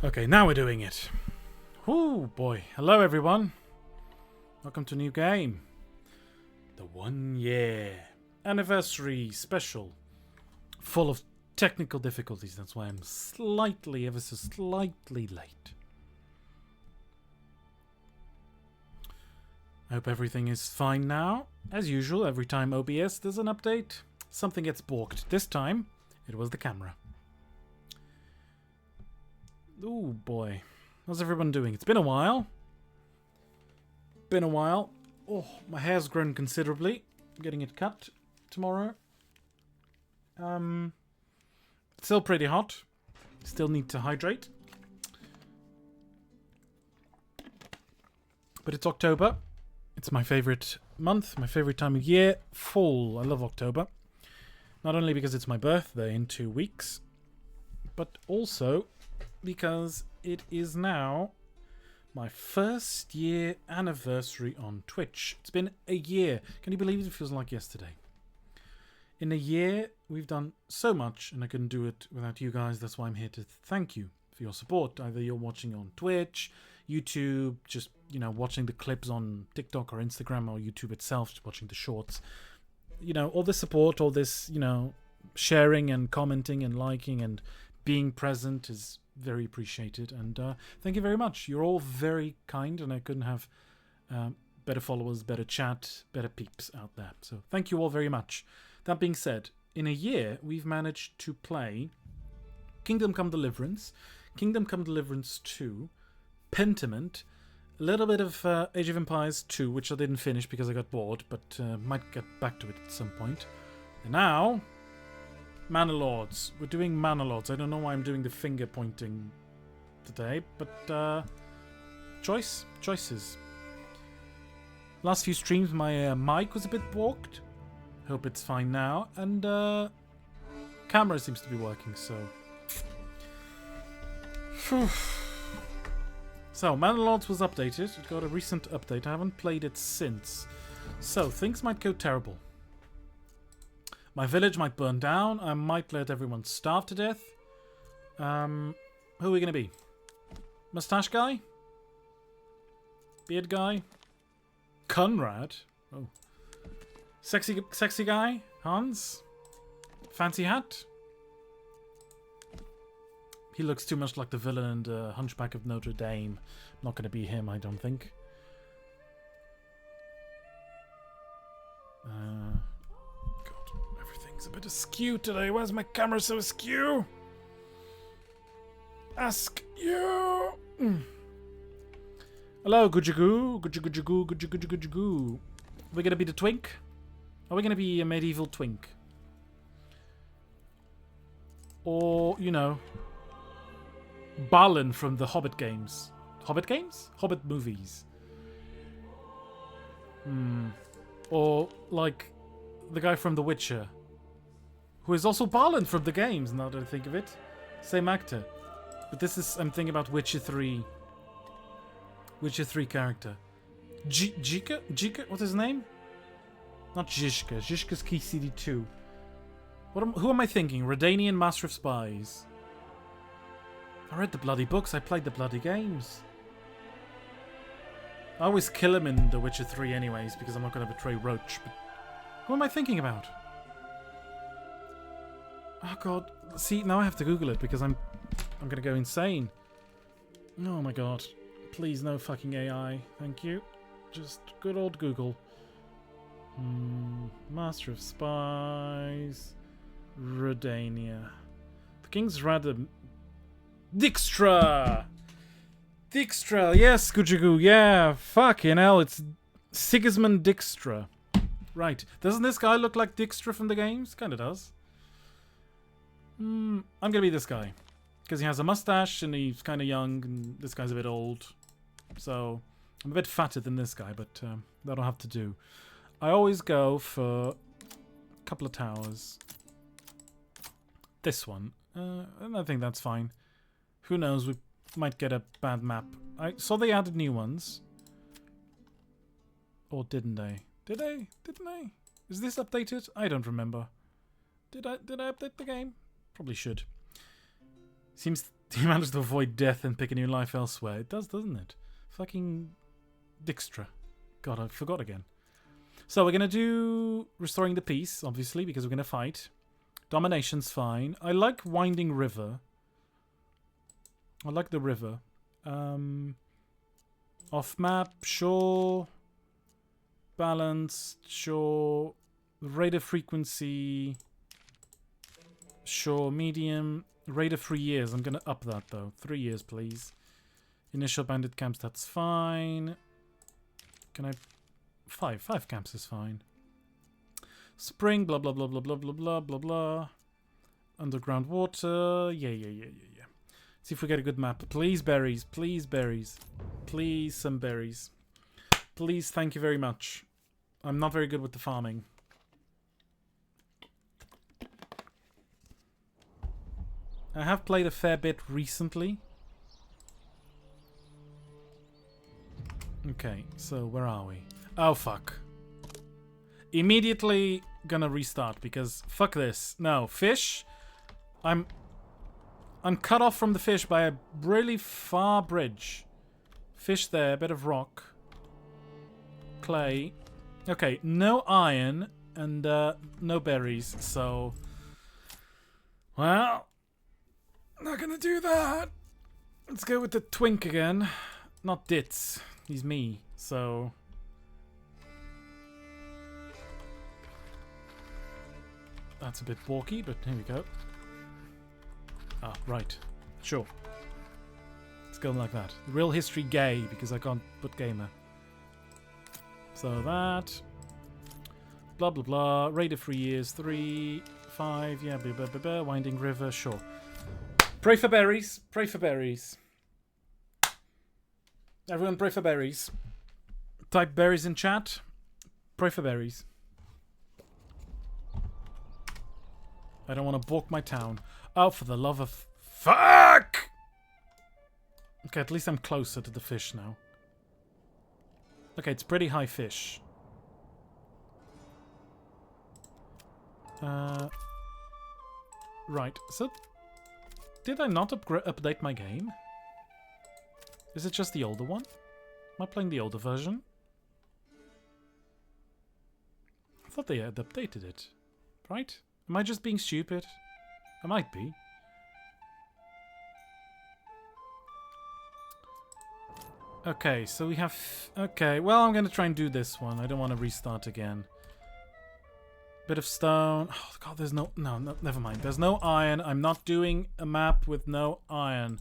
Okay, now we're doing it. Whoo, boy. Hello, everyone. Welcome to a new game. The 1 year anniversary special. Full of technical difficulties. That's why I'm ever so slightly late. I hope everything is fine now. As usual, every time OBS does an update, something gets balked. This time, it was the camera. Oh boy. How's everyone doing? It's been a while. Oh, my hair's grown considerably. I'm getting it cut tomorrow. It's still pretty hot. Still need to hydrate. But it's October. It's my favorite month, my favorite time of year. Fall. I love October. Not only because it's my birthday in 2 weeks, but also because it is now my first year anniversary on Twitch. It's been a year. Can you believe it? It feels like yesterday. In a year, we've done so much, and I couldn't do it without you guys. That's why I'm here to thank you for your support. Either you're watching on Twitch, YouTube, just, watching the clips on TikTok or Instagram, or YouTube itself, just watching the shorts. All this support, all this, sharing and commenting and liking and being present is very appreciated, and thank you very much. You're all very kind, and I couldn't have better followers, better chat, better peeps out there. So thank you all very much. That being said, in a year, we've managed to play Kingdom Come Deliverance, Kingdom Come Deliverance 2, Pentiment, a little bit of Age of Empires 2, which I didn't finish because I got bored, but might get back to it at some point. And now, Manor Lords. We're doing Manor Lords. I don't know why I'm doing the finger pointing today, but choices. Last few streams, my mic was a bit balked. Hope it's fine now, and camera seems to be working. So Manor Lords was updated. It got a recent update. I haven't played it since, so things might go terrible. My village might burn down. I might let everyone starve to death. Who are we going to be? Mustache guy? Beard guy? Conrad? Oh. Sexy guy? Hans? Fancy hat? He looks too much like the villain in Hunchback of Notre Dame. Not going to be him, I don't think. It's a bit askew today. Why is my camera so askew? Ask you. Hello, Gujagoo. Gujagoo. Are we gonna be the twink? Are we gonna be a medieval twink? Or, Balin from the Hobbit games. Hobbit games? Hobbit movies. Or, like, the guy from The Witcher. Who is also Balin from the games, now that I think of it. Same actor. But this is, I'm thinking about Witcher 3. Witcher 3 character. Jika? What's his name? Not Zizka. Zizka's Key City 2. Who am I thinking? Redanian Master of Spies. I read the bloody books, I played the bloody games. I always kill him in The Witcher 3 anyways, because I'm not going to betray Roach. But who am I thinking about? Oh god. See, now I have to Google it because I'm gonna go insane. Oh my god. Please no fucking AI. Thank you. Just good old Google. Master of Spies. Redania. The King's rather... Dijkstra! Yes, Gujagoo. Yeah. Fucking hell. It's Sigismund Dijkstra. Right. Doesn't this guy look like Dijkstra from the games? Kinda does. I'm gonna be this guy. Because he has a mustache and he's kind of young and this guy's a bit old. So, I'm a bit fatter than this guy, but that'll have to do. I always go for a couple of towers. This one. And I think that's fine. Who knows, we might get a bad map. I saw they added new ones. Or didn't they? Did they? Didn't they? Is this updated? I don't remember. Did I update the game? Probably should. Seems You managed to avoid death and pick a new life elsewhere. It does, doesn't it? Fucking Dijkstra. God, I forgot again. So we're going to do Restoring the Peace, obviously, because we're going to fight. Domination's fine. I like Winding River. I like the river. Off map, sure. Balanced, sure. Rate of frequency, sure. Medium. Rate of 3 years. I'm going to up that, though. 3 years, please. Initial bandit camps, that's fine. Can I... 5 camps is fine. Spring, blah, blah, blah, blah, blah, blah, blah, blah, blah. Underground water. Yeah. See if we get a good map. Please, berries. Please, berries. Please, some berries. Please, thank you very much. I'm not very good with the farming. I have played a fair bit recently. Okay, so where are we? Oh, fuck. Immediately gonna restart because fuck this. No, fish. I'm cut off from the fish by a really far bridge. Fish there, a bit of rock. Clay. Okay, no iron and no berries, so... Well... Not gonna do that. Let's go with the twink again. Not Ditz. He's me, so... That's a bit walky, but here we go. Ah, right. Sure. Let's go like that. Real history gay, because I can't put gamer. So that... Blah, blah, blah. Rate of 3 years. 3, 5, yeah, blah, blah, blah, blah. Winding River, sure. Pray for berries. Pray for berries. Everyone pray for berries. Type berries in chat. Pray for berries. I don't want to balk my town. Oh, for the love of... Fuck! Okay, at least I'm closer to the fish now. Okay, it's pretty high fish. Right, so... Did I not update my game? Is it just the older one? Am I playing the older version? I thought they had updated it. Right? Am I just being stupid? I might be. Okay, so we have... Okay, well, I'm going to try and do this one. I don't want to restart again. Bit of stone. Oh, God, there's no... No, never mind. There's no iron. I'm not doing a map with no iron.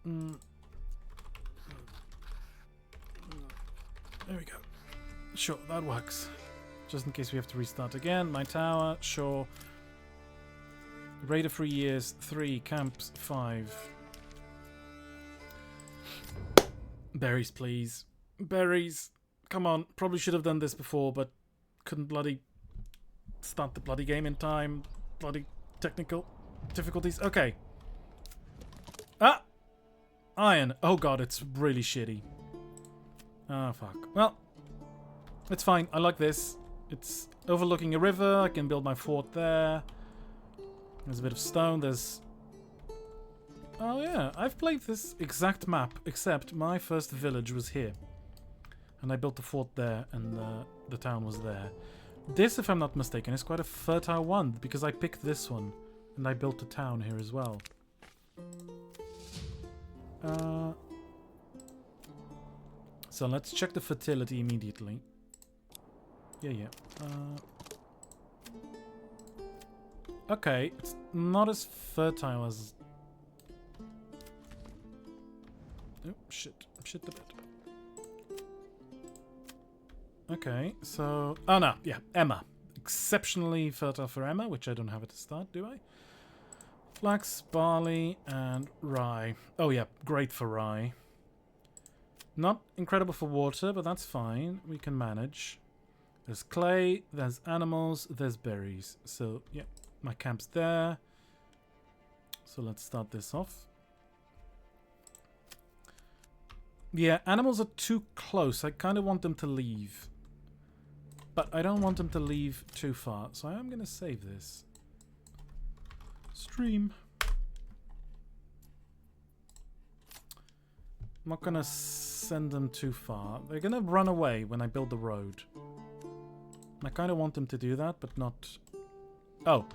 There we go. Sure, that works. Just in case we have to restart again. My tower, sure. Rate of 3 years, 3. Camps, 5. Berries, please. Berries. Come on. Probably should have done this before, but couldn't bloody start the bloody game in time. Bloody technical difficulties. Okay. Ah! Iron. Oh god, it's really shitty. Ah, fuck. Well, it's fine. I like this. It's overlooking a river. I can build my fort there. There's a bit of stone. There's... Oh yeah, I've played this exact map, except my first village was here. And I built the fort there, and the town was there. This, if I'm not mistaken, is quite a fertile one, because I picked this one. And I built a town here as well. So let's check the fertility immediately. Yeah. Okay, it's not as fertile as... Oh, shit the bed. Okay, so... Oh, no, yeah, Emma. Exceptionally fertile for Emma, which I don't have at the start, do I? Flax, barley, and rye. Oh, yeah, great for rye. Not incredible for water, but that's fine. We can manage. There's clay, there's animals, there's berries. So, yeah, my camp's there. So let's start this off. Yeah, animals are too close. I kind of want them to leave. But I don't want them to leave too far. So I am going to save this. Stream. I'm not gonna send them too far. They're gonna run away when I build the road. I kind of want them to do that, but not... Oh,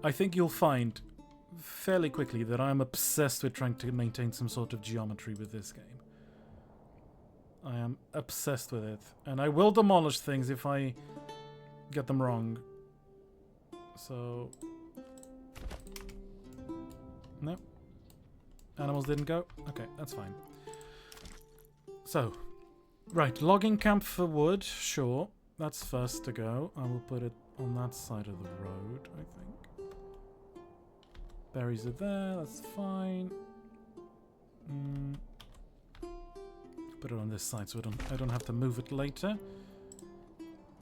I think you'll find fairly quickly that I'm obsessed with trying to maintain some sort of geometry with this game. I am obsessed with it. And I will demolish things if I get them wrong. So... No. Animals didn't go? Okay, that's fine. So, right, logging camp for wood, sure. That's first to go. I will put it on that side of the road, I think. Berries are there, that's fine. Put it on this side so I don't have to move it later.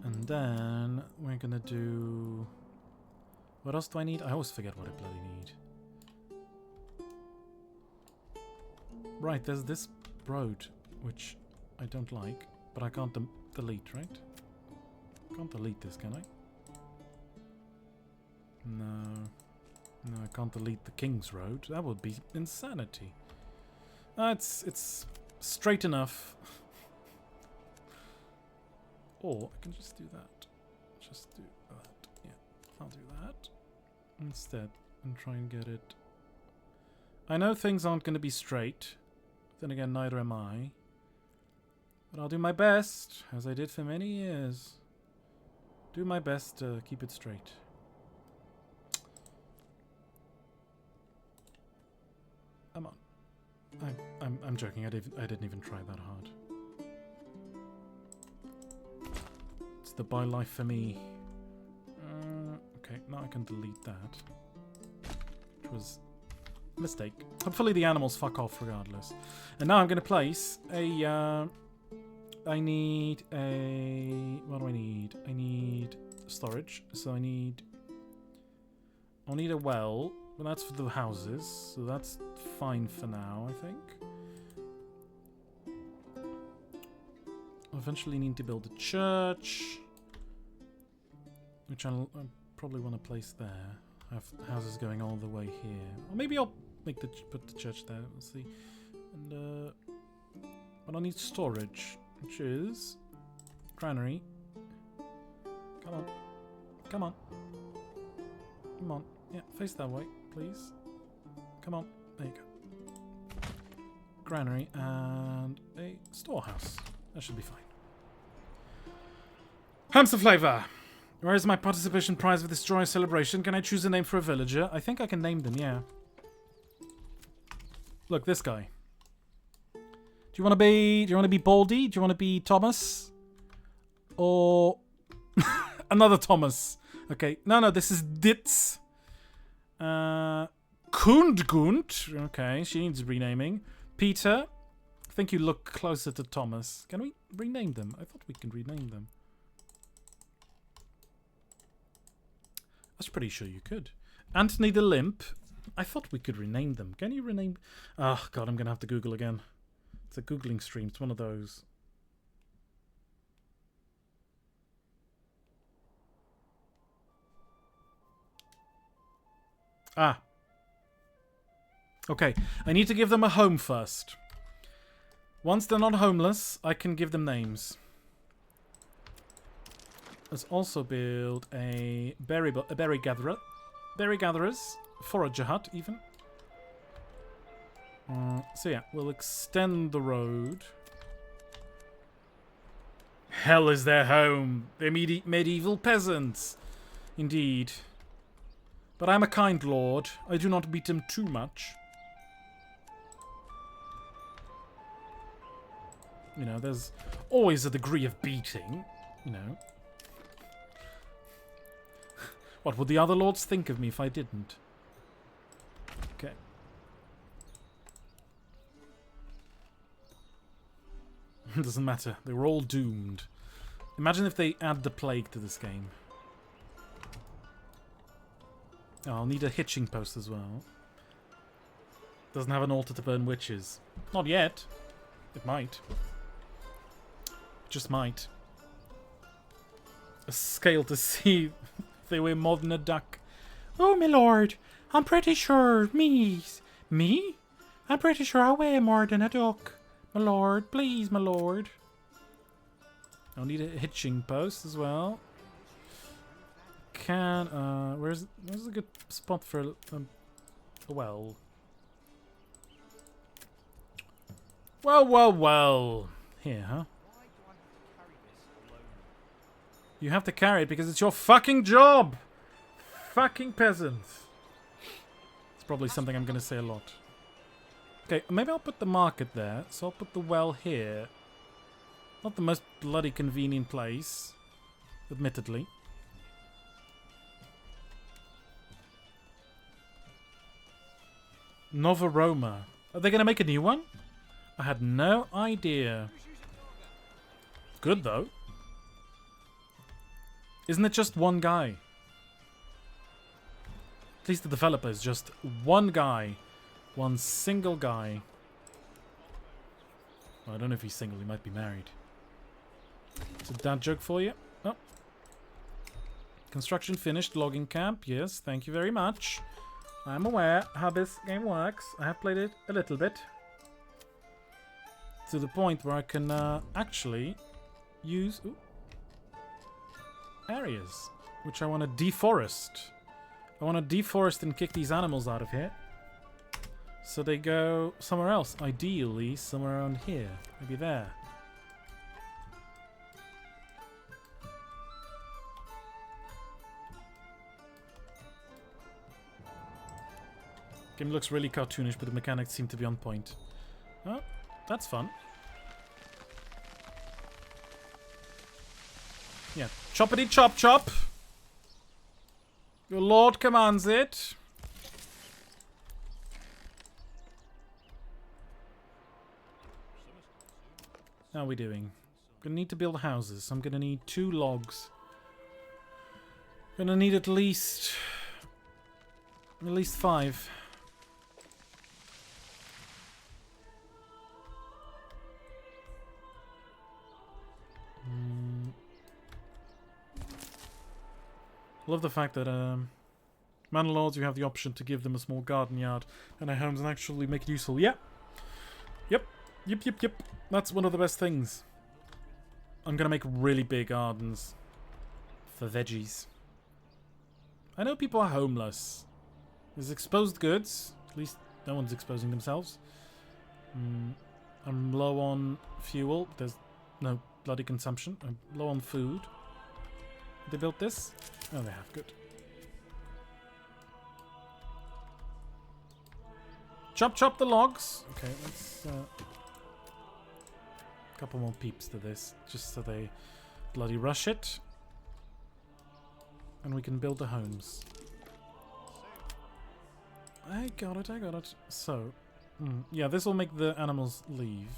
And then we're gonna do... What else do I need? I always forget what I bloody need. Right, there's this road, which I don't like, but I can't delete, right? Can't delete this, can I? No. No, I can't delete the King's Road. That would be insanity. It's straight enough. Or I can just do that. Just do that. Yeah, I'll do that instead and try and get it. I know things aren't going to be straight. Then again, neither am I. But I'll do my best, as I did for many years. Do my best to keep it straight. Come on. I'm joking. I didn't even try that hard. It's the by life for me. Okay, now I can delete that. Which was a mistake. Hopefully the animals fuck off regardless. And now I'm going to place a... I need a... What do I need? I need storage. So I'll need a well. But that's for the houses. So that's fine for now, I think. I'll eventually need to build a church. Which I probably want to place there. I have houses going all the way here. Or maybe I'll put the church there. Let's see. And, but I need storage. Which is granary. Come on. Come on. Come on. Yeah, face that way, please. Come on. There you go. Granary and a storehouse. That should be fine. Hamster flavor. Where is my participation prize for this joyous celebration? Can I choose a name for a villager? I think I can name them, yeah. Look, this guy. Do you want to be Baldy? Do you want to be Thomas? Or another Thomas? Okay. No, this is Ditz. Kundgund. Okay, she needs renaming. Peter. I think you look closer to Thomas. Can we rename them? I thought we could rename them. I was pretty sure you could. Anthony the Limp. I thought we could rename them. Can you rename... Oh, God, I'm going to have to Google again. It's a Googling stream. It's one of those. Ah. Okay. I need to give them a home first. Once they're not homeless, I can give them names. Let's also build a berry gatherer. Berry gatherers. Forager hut, even. So yeah, we'll extend the road. Hell is their home. They're medieval peasants. Indeed. But I'm a kind lord. I do not beat them too much. You know, there's always a degree of beating. You know. What would the other lords think of me if I didn't? Okay. It doesn't matter. They were all doomed. Imagine if they add the plague to this game. Oh, I'll need a hitching post as well. Doesn't have an altar to burn witches. Not yet. It might. It just might. A scale to see if they weigh more than a duck. Oh, my lord. I'm pretty sure. Me? I'm pretty sure I weigh more than a duck. My lord, please, my lord. I'll need a hitching post as well. Where's a good spot for a well? Well. Here, huh? You have to carry it because it's your fucking job! Fucking peasants. It's probably something I'm gonna say a lot. Okay, maybe I'll put the market there. So I'll put the well here. Not the most bloody convenient place, admittedly. Nova Roma. Are they gonna make a new one? I had no idea. Good though. Isn't it just one guy? At least the developer is just one guy. One single guy. Well, I don't know if he's single, he might be married. It's a dad joke for you. Oh. Construction finished, logging camp. Yes, thank you very much. I'm aware how this game works. I have played it a little bit. To the point where I can actually use areas which I want to deforest. I want to deforest and kick these animals out of here. So they go somewhere else. Ideally, somewhere around here. Maybe there. Game looks really cartoonish, but the mechanics seem to be on point. Oh, that's fun. Yeah, choppity chop chop. Your lord commands it. How are we doing? Gonna need to build houses. I'm gonna need 2 logs. Gonna need at least 5. I love the fact that Manor Lords, you have the option to give them a small garden yard and their homes and actually make it useful. Yeah. Yep. That's one of the best things. I'm gonna make really big gardens for veggies. I know people are homeless. There's exposed goods. At least no one's exposing themselves. I'm low on fuel. There's no bloody consumption. I'm low on food. They built this? Oh, they have. Good. Chop the logs. Okay, let's... couple more peeps to this, just so they bloody rush it. And we can build the homes. I got it. So, yeah, this will make the animals leave.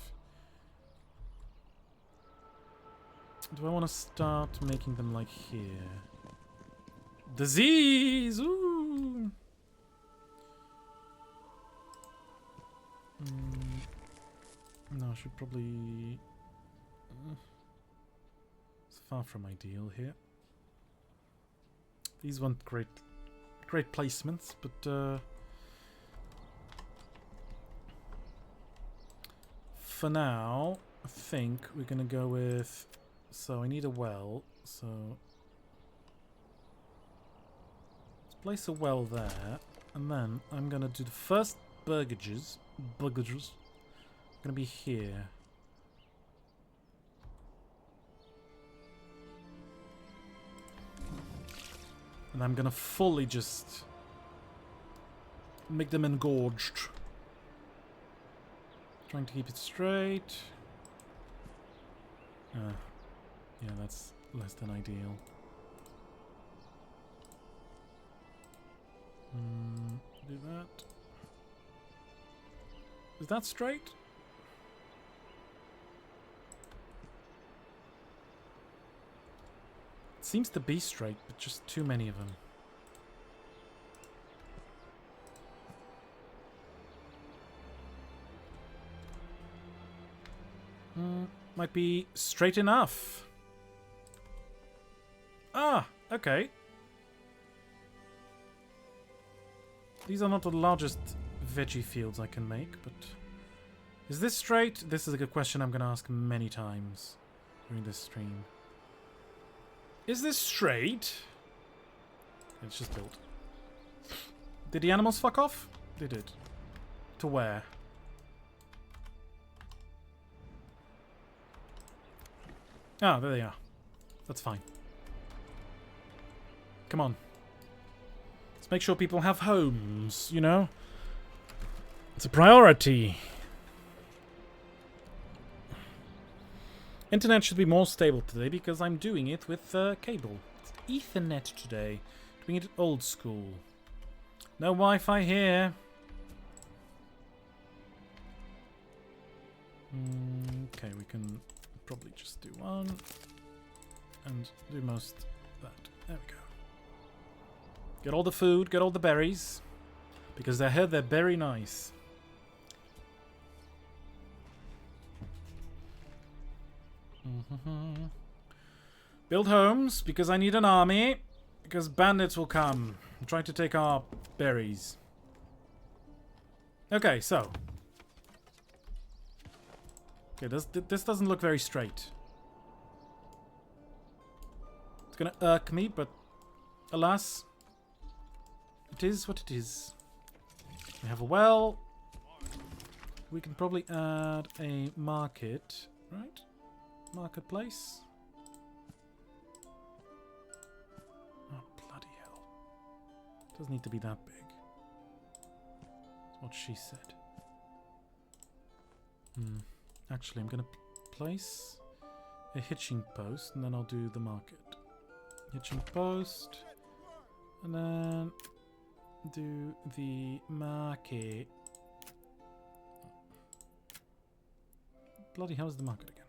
Do I want to start making them like here? Disease! Ooh! No, I should probably... it's far from ideal here. These weren't great placements, but for now, I think we're gonna go with... So I need a well, so... let's place a well there, and then I'm gonna do the first burgages. Gonna be here. And I'm gonna fully just make them engorged. Trying to keep it straight. Yeah, that's less than ideal. Do that. Is that straight? It seems to be straight, but just too many of them. Might be straight enough. Ah, okay. These are not the largest veggie fields I can make, but Is this straight? This is a good question I'm going to ask many times during this stream. Is this straight? It's just built. Did the animals fuck off? They did. To where? Ah, there they are. That's fine. Come on. Let's make sure people have homes, you know? It's a priority. Internet should be more stable today because I'm doing it with cable. It's Ethernet today. Doing it old school. No Wi-Fi here. Okay, we can probably just do one. And do most of that. There we go. Get all the food, get all the berries. Because I heard they're very nice. Build homes, because I need an army. Because bandits will come and try to take our berries. Okay, so. Okay, this doesn't look very straight. It's gonna irk me, but alas, it is what it is. We have a well. We can probably add a market, right? Marketplace. Oh, bloody hell. Doesn't need to be that big. That's what she said. Actually, I'm gonna place a hitching post and then I'll do the market. Hitching post. And then do the market. Bloody hell is the market again?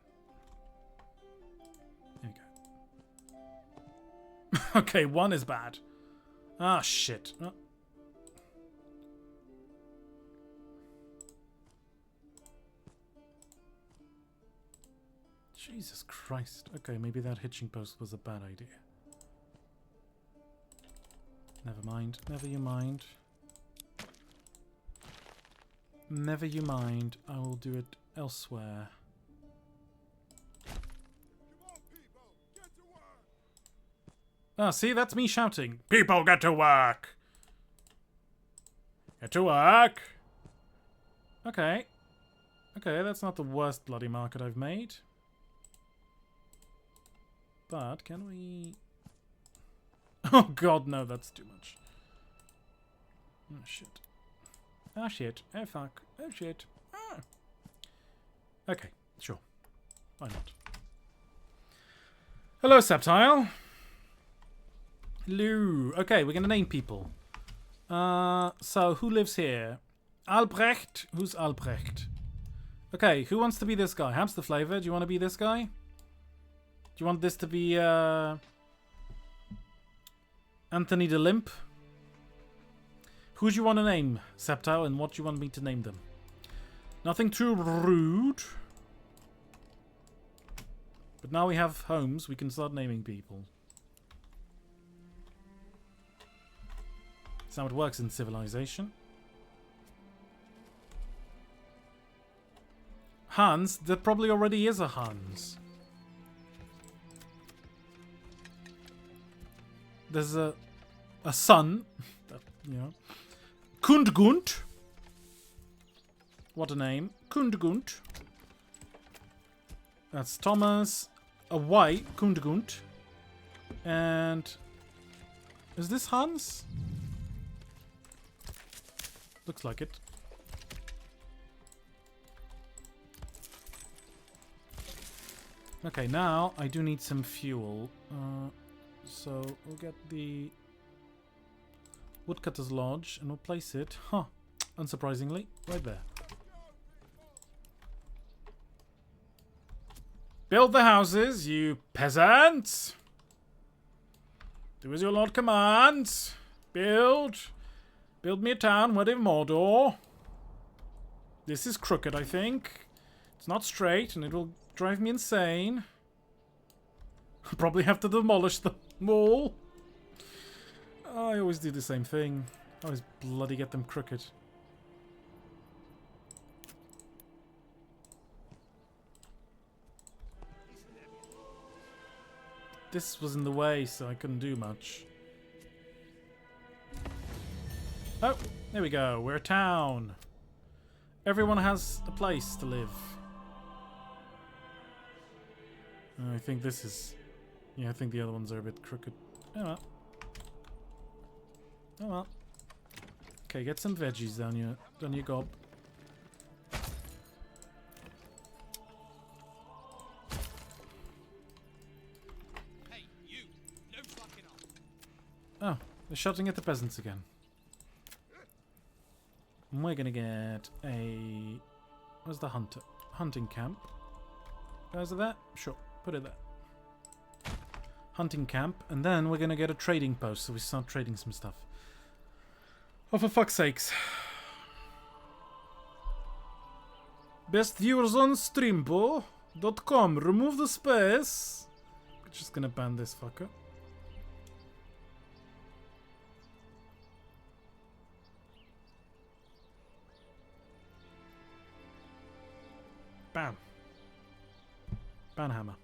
There we go. Okay, one is bad. Ah, shit. Oh. Jesus Christ. Okay, maybe that hitching post was a bad idea. Never mind. Never you mind. Never you mind. I will do it elsewhere. Ah, see? That's me shouting. People, get to work! Get to work! Okay. Okay, that's not the worst bloody market I've made. But, can we... Oh god, no, that's too much. Oh shit. Oh shit. Oh fuck. Oh shit. Ah. Okay, sure. Why not? Hello, Septile. Hello. Okay, we're gonna name people. So, who lives here? Albrecht? Who's Albrecht? Okay, who wants to be this guy? Hamster Flavor, do you want to be this guy? Do you want this to be, Anthony the Limp? Who do you want to name, Septile, and what do you want me to name them? Nothing too rude. But now we have homes, we can start naming people. That's how it works in Civilization. Hans? There probably already is a Hans. There's a son, that, you know. Kundgunt. What a name. Kundgunt. That's Thomas. A Y, Kundgunt. And is this Hans? Looks like it. Okay, now I do need some fuel. So we'll get the Woodcutter's Lodge and we'll place it, unsurprisingly, right there. Build the houses, you peasants! Do as your lord commands. Build. Build me a town worthy of Mordor. This is crooked, I think. It's not straight and it will drive me insane. I'll probably have to demolish them all. I always do the same thing. I always bloody get them crooked. this was in the way, so I couldn't do much. Oh, there we go. We're a town. Everyone has a place to live. I think this is... Yeah, I think the other ones are a bit crooked. Oh well. Oh well. Okay, get some veggies down your gob. Hey, you! No fucking off. Oh, they're shouting at the peasants again. And we're gonna get a... Where's the hunter? Hunting camp. Guys are there? Sure, put it there. Hunting camp, and then we're gonna get a trading post, so we start trading some stuff. Oh, for fuck's sakes. Best viewers on streambo.com. Remove the space. We're just gonna ban this fucker. Bam. Banhammer.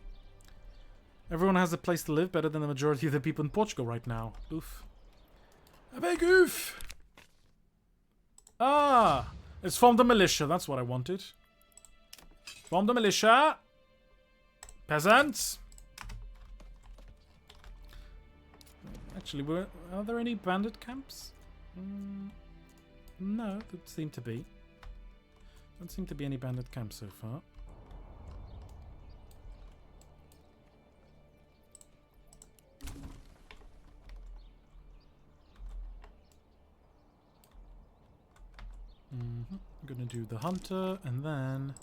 Everyone has a place to live, better than the majority of the people in Portugal right now. Oof. A big oof! Ah! It's from the militia, that's what I wanted. From the militia! Peasants! Actually, are there any bandit camps? No, there seem to be. Don't seem to be any bandit camps so far. I'm gonna do the hunter and then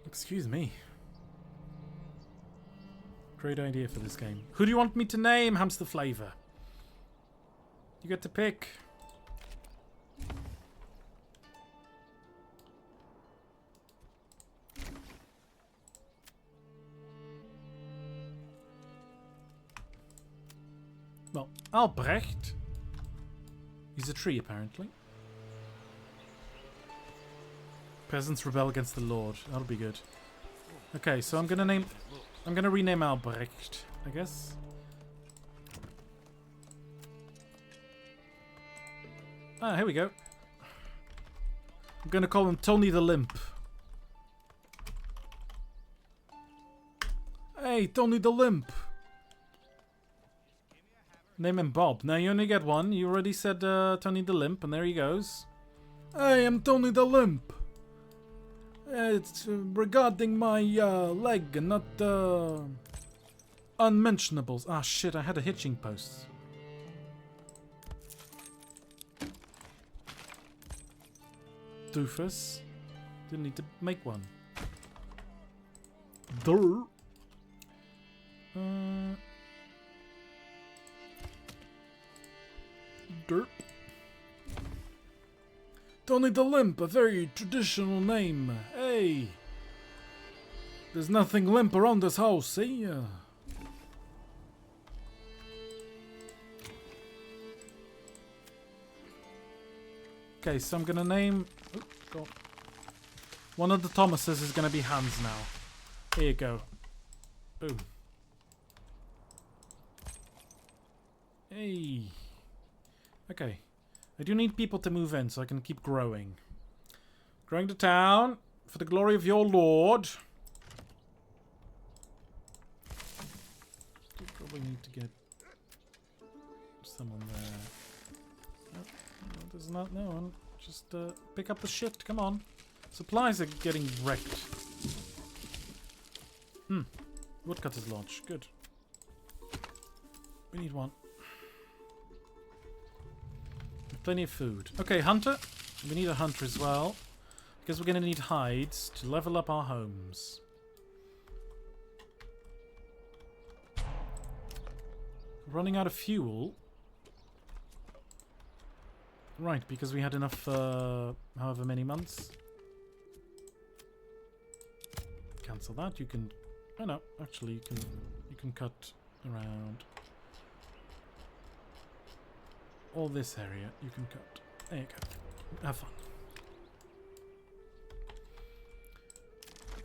excuse me. Great idea for this game. Who do you want me to name, Hamster Flavor? You get to pick. Well, Albrecht. He's a tree, apparently. Peasants rebel against the Lord. That'll be good. Okay, so I'm gonna rename Albrecht, I guess. Ah, here we go. I'm gonna call him Tony the Limp. Hey, Tony the Limp. Name him Bob. Now you only get one. You already said Tony the Limp, and there he goes. Hey, I'm Tony the Limp. It's regarding my leg and not unmentionables. Ah, shit, I had a hitching post. Doofus. Didn't need to make one. Durr. Derp. Tony the Limp, a very traditional name. Hey. There's nothing limp around this house, eh? Okay, so I'm gonna name... Oh, God. One of the Thomases is gonna be Hans now. Here you go. Boom. Hey. Okay. I do need people to move in so I can keep growing. Growing to town for the glory of your lord. Probably need to get someone there. Nope. No, there's not no one. Just pick up the shit. Come on. Supplies are getting wrecked. Woodcutter's lodge. Good. We need one. Plenty of food. Okay, hunter. We need a hunter as well. Because we're going to need hides to level up our homes. Running out of fuel. Right, because we had enough however many months. Cancel that. You can... Oh no, actually you can cut around. All this area you can cut. There you go. Have fun.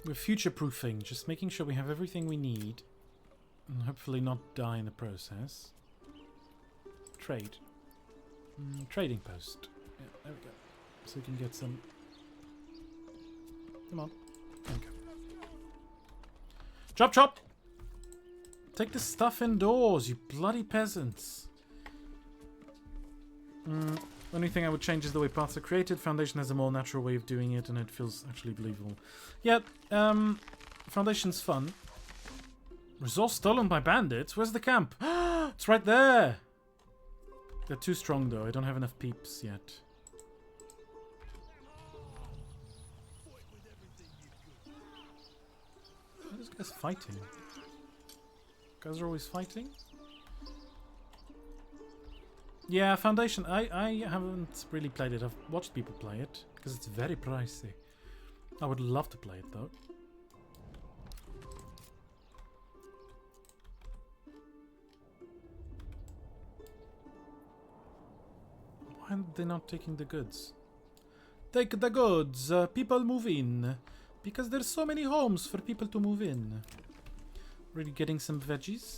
We're future-proofing, just making sure we have everything we need. And hopefully not die in the process. Trade. Trading post. Yeah, there we go. So we can get some... Come on. There we go. Chop chop! Take the stuff indoors, you bloody peasants. Only thing I would change is the way paths are created. Foundation has a more natural way of doing it, and it feels actually believable. Yeah, Foundation's fun. Resource stolen by bandits? Where's the camp? It's right there! They're too strong, though. I don't have enough peeps yet. Why are these guys fighting? Guys are always fighting? Yeah, Foundation. I haven't really played it. I've watched people play it because it's very pricey. I would love to play it though. Why are they not taking the goods? Take the goods. People move in. Because there's so many homes for people to move in. Really getting some veggies.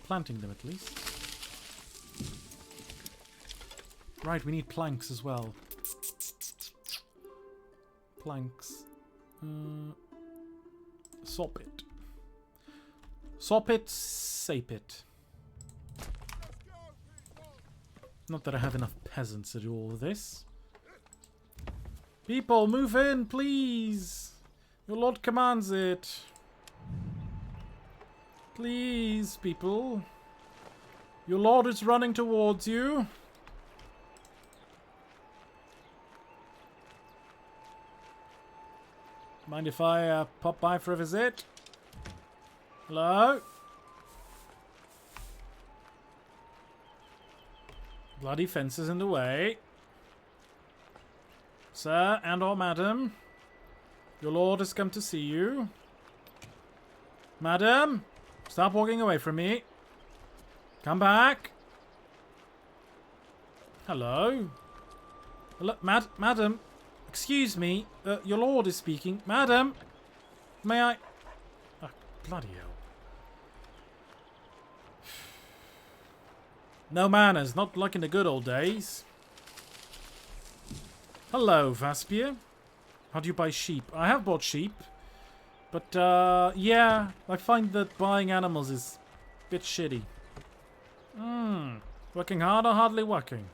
Planting them at least. Right, we need planks as well. Planks. Sop it. Sop it, sape it. Not that I have enough peasants to do all of this. People, move in, please! Your lord commands it. Please, people. Your lord is running towards you. Mind if I pop by for a visit? Hello? Bloody fences in the way. Sir and or madam, your lord has come to see you. Madam, stop walking away from me. Come back. Hello? Hello, madam. Excuse me, your lord is speaking. Madam, may I... Oh, bloody hell. No manners, not like in the good old days. Hello, Vaspia. How do you buy sheep? I have bought sheep. But, yeah, I find that buying animals is a bit shitty. Working hard or hardly working?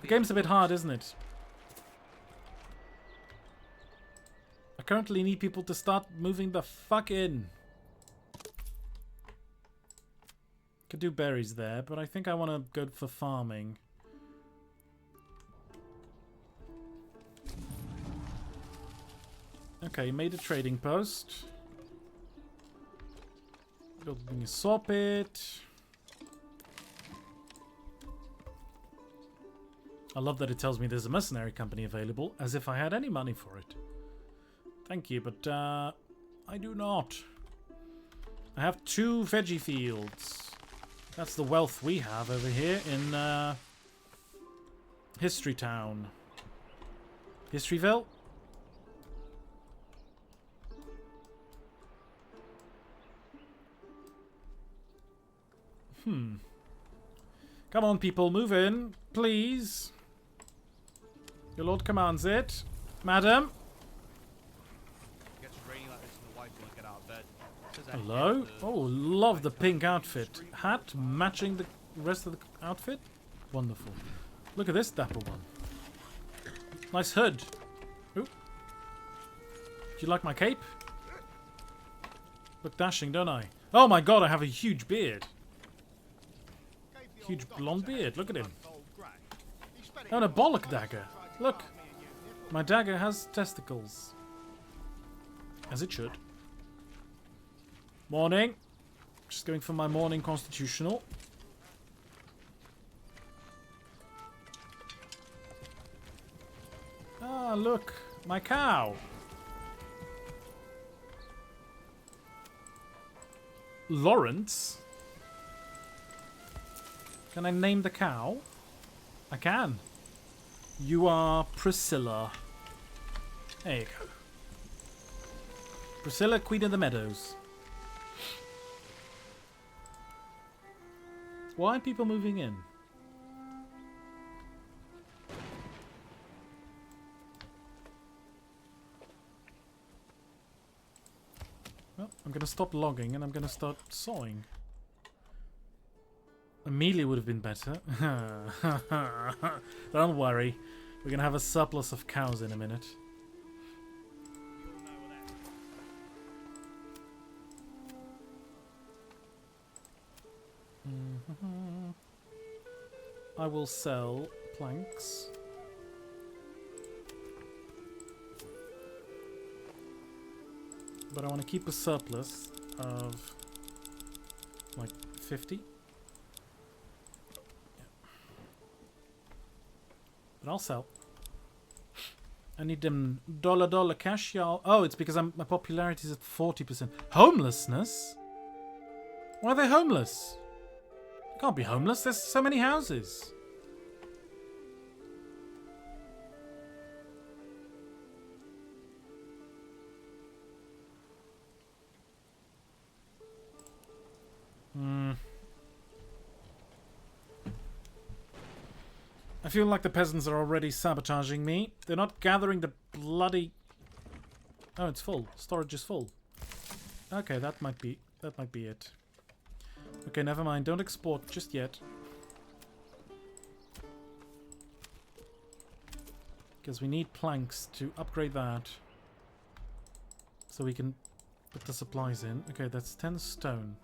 The game's a bit hard, isn't it? I currently need people to start moving the fuck in. Could do berries there, but I think I want to go for farming. Okay, made a trading post. Building a saw pit. I love that it tells me there's a mercenary company available, as if I had any money for it. Thank you, but I do not. I have 2 veggie fields. That's the wealth we have over here in History Town. Historyville? Come on, people, move in, please. Your lord commands it. Madam? Hello? Oh, love the pink outfit. Hat matching the rest of the outfit? Wonderful. Look at this dapper one. Nice hood. Ooh. Do you like my cape? Look dashing, don't I? Oh my god, I have a huge beard. Huge blonde beard. Look at him. Oh, and a bollock dagger. Look. My dagger has testicles. As it should. Morning. Just going for my morning constitutional. Ah, look. My cow. Lawrence? Can I name the cow? I can. You are Priscilla. There you go. Priscilla, Queen of the Meadows. Why are people moving in? Well, I'm gonna stop logging and I'm gonna start sawing. Amelia would have been better. Don't worry. We're gonna have a surplus of cows in a minute. I will sell planks. But I want to keep a surplus of like 50. Yeah. But I'll sell. I need them dollar cash, y'all. Oh, it's because my popularity is at 40%. Homelessness? Why are they homeless? They can't be homeless. There's so many houses. I feel like the peasants are already sabotaging me. They're not gathering the bloody... Oh, it's full. Storage is full. Okay, that might be it. Okay, never mind. Don't export just yet. Because we need planks to upgrade that. So we can put the supplies in. Okay, that's 10 stone.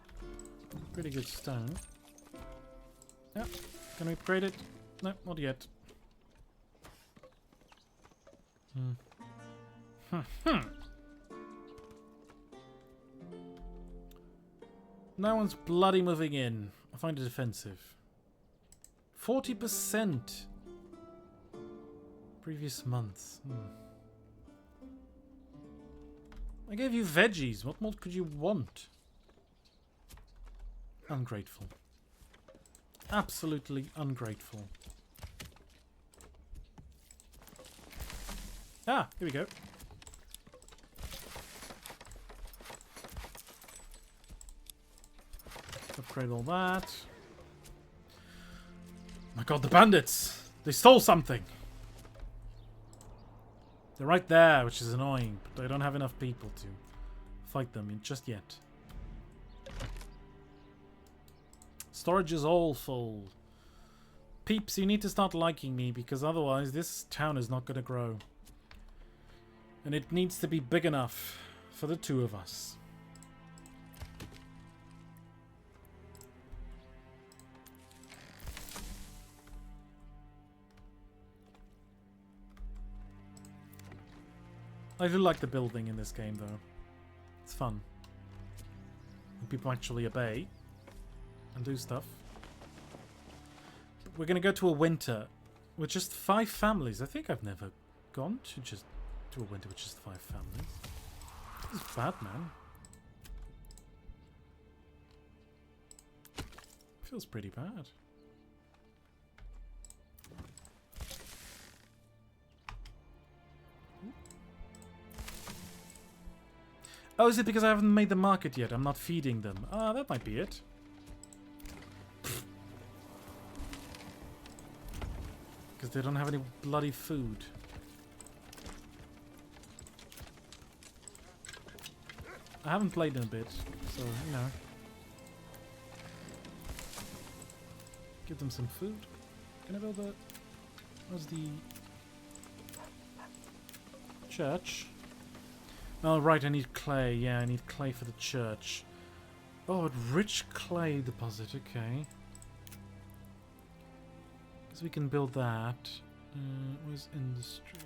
Pretty good stone. Yeah. Can we upgrade it? No, not yet. No one's bloody moving in. I find it offensive. 40% previous month. I gave you veggies. What more could you want? Ungrateful. Absolutely ungrateful. Ah, here we go. Upgrade all that. My god, the bandits! They stole something! They're right there, which is annoying, but I don't have enough people to fight them just yet. Storage is all full. Peeps, you need to start liking me, because otherwise this town is not going to grow. And it needs to be big enough for the two of us. I do like the building in this game, though. It's fun. And people actually obey and do stuff. We're going to go to a winter with just 5 families. I think I've never gone to a winter with just 5 families. This is bad, man. Feels pretty bad. Oh, is it because I haven't made the market yet? I'm not feeding them. Ah, that might be it. Because they don't have any bloody food. I haven't played in a bit, so, you know. Give them some food. Can I build a... Where's the... church? Oh, right, I need clay. Yeah, I need clay for the church. Oh, a rich clay deposit. Okay. So we can build that. Where's industry?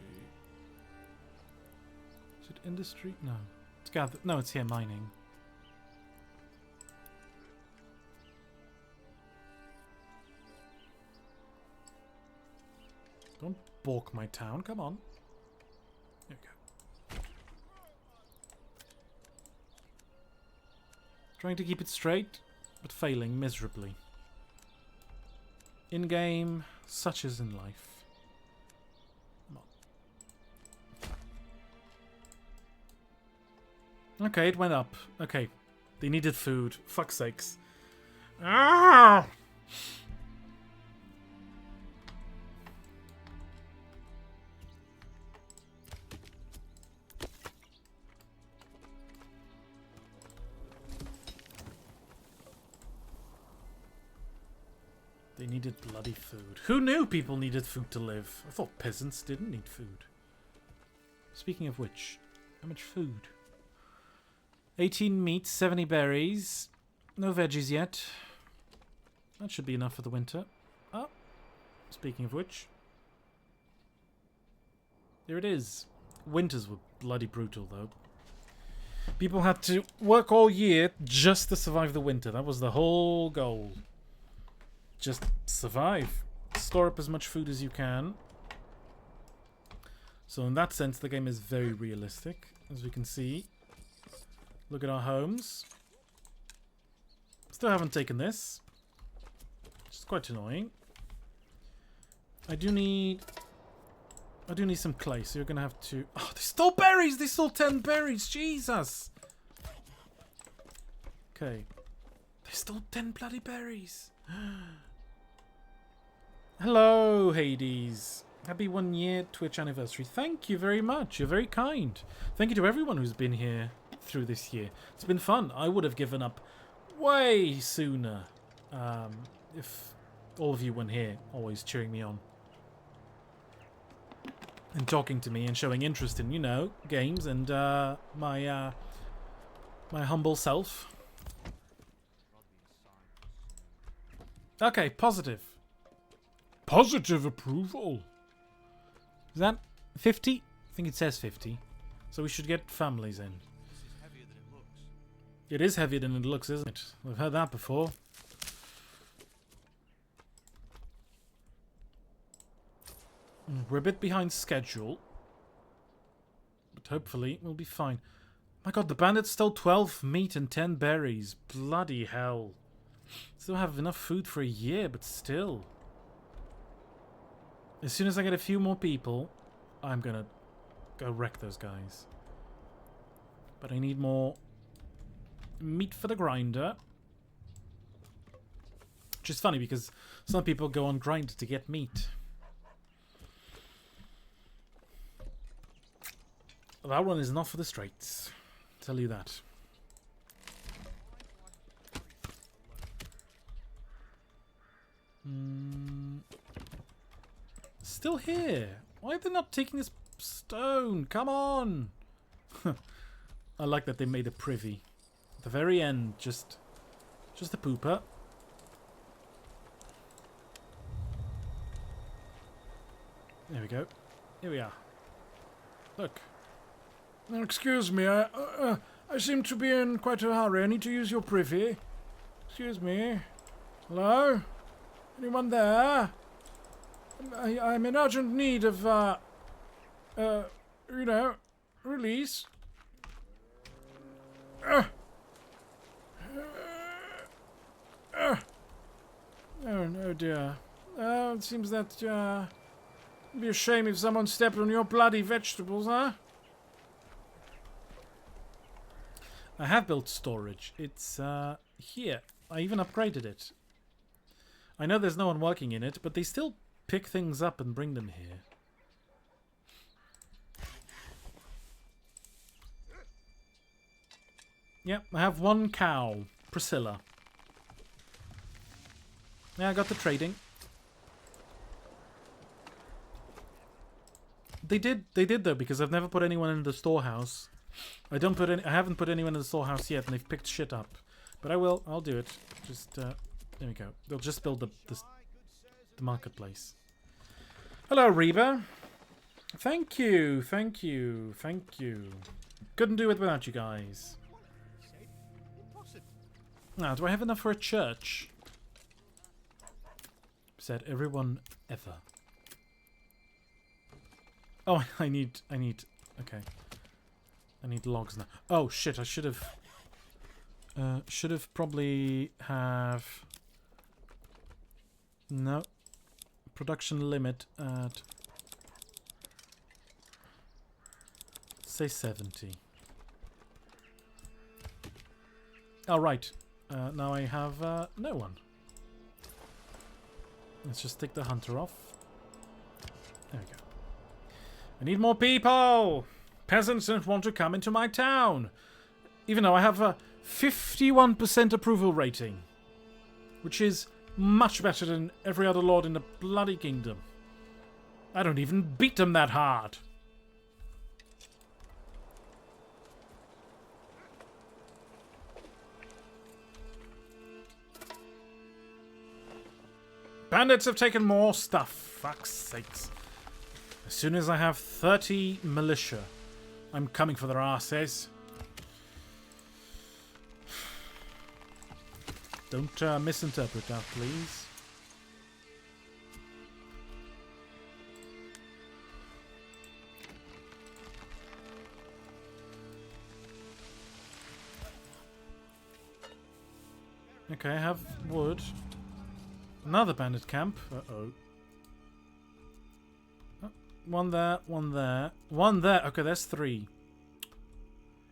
Is it industry? No. It's gather. No, it's here, mining. Don't balk my town. Come on. There we go. Trying to keep it straight, but failing miserably. In-game, such as in life. Okay, it went up. Okay. They needed food. Fuck's sakes. Ah! They needed bloody food. Who knew people needed food to live? I thought peasants didn't need food. Speaking of which, how much food? 18 meat, 70 berries. No veggies yet. That should be enough for the winter. Oh, speaking of which. There it is. Winters were bloody brutal, though. People had to work all year just to survive the winter. That was the whole goal. Just survive. Store up as much food as you can. So in that sense, the game is very realistic, as we can see. Look at our homes. Still haven't taken this. Which is quite annoying. I do need some clay, so you're gonna have to... Oh, they stole berries! They stole 10 berries! Jesus! Okay. They stole 10 bloody berries! Hello, Hades. Happy 1 year Twitch anniversary. Thank you very much. You're very kind. Thank you to everyone who's been here through this year. It's been fun. I would have given up way sooner if all of you weren't here, always cheering me on. And talking to me and showing interest in, you know, games and my humble self. Okay, positive. Positive approval. Is that 50? I think it says 50. So we should get families in. It is heavier than it looks, isn't it? We've heard that before. We're a bit behind schedule. But hopefully we'll be fine. My god, the bandits stole 12 meat and 10 berries. Bloody hell. Still have enough food for a year, but still. As soon as I get a few more people, I'm gonna go wreck those guys. But I need more meat for the grinder. Which is funny because some people go on grinder to get meat. That one is not for the straights. I'll tell you that. Still here. Why are they not taking this stone? Come on. I like that they made a privy. At the very end, just a pooper. There we go. Here we are. Look. Now, excuse me, I seem to be in quite a hurry. I need to use your privy. Excuse me. Hello? Anyone there? I'm in urgent need of, you know, release. Oh, no dear. It seems that, it'd be a shame if someone stepped on your bloody vegetables, huh? I have built storage. It's, here. I even upgraded it. I know there's no one working in it, but they still pick things up and bring them here. Yep, I have one cow. Priscilla. Yeah, I got the trading. They did though, because I've never put anyone in the storehouse. I haven't put anyone in the storehouse yet, and they've picked shit up. But I will. I'll do it. Just there we go. They'll just build the marketplace. Hello, Reba. Thank you, thank you, thank you. Couldn't do it without you guys. Now, do I have enough for a church? Said everyone ever. Oh, I need. Okay. I need logs now. Oh shit! I should have probably have. No. Production limit at. Say 70. Oh, right. Now I have no one. Let's just take the hunter off. There we go. I need more people! Peasants don't want to come into my town. Even though I have a 51% approval rating. Which is much better than every other lord in the bloody kingdom. I don't even beat them that hard. Bandits have taken more stuff. Fuck's sakes. As soon as I have 30 militia, I'm coming for their asses. Don't misinterpret that, please. Okay, I have wood. Another bandit camp. Uh-oh. One there, one there. One there. Okay, there's 3.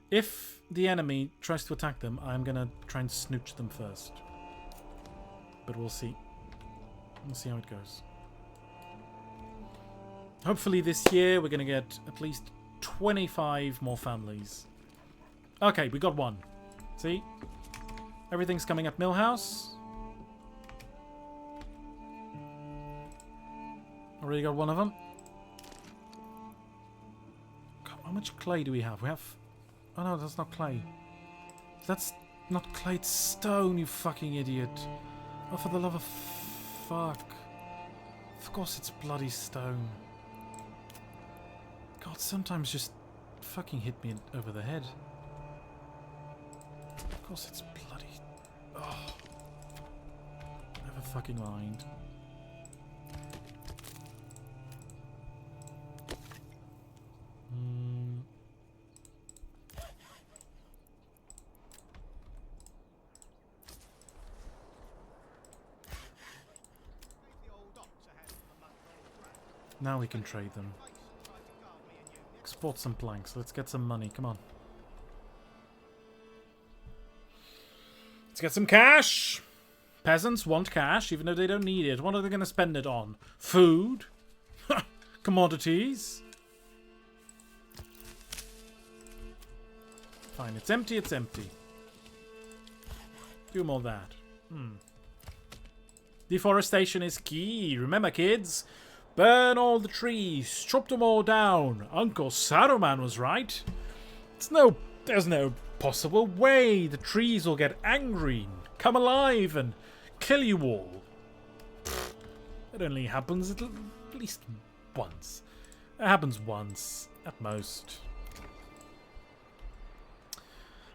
If the enemy tries to attack them, I'm gonna try and snooch them first. But we'll see. We'll see how it goes. Hopefully this year we're gonna get at least 25 more families. Okay, we got 1. See? Everything's coming up Millhouse. Already got 1 of them. God, how much clay do we have? We have... Oh no, that's not clay. That's not clay, it's stone, you fucking idiot. Oh, for the love of fuck. Of course it's bloody stone. God, sometimes just fucking hit me over the head. Of course it's bloody... Oh. Never fucking mind. Now we can trade them. Export some planks. Let's get some money. Come on. Let's get some cash! Peasants want cash, even though they don't need it. What are they going to spend it on? Food? Commodities? Fine, it's empty, it's empty. Do more of that. Deforestation is key. Remember, kids? Burn all the trees. Chop them all down. Uncle Saruman was right. There's no possible way the trees will get angry, come alive, and kill you all. It only happens at least once. It happens once, at most.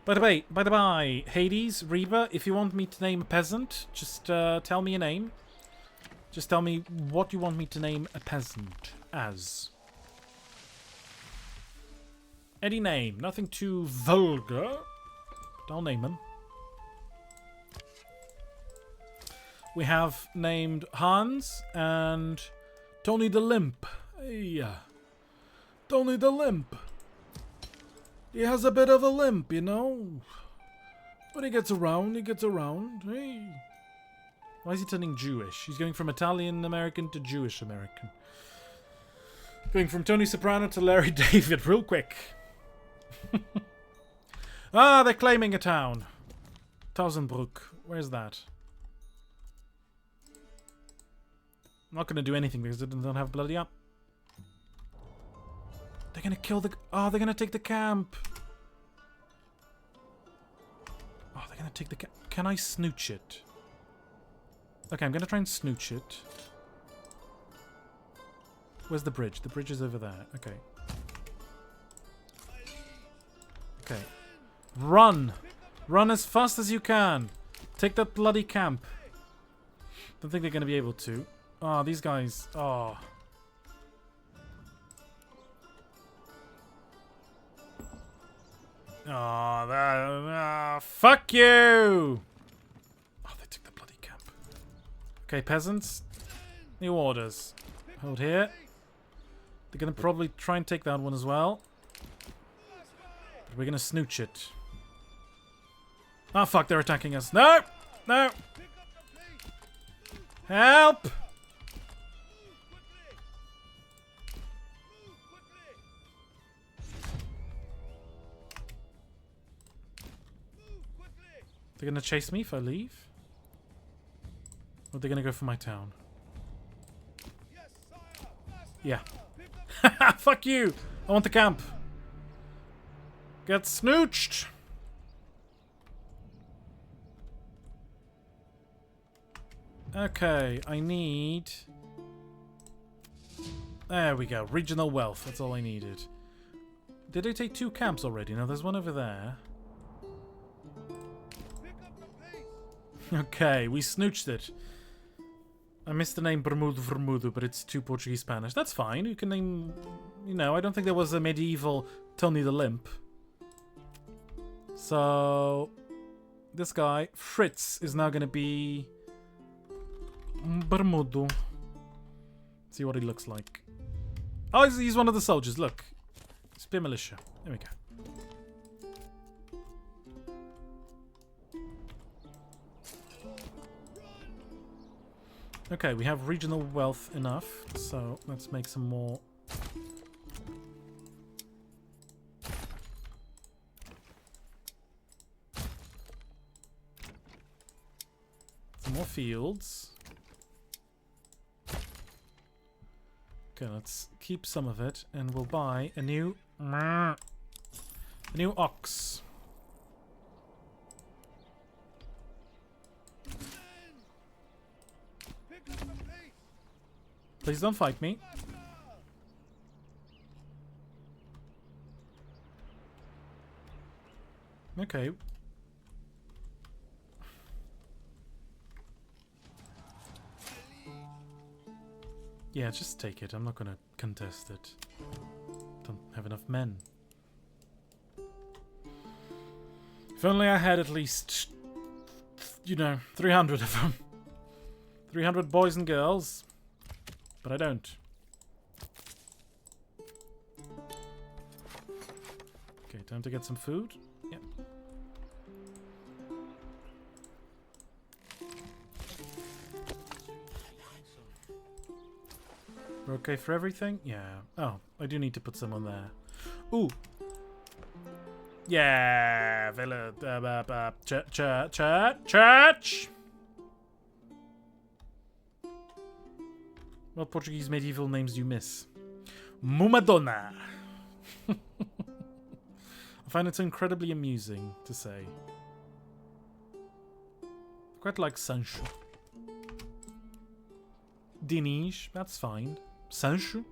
By the by, Hades, Reba, if you want me to name a peasant, just tell me a name. Just tell me what you want me to name a peasant as. Any name, nothing too vulgar. But I'll name him. We have named Hans and Tony the Limp. Hey, Tony the Limp. He has a bit of a limp, you know. But he gets around, Hey. Why is he turning Jewish? He's going from Italian-American to Jewish-American. Going from Tony Soprano to Larry David real quick. Ah, they're claiming a town. Tausenbrook. Where's that? I'm not going to do anything because they don't have bloody up. They're going to kill the... Oh, they're going to take the camp. Oh, they're going to take the camp. Can I snooch it? Okay, I'm going to try and snooch it. Where's the bridge? The bridge is over there. Okay. Okay. Run! Run as fast as you can! Take that bloody camp. Don't think they're going to be able to. Oh, these guys. Oh. Oh, fuck you! Oh, they took the bloody camp. Okay, peasants. New orders. Hold here. They're going to probably try and take that one as well. But we're going to snooch it. Oh, fuck, they're attacking us. No! No! Help! They're gonna chase me if I leave? Or they're gonna go for my town? Yeah. Fuck you! I want the camp. Get snooched! Okay, I need... There we go. Regional wealth. That's all I needed. Did I take 2 camps already? No, there's one over there. Okay, we snooched it. I missed the name Bermudo, but it's too Portuguese Spanish. That's fine. You can name... You know, I don't think there was a medieval Tony the Limp. So... This guy, Fritz, is now going to be... Bermudo. See what he looks like. Oh, he's one of the soldiers. Look. Spear militia. There we go. Okay, we have regional wealth enough, so let's make some more. Some more fields. Okay, let's keep some of it, and we'll buy a new ox. Please don't fight me. Okay. Yeah, just take it. I'm not gonna contest it. Don't have enough men. If only I had at least, you know, 300 of them. 300 boys and girls. But I don't. Okay, time to get some food. Yep. We're okay for everything? Yeah. Oh, I do need to put some on there. Ooh. Yeah. Villa. Church. What Portuguese medieval names do you miss? Mumadonna. I find it so incredibly amusing to say. I quite like Sancho. Dinis, that's fine. Sancho.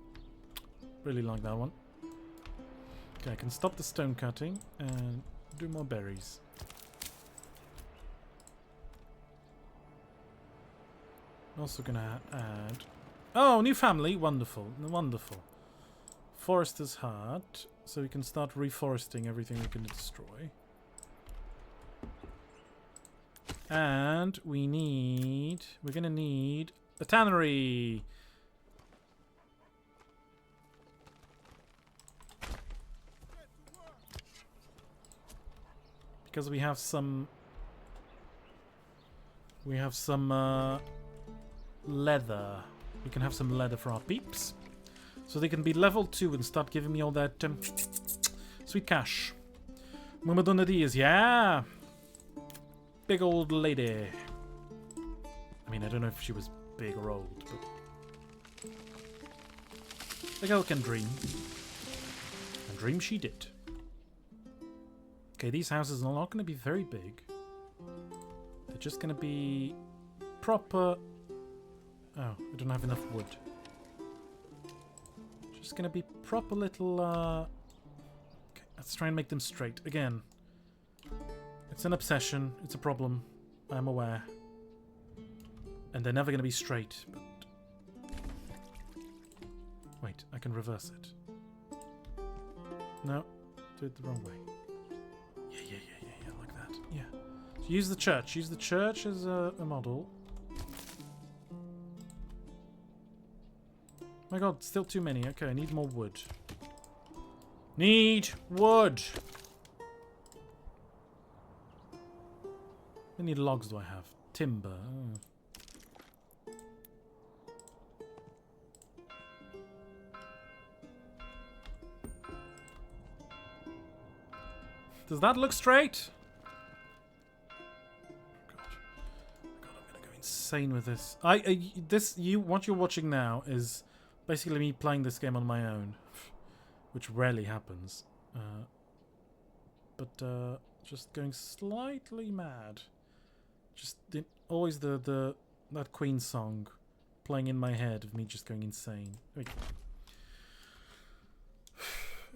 Really like that one. Okay, I can stop the stone cutting and do more berries. Also gonna add... Oh, new family. Wonderful. Wonderful. Forester's Heart. So we can start reforesting everything we can destroy. And we need... We're going to need a tannery. Because we have some... We have some leather. We can have some leather for our peeps. So they can be level 2 and start giving me all that sweet cash. Mumadonna Diaz, yeah! Big old lady. I mean, I don't know if she was big or old, but... The girl can dream. And dream she did. Okay, these houses are not going to be very big. They're just going to be proper... Oh, I don't have enough wood. Just gonna be proper little, Okay, let's try and make them straight. Again. It's an obsession. It's a problem. I'm aware. And they're never gonna be straight, but... Wait, I can reverse it. No, do it the wrong way. Yeah, like that. Yeah. So use the church. Use the church as a model. My god, still too many. Okay, I need more wood. Need wood! How many logs do I have? Timber. Oh. Does that look straight? God, I'm gonna go insane with this. What you're watching now is basically me playing this game on my own, which rarely happens. But just going slightly mad. Just always that Queen song playing in my head of me just going insane. Wait.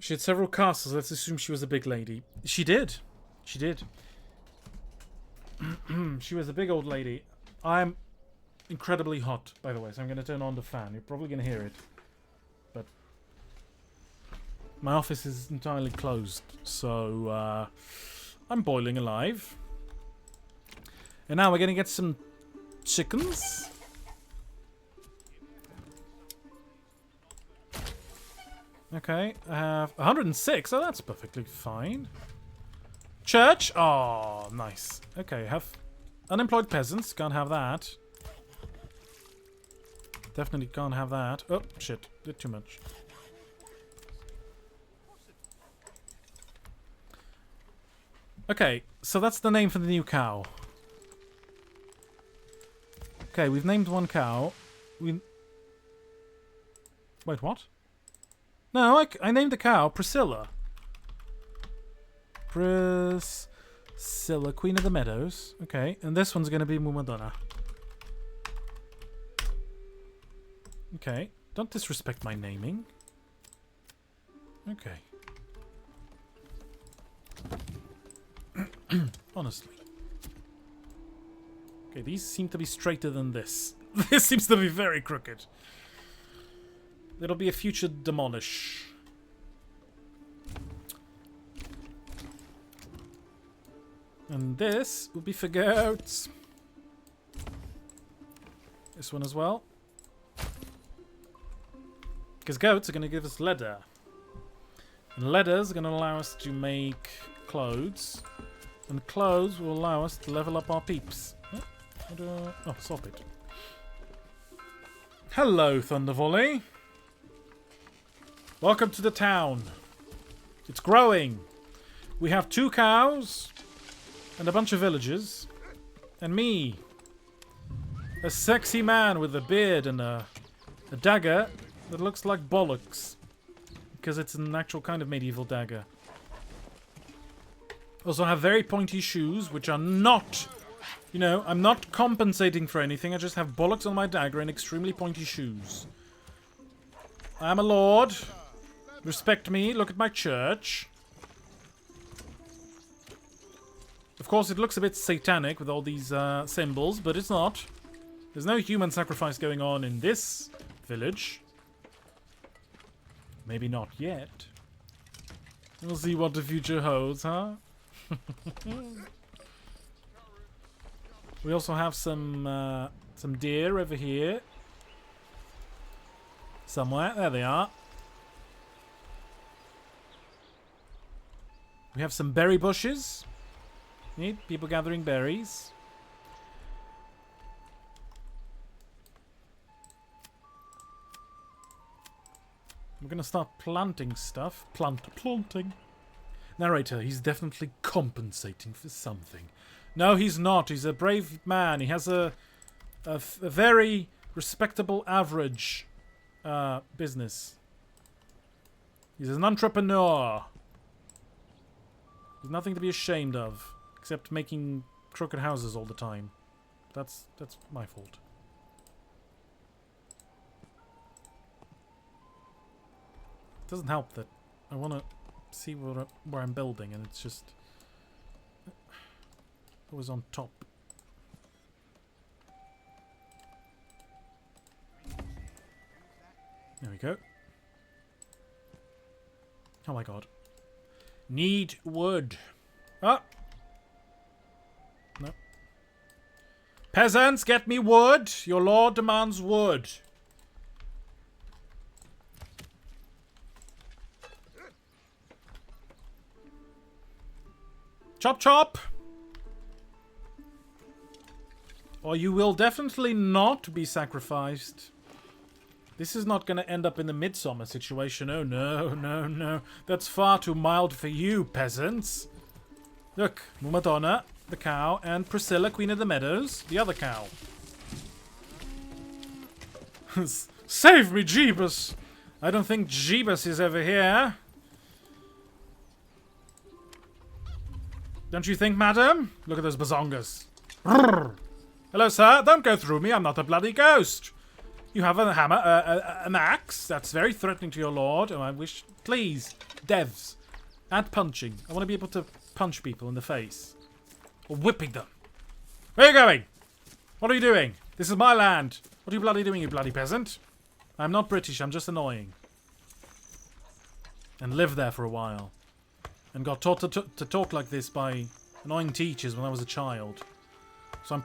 She had several castles. Let's assume she was a big lady. She did. She did. She was a big old lady. I'm incredibly hot, by the way, so I'm going to turn on the fan. You're probably going to hear it. But my office is entirely closed, so I'm boiling alive. And now we're going to get some chickens. Okay, I have 106. Oh, that's perfectly fine. Church. Oh, nice. Okay, have unemployed peasants. Can't have that. Definitely can't have that. Oh, shit. Did too much. Okay, so that's the name for the new cow. Okay, we've named one cow. Wait, what? No, I named the cow Priscilla. Priscilla, Queen of the Meadows. Okay, and this one's going to be Madonna. Okay, don't disrespect my naming. Okay. Honestly. Okay, these seem to be straighter than this. This seems to be very crooked. It'll be a future demolish. And this will be for goats. This one as well. Because goats are going to give us leather. And leather's going to allow us to make clothes. And clothes will allow us to level up our peeps. Oh, stop it. Hello, Thunder Volley. Welcome to the town. It's growing. We have 2 cows and a bunch of villagers. And me. A sexy man with a beard and a dagger that looks like bollocks. Because it's an actual kind of medieval dagger. Also, I have very pointy shoes, which are not... You know, I'm not compensating for anything. I just have bollocks on my dagger and extremely pointy shoes. I'm a lord. Respect me. Look at my church. Of course, it looks a bit satanic with all these symbols, but it's not. There's no human sacrifice going on in this village. Maybe not yet. We'll see what the future holds, huh? We also have some deer over here. Somewhere. There they are. We have some berry bushes. Need people gathering berries. We're gonna start planting stuff. Planting. Narrator, he's definitely compensating for something. No, he's not. He's a brave man. He has a very respectable average business. He's an entrepreneur. There's nothing to be ashamed of, except making crooked houses all the time. That's my fault. It doesn't help that I want to see where I'm building, and it's just always on top. There we go. Oh my god. Need wood. Ah! No. Peasants, get me wood! Your lord demands wood. Chop chop! Or you will definitely not be sacrificed. This is not going to end up in the Midsummer situation. Oh, no, no, no. That's far too mild for you, peasants. Look, Madonna, the cow, and Priscilla, Queen of the Meadows, the other cow. Save me, Jeebus! I don't think Jeebus is over here. Don't you think, madam? Look at those bazongas. Hello, sir. Don't go through me. I'm not a bloody ghost. You have a hammer, an axe. That's very threatening to your lord. Oh, I wish... Please, devs. Add punching. I want to be able to punch people in the face. Or whipping them. Where are you going? What are you doing? This is my land. What are you bloody doing, you bloody peasant? I'm not British. I'm just annoying. And lived there for a while. And got taught to talk like this by annoying teachers when I was a child. So I'm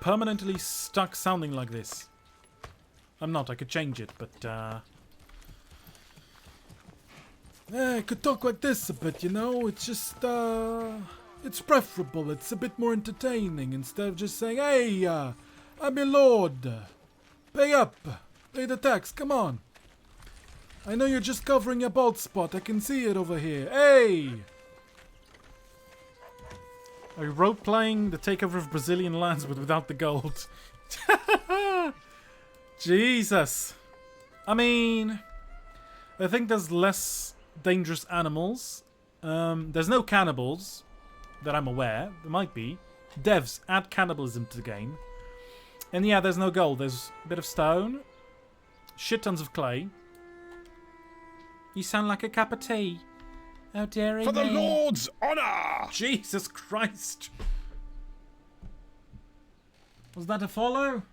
permanently stuck sounding like this. I'm not. I could change it, but I could talk like this a bit, you know. It's just it's preferable. It's a bit more entertaining instead of just saying, "Hey, I'm your lord. Pay up. Pay the tax. Come on. I know you're just covering your bald spot. I can see it over here. Hey!" Are you role-playing the takeover of Brazilian lands but without the gold? Jesus. I mean, I think there's less dangerous animals. There's no cannibals that I'm aware. There might be. Devs, add cannibalism to the game. And yeah, there's no gold. There's a bit of stone. Shit tons of clay. You sound like a cup of tea. How dare he? For the Lord's honour! Jesus Christ! Was that a follow?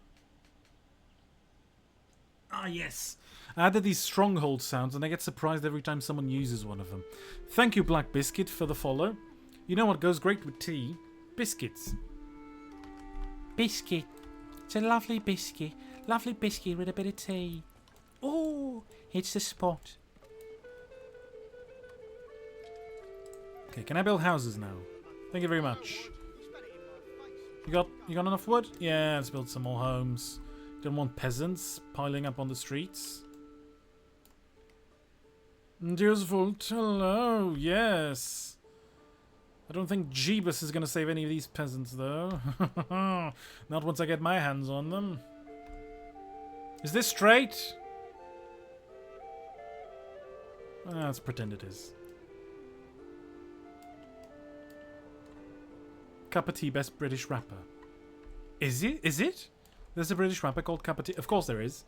Ah, yes. I added these stronghold sounds and I get surprised every time someone uses one of them. Thank you, Black Biscuit, for the follow. You know what goes great with tea? Biscuits. Biscuit. It's a lovely biscuit. Lovely biscuit with a bit of tea. Oh, it's the spot. Okay, can I build houses now? Thank you very much. You got enough wood? Yeah, let's build some more homes. Don't want peasants piling up on the streets. Dear's Vault, hello, yes. I don't think Jeebus is gonna save any of these peasants though. Not once I get my hands on them. Is this straight? Let's pretend it is. Cup of Tea, best British rapper. Is it? Is it? There's a British rapper called Cup of Tea. Of course there is.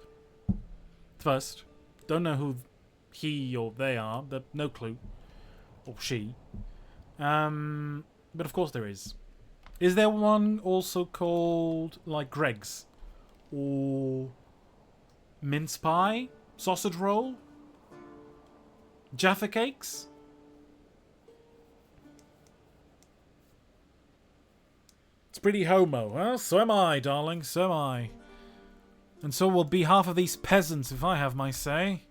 First, don't know who he or they are. No clue. Or she. But of course there is. Is there one also called, like, Greg's? Or mince pie? Sausage roll? Jaffa cakes? It's pretty homo. Well, so am I, darling. So am I. And so will be half of these peasants if I have my say.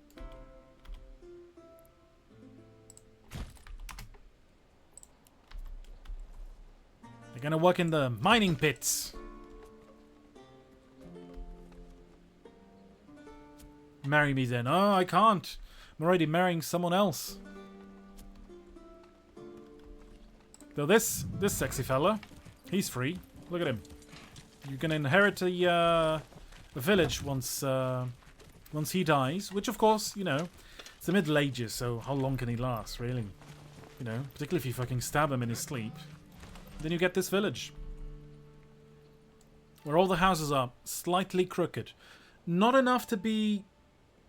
They're gonna work in the mining pits. Marry me then. Oh, I can't. I'm already marrying someone else. Though this sexy fella, he's free. Look at him. You can inherit a village once he dies. Which, of course, you know, it's the Middle Ages, so how long can he last, really? You know, particularly if you fucking stab him in his sleep. Then you get this village. Where all the houses are slightly crooked. Not enough to be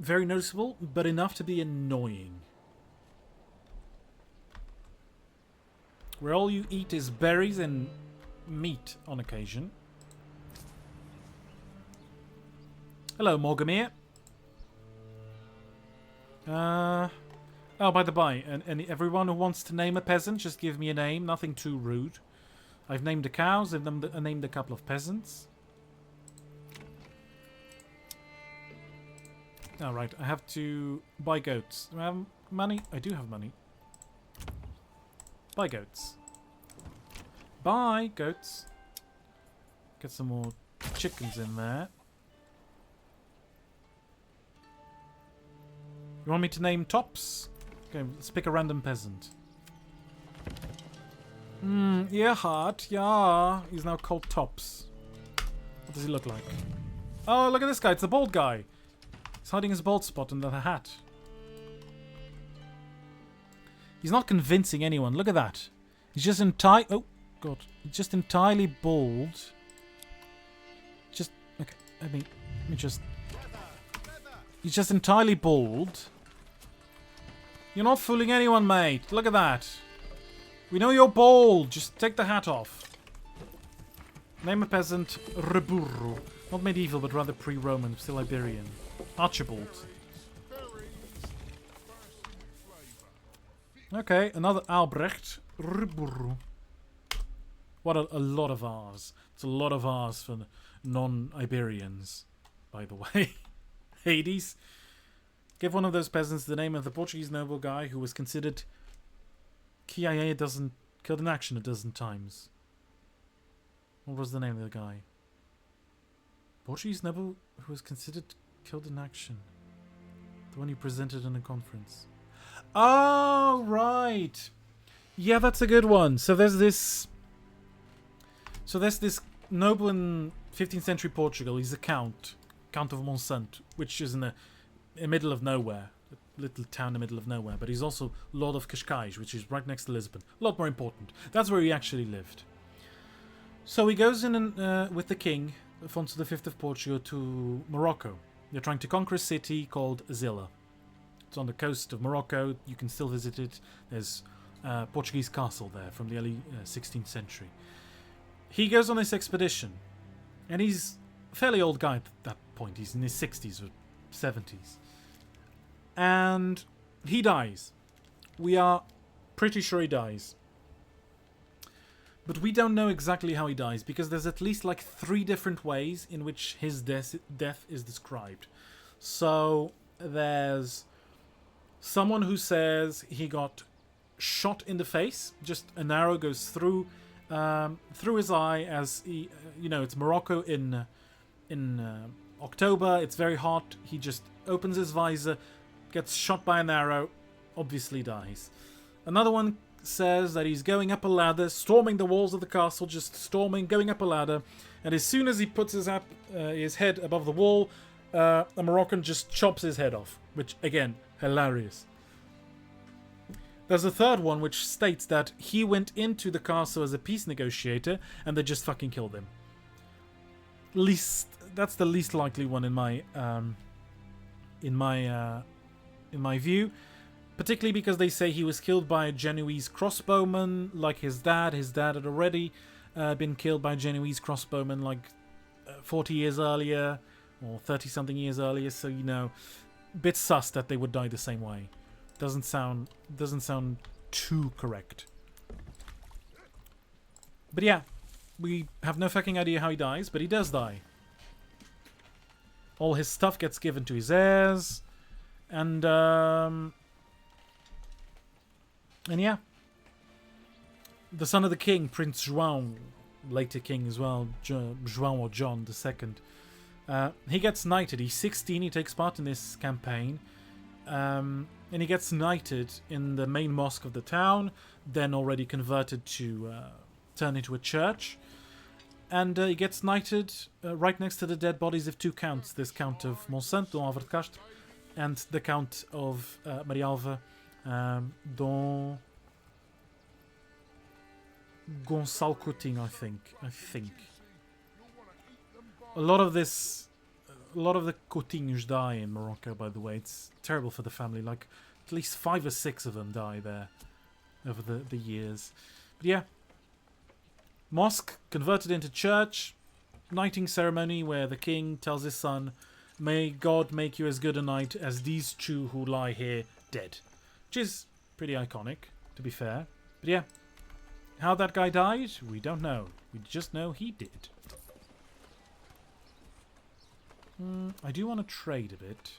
very noticeable, but enough to be annoying. Where all you eat is berries and meat on occasion. Hello, Morgamir. Oh, by the by, and everyone who wants to name a peasant, just give me a name. Nothing too rude. I've named the cows. I've named a couple of peasants. Alright, I have to buy goats. Do I have money? I do have money. Buy goats. Buy goats. Get some more chickens in there. You want me to name Tops? Okay, let's pick a random peasant. Erhard, yeah. He's now called Tops. What does he look like? Oh, look at this guy. It's the bald guy. He's hiding his bald spot under the hat. He's not convincing anyone. Look at that. He's just oh, God. He's just entirely bald. Just, okay. Let me just... He's just entirely bald. You're not fooling anyone, mate. Look at that. We know you're bald. Just take the hat off. Name a peasant Reburro. Not medieval, but rather pre-Roman, still Iberian. Archibald. Okay, another Albrecht. Reburro. What a lot of R's. It's a lot of R's for non-Iberians, by the way. Hades. Give one of those peasants the name of the Portuguese noble guy who was considered killed in action a dozen times. What was the name of the guy? Portuguese noble who was considered killed in action. The one you presented in a conference. Oh, right. Yeah, that's a good one. So there's this noble in 15th century Portugal. He's a Count of Monsanto, which is in the middle of nowhere. A little town in the middle of nowhere. But he's also Lord of Cascais, which is right next to Lisbon. A lot more important. That's where he actually lived. So he goes in with the king, Afonso V of Portugal, to Morocco. They're trying to conquer a city called Azila. It's on the coast of Morocco. You can still visit it. There's a Portuguese castle there from the early 16th century. He goes on this expedition. And he's a fairly old guy at that point. He's in his 60s or 70s. And he dies. We are pretty sure he dies. But we don't know exactly how he dies, because there's at least like 3 different ways in which his death is described. So there's someone who says he got shot in the face. Just an arrow goes through his eye as he, it's Morocco in October. It's very hot. He just opens his visor, gets shot by an arrow, obviously dies. Another one says that he's going up a ladder, storming the walls of the castle, just storming, going up a ladder, and as soon as he puts his head above the wall, a Moroccan just chops his head off, which, again, hilarious. There's a third one which states that he went into the castle as a peace negotiator and they just fucking killed him. That's the least likely one in my view. Particularly because they say he was killed by a Genoese crossbowman, like his dad. His dad had already been killed by a Genoese crossbowman like 40 years earlier, or 30-something years earlier. So, bit sus that they would die the same way. Doesn't sound too correct. But yeah, we have no fucking idea how he dies, but he does die. All his stuff gets given to his heirs, and yeah, the son of the king, Prince João, later king as well, João or John II, he gets knighted. He's 16, he takes part in this campaign, and he gets knighted in the main mosque of the town, then already converted to turn into a church. And he gets knighted right next to the dead bodies of 2 counts. This Count of Monsanto, Dom Álvaro de Castro, and the Count of Marialva, Dom Gonçalo Coutinho, I think. A lot of the Coutinhos die in Morocco, by the way. It's terrible for the family. Like, at least 5 or 6 of them die there over the years. But yeah. Mosque converted into church. Knighting ceremony where the king tells his son, "May God make you as good a knight as these 2 who lie here dead." Which is pretty iconic, to be fair. But yeah. How that guy died, we don't know. We just know he did. I do want to trade a bit.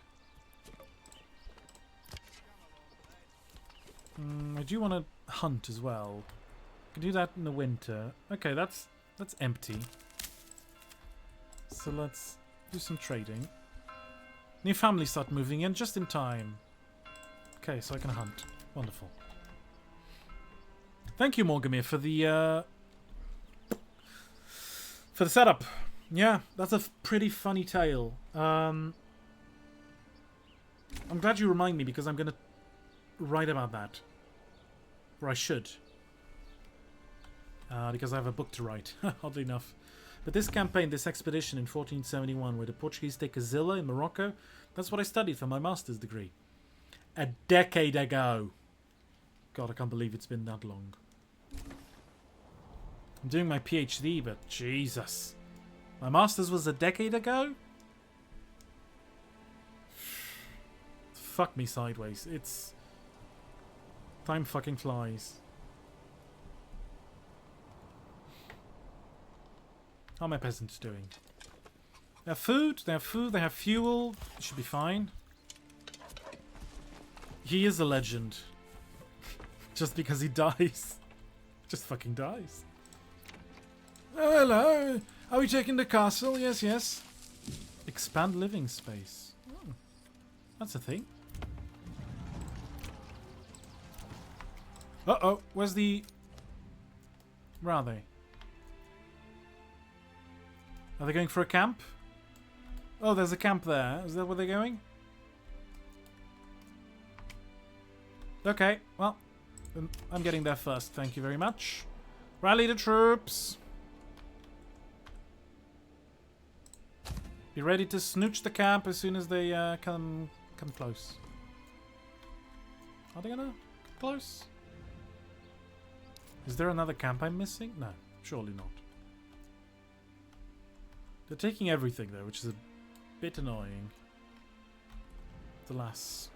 I do want to hunt as well. I can do that in the winter. Okay, that's empty. So let's do some trading. New family start moving in just in time. Okay, so I can hunt. Wonderful. Thank you, Morgamir, for the setup. Yeah, that's a pretty funny tale. I'm glad you remind me because I'm gonna write about that. Or I should. Because I have a book to write, oddly enough. But this campaign, this expedition in 1471, where the Portuguese take Azilla in Morocco, that's what I studied for my master's degree. A decade ago. God, I can't believe it's been that long. I'm doing my PhD, but Jesus. My master's was a decade ago? Fuck me sideways. It's... Time fucking flies. How are my peasants doing? They have food, they have fuel. It should be fine. He is a legend. Just because he dies. Just fucking dies. Oh, hello. Are we taking the castle? Yes, yes. Expand living space. Oh, that's a thing. Uh-oh. Where's the... Where are they? Are they going for a camp? Oh, there's a camp there. Is that where they're going? Okay, well, I'm getting there first. Thank you very much. Rally the troops. Be ready to snooch the camp as soon as they come close. Are they gonna come close? Is there another camp I'm missing? No, surely not. They're taking everything though, which is a bit annoying. Alas,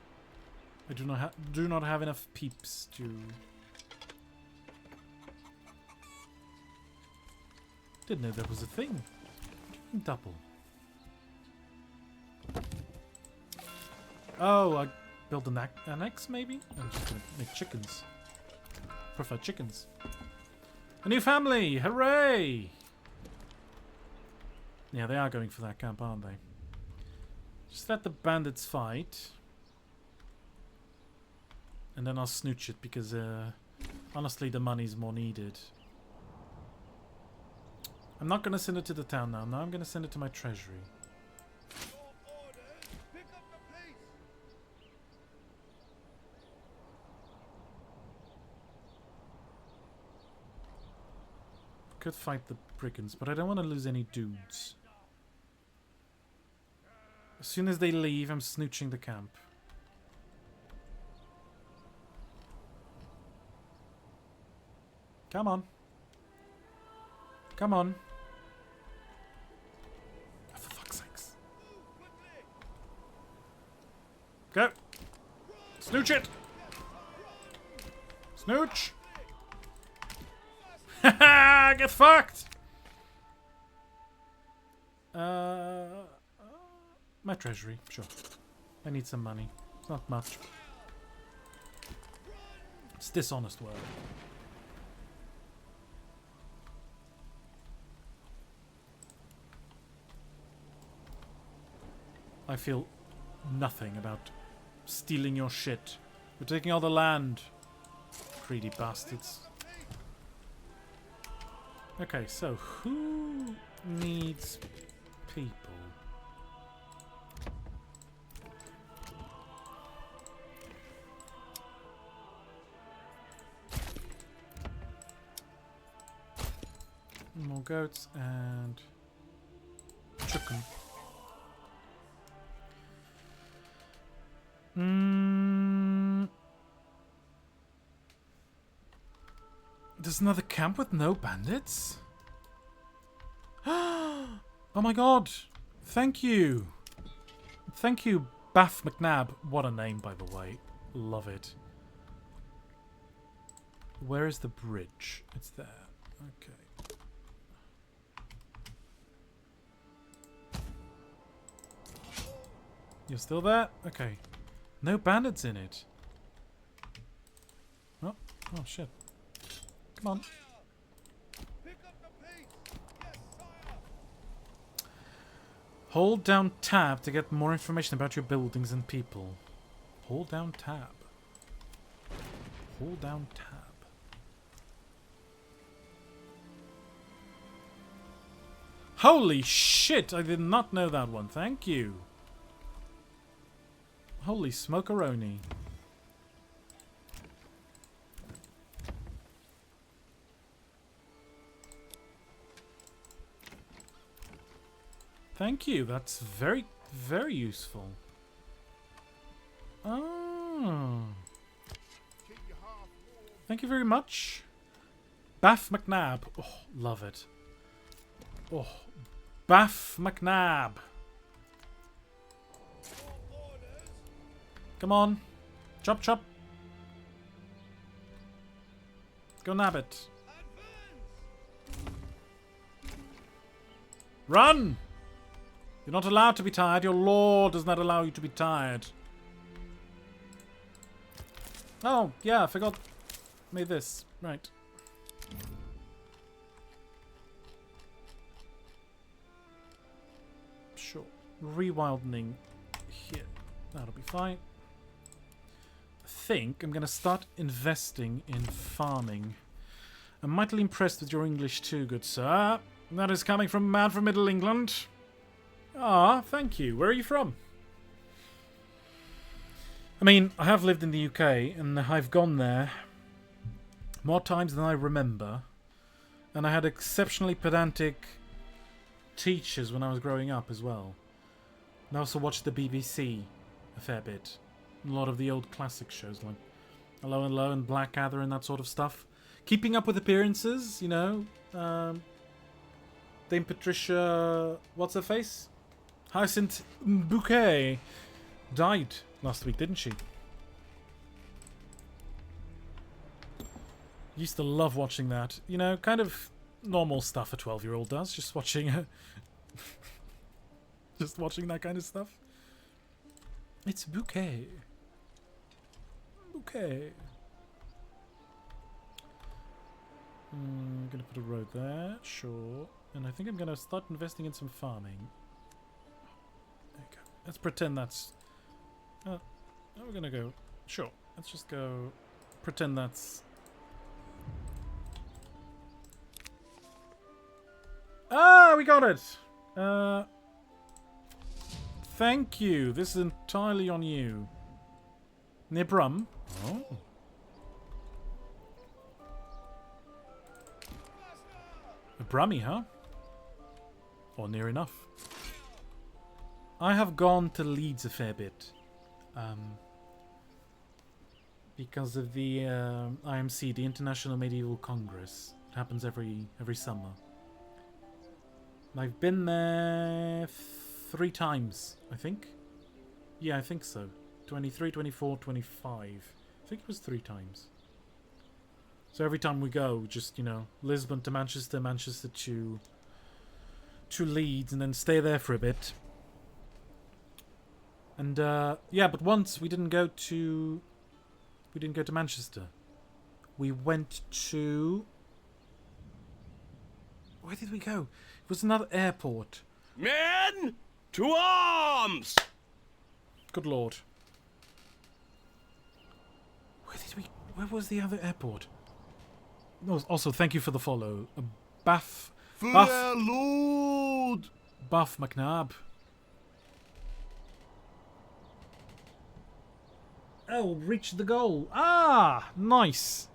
I do not have enough peeps to. Didn't know there was a thing. Double. Oh, I built an annex maybe? I'm just gonna make chickens. Prefer chickens. A new family! Hooray! Yeah, they are going for that camp, aren't they? Just let the bandits fight. And then I'll snooch it because, honestly, the money's more needed. I'm not going to send it to the town now. Now I'm going to send it to my treasury. Could fight the brigands, but I don't want to lose any dudes. As soon as they leave, I'm snooching the camp. Come on. Come on. Oh, for fuck's sakes. Go. Snooch it. Snooch. Haha, get fucked. My treasury, sure. I need some money. It's not much. It's dishonest work. I feel nothing about stealing your shit. You're taking all the land. Greedy bastards. Okay, so who needs people? More goats and chicken. There's another camp with no bandits? Oh my god! Thank you! Thank you, Baff McNabb. What a name, by the way. Love it. Where is the bridge? It's there. Okay. You're still there? Okay. No bandits in it. Oh, oh shit. Come on. Hold down tab to get more information about your buildings and people. Hold down tab. Hold down tab. Holy shit! I did not know that one. Thank you. Holy smokeroni. Thank you. That's very, very useful. Oh. Thank you very much. Baff McNabb. Oh, love it. Oh, Baff McNabb. Come on. Chop, chop. Go nab it. Run! You're not allowed to be tired. Your lord does not allow you to be tired. Oh, yeah, I forgot. Made this. Right. Sure. Rewilding here. That'll be fine. I think I'm going to start investing in farming. I'm mightily impressed with your English too, good sir. That is coming from a man from Middle England. Ah, thank you. Where are you from? I mean, I have lived in the UK, and I've gone there more times than I remember. And I had exceptionally pedantic teachers when I was growing up as well. And I also watched the BBC a fair bit. A lot of the old classic shows like Hello and Low and Blackadder and that sort of stuff. Keeping up with appearances, you know. Dame Patricia... What's her face? Hyacinth Bouquet died last week, didn't she? Used to love watching that. You know, kind of normal stuff a 12-year-old does. Just watching... just watching that kind of stuff. It's Bouquet. Bouquet. I'm gonna put a road there, sure. And I think I'm gonna start investing in some farming. There you go. Let's pretend that's... Oh, we're gonna go... Sure, let's just go... Pretend that's... Ah, we got it! Thank you. This is entirely on you. Near Brum. Oh. A Brummy, huh? Or near enough. I have gone to Leeds a fair bit. Because of the IMC, the International Medieval Congress. It happens every summer. And I've been there 3 times, I think. Yeah, I think so. 23, 24, 25. I think it was 3 times. So every time we go, just, you know, Lisbon to Manchester, Manchester to Leeds, and then stay there for a bit. And yeah, but once we didn't go to Manchester. We went to... Where did we go? It was another airport. Men, to arms! Good lord. Where was the other airport? No, also, thank you for the follow. Buff Lord! Buff McNabb. Oh, reached the goal. Ah, nice.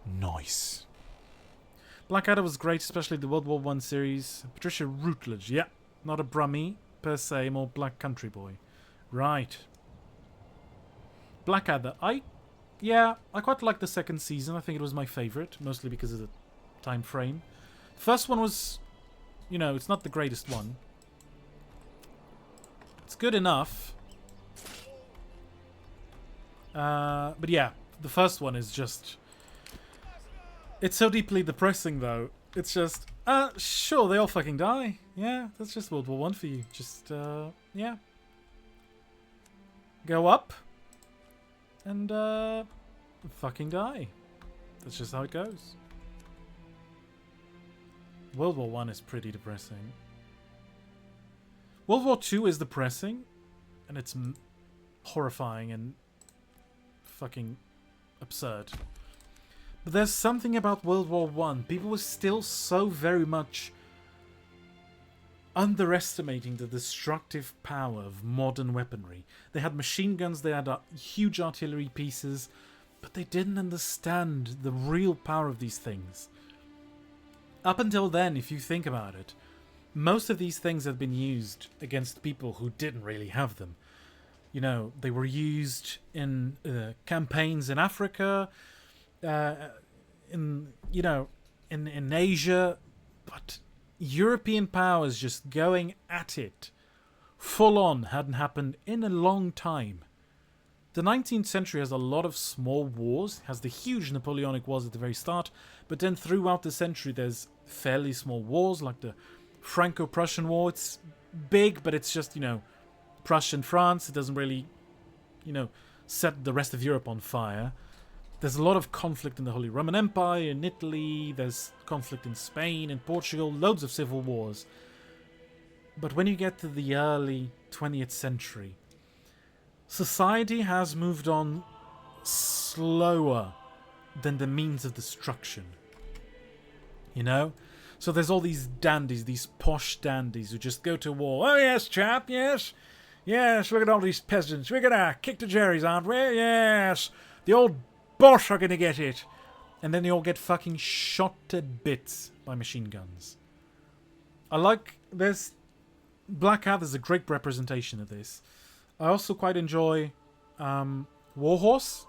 Nice. Blackadder was great, especially the World War I series. Patricia Routledge, yeah. Not a Brummie, per se, more Black Country Boy. Right. Blackadder, I quite liked the second season. I think it was my favourite, mostly because of the time frame. First one was, you know, it's not the greatest one. It's good enough. But yeah, the first one is just... It's so deeply depressing, though. It's just, sure, they all fucking die. Yeah, that's just World War I for you. Just, yeah. Go up. And, fucking die. That's just how it goes. World War I is pretty depressing. World War II is depressing, and it's horrifying and fucking absurd. But there's something about World War One. People were still so very much underestimating the destructive power of modern weaponry. They had machine guns, they had huge artillery pieces, but they didn't understand the real power of these things. Up until then, if you think about it, most of these things had been used against people who didn't really have them. You know, they were used in campaigns in Africa, in Asia, but European powers just going at it full on hadn't happened in a long time. The 19th century has a lot of small wars, it has the huge Napoleonic Wars at the very start, but then throughout the century there's fairly small wars, like the Franco-Prussian War. It's big, but it's just, Prussia and France. It doesn't really, set the rest of Europe on fire. There's a lot of conflict in the Holy Roman Empire, in Italy, there's conflict in Spain, in Portugal, loads of civil wars. But when you get to the early 20th century, society has moved on slower than the means of destruction. So there's all these dandies, these posh dandies who just go to war. Oh yes, chap, yes. Yes, look at all these peasants. We're gonna kick the jerrys, aren't we? Yes. The old Bosch are gonna get it. And then they all get fucking shot to bits by machine guns. Black is a great representation of this. I also quite enjoy Warhorse.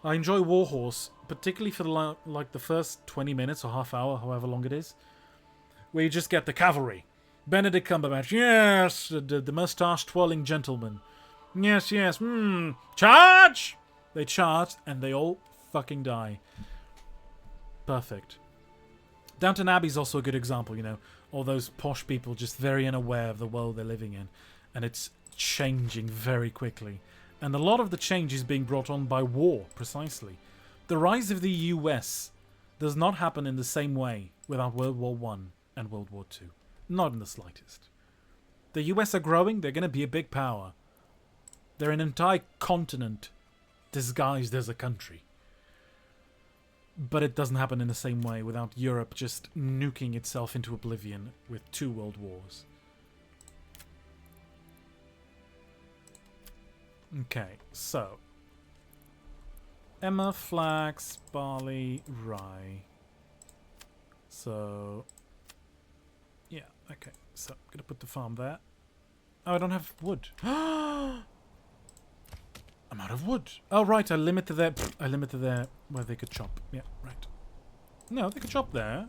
I enjoy Warhorse, particularly for the first 20 minutes or half hour, however long it is, where you just get the cavalry. Benedict Cumberbatch, yes, the mustache-twirling gentleman. Yes, charge! They charge, and they all fucking die. Perfect. Downton Abbey is also a good example, all those posh people just very unaware of the world they're living in, and it's changing very quickly. And a lot of the change is being brought on by war, precisely. The rise of the US does not happen in the same way without World War I and World War II. Not in the slightest. The US are growing, they're going to be a big power. They're an entire continent disguised as a country. But it doesn't happen in the same way without Europe just nuking itself into oblivion with 2 world wars. Okay, so emmer, flax, barley, rye. So yeah, okay. So I'm gonna put the farm there. Oh, I don't have wood. I'm out of wood. Oh right, I limited there where they could chop. Yeah, right. No, they could chop there.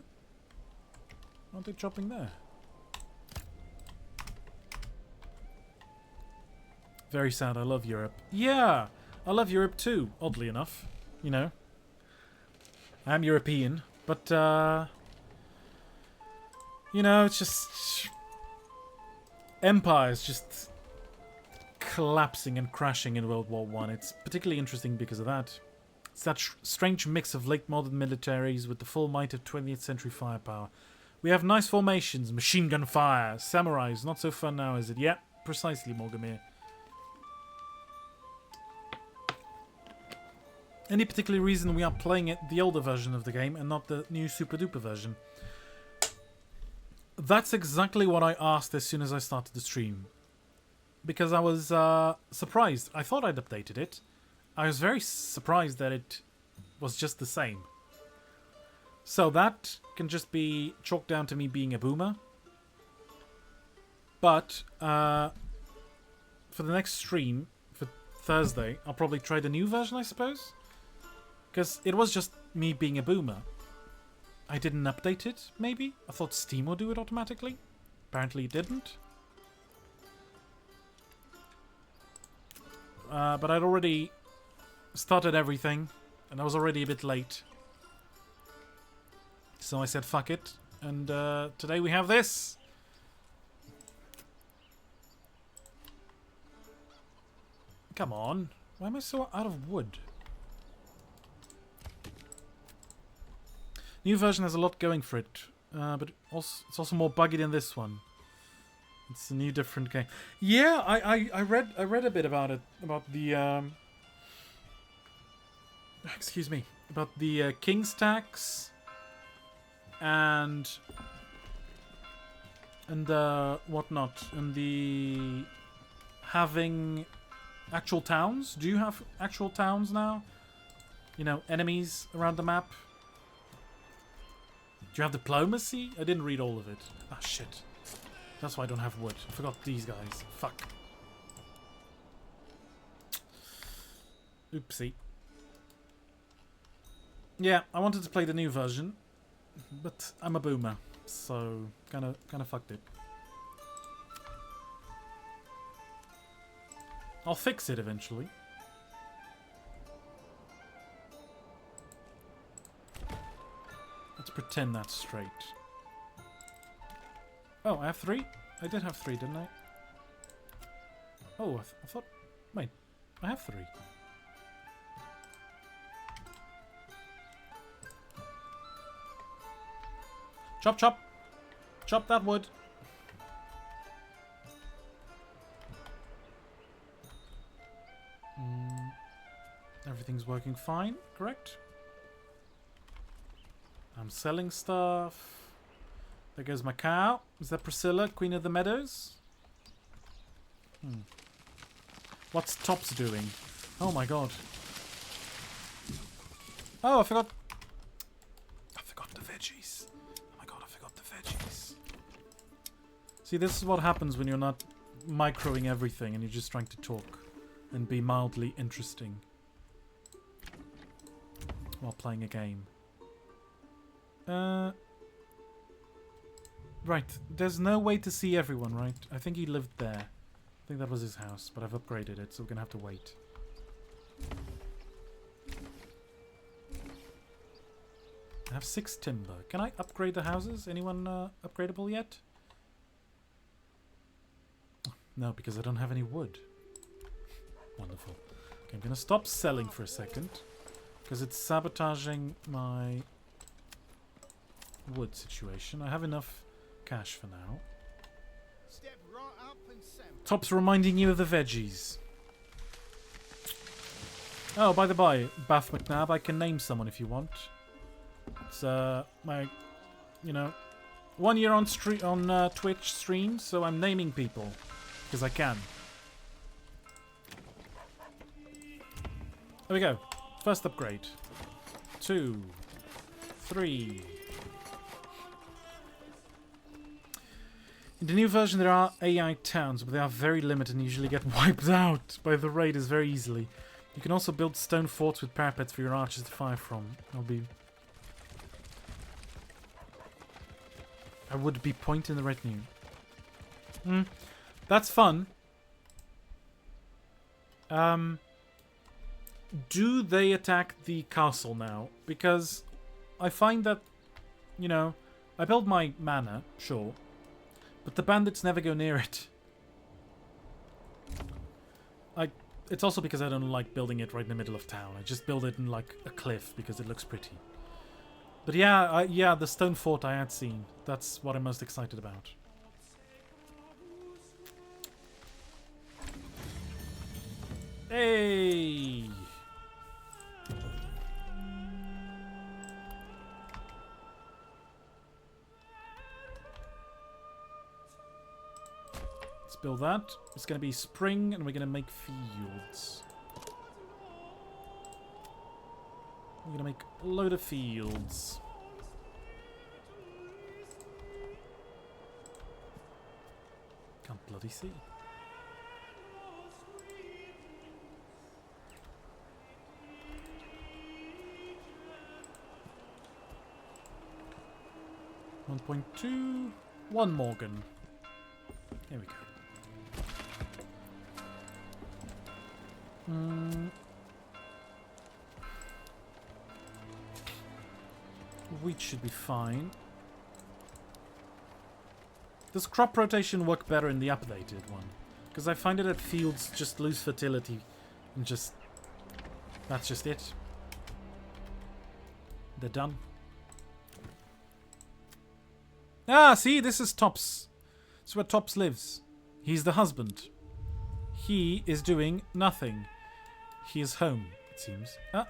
Aren't they chopping there? Very sad. I love Europe. Yeah, I love Europe too, oddly enough. I'm European, but it's just empires just collapsing and crashing in World War One. It's particularly interesting because of that. It's that strange mix of late modern militaries with the full might of 20th century firepower. We have nice formations, machine gun fire, samurais. Not so fun now, is it? Yeah, precisely, Morgamir. Any particular reason we are playing it, the older version of the game and not the new super duper version? That's exactly what I asked as soon as I started the stream. Because I was surprised. I thought I'd updated it. I was very surprised that it was just the same. So that can just be chalked down to me being a boomer. But for the next stream, for Thursday, I'll probably try the new version, I suppose. Because it was just me being a boomer. I didn't update it, maybe? I thought Steam would do it automatically. Apparently it didn't. But I'd already started everything, and I was already a bit late. So I said fuck it, and today we have this. Come on. Why am I so out of wood? New version has a lot going for it, but it's also more buggy than this one. It's a new, different game. Yeah, I read a bit about it, about the excuse me, about the King's Tax and whatnot, and the having actual towns. Do you have actual towns now? You know, enemies around the map. Do you have diplomacy? I didn't read all of it. Ah, shit. That's why I don't have wood. I forgot these guys. Fuck. Oopsie. Yeah, I wanted to play the new version, but I'm a boomer, so kind of fucked it. I'll fix it eventually. Let's pretend that's straight. Oh, I have 3? I did have 3, didn't I? Oh, I thought... Wait, I have 3. Chop, chop! Chop that wood! Everything's working fine, correct? I'm selling stuff. There goes my cow. Is that Priscilla, Queen of the Meadows? What's Tops doing? Oh my god. Oh, I forgot. I forgot the veggies. Oh my god, I forgot the veggies. See, this is what happens when you're not microing everything and you're just trying to talk and be mildly interesting while playing a game. Right, there's no way to see everyone, right? I think he lived there. I think that was his house, but I've upgraded it, so we're gonna have to wait. I have 6 timber. Can I upgrade the houses? Anyone upgradable yet? No, because I don't have any wood. Wonderful. Okay, I'm gonna stop selling for a second, because it's sabotaging my wood situation. I have enough cash for now. Step right up and sample. Top's reminding you of the veggies. Oh, by the by, Bath McNabb, I can name someone if you want. It's my, you know, 1 year on Twitch stream, so I'm naming people because I can. There we go. First upgrade. 2, 3. In the new version there are AI towns, but they are very limited and usually get wiped out by the raiders very easily. You can also build stone forts with parapets for your archers to fire from. I would be pointing the retinue. That's fun. Do they attack the castle now? Because I find that, you know, I build my manor, sure, but the bandits never go near it. It's also because I don't like building it right in the middle of town. I just build it in like a cliff because it looks pretty. But yeah, yeah, the stone fort I had seen. That's what I'm most excited about. Hey! Let's build that. It's going to be spring and we're going to make fields. We're going to make a load of fields. Can't bloody see. .2, 1 Morgan. There we go. Wheat should be fine. Does crop rotation work better in the updated one? Because I find it that fields just lose fertility and just... that's just it. They're done. Ah, see, this is Top's It's where Tops lives. He's the husband. He is doing nothing. He is home, it seems. Ah.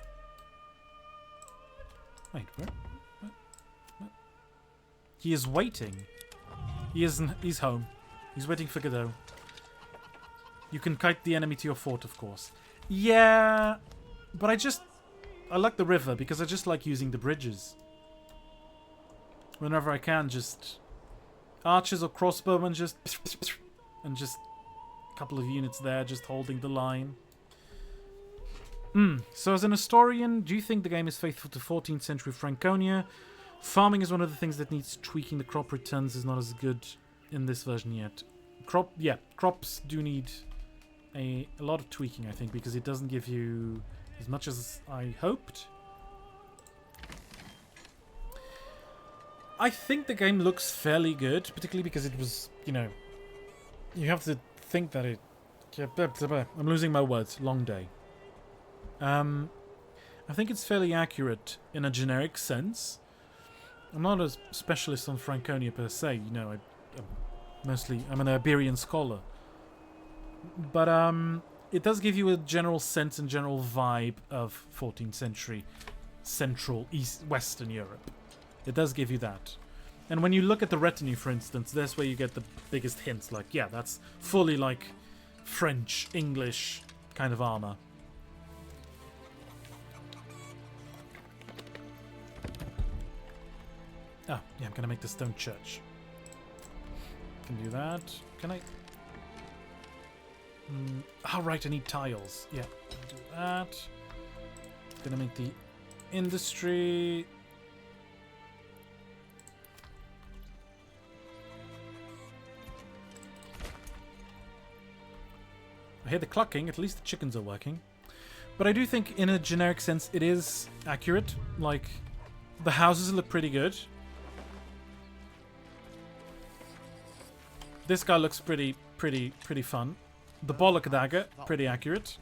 Wait, where? What? He is waiting. He's home. He's waiting for Godot. You can kite the enemy to your fort, of course. Yeah, but I like the river because I just like using the bridges. Whenever I can, just archers or crossbowmen, just and just a couple of units there, just holding the line. So as an historian, do you think the game is faithful to 14th century Franconia? Farming is one of the things that needs tweaking. The crop returns is not as good in this version yet. Crops do need a lot of tweaking, I think, because it doesn't give you as much as I hoped. I think the game looks fairly good, particularly because it was, you have to think that it... I'm losing my words. Long day. I think it's fairly accurate in a generic sense. I'm not a specialist on Franconia per se, I'm an Iberian scholar. But it does give you a general sense and general vibe of 14th century Central Western Europe. It does give you that. And when you look at the retinue, for instance, that's where you get the biggest hints. Like, yeah, that's fully like French, English kind of armor. Ah, yeah, I'm gonna make the stone church. Can do that. Can I? Oh, right, I need tiles. Yeah, do that. Gonna make the industry. I hear the clucking. At least the chickens are working. But I do think, in a generic sense, it is accurate. Like, the houses look pretty good. This guy looks pretty fun. The bollock dagger, pretty accurate.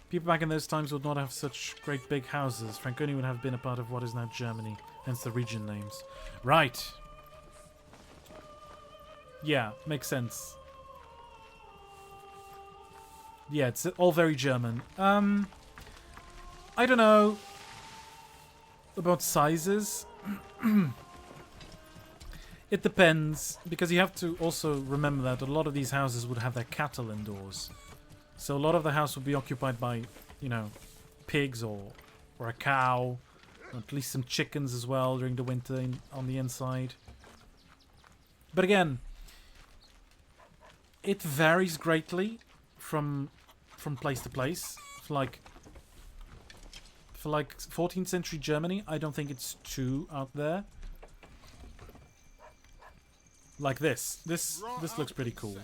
People back in those times would not have such great big houses. Franconia would have been a part of what is now Germany, hence the region names. Right. Yeah, makes sense. Yeah, it's all very German. I don't know about sizes. It depends, because you have to also remember that a lot of these houses would have their cattle indoors. So a lot of the house would be occupied by, pigs or a cow, or at least some chickens as well during the winter on the inside. But again, it varies greatly from place to place. For like 14th century Germany, I don't think it's too out there. Like this. This looks pretty cool.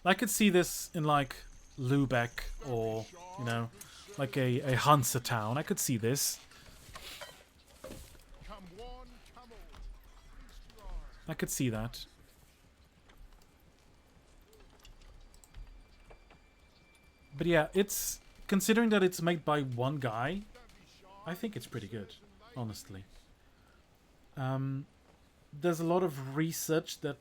I could see this in like Lübeck or, like a Hansa town. I could see this. I could see that. But yeah, it's... Considering that it's made by one guy, I think it's pretty good, honestly. There's a lot of research that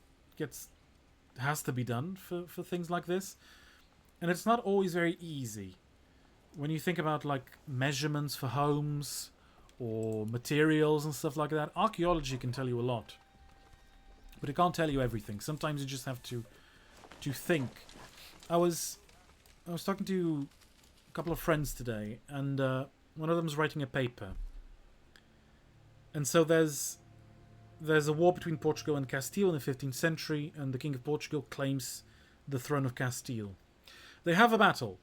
has to be done for things like this. And it's not always very easy. When you think about like measurements for homes or materials and stuff like that, archaeology can tell you a lot. But it can't tell you everything. Sometimes you just have to think. I was talking to a couple of friends today, and one of them was writing a paper. And so there's a war between Portugal and Castile in the 15th century, and the King of Portugal claims the throne of Castile. They have a battle.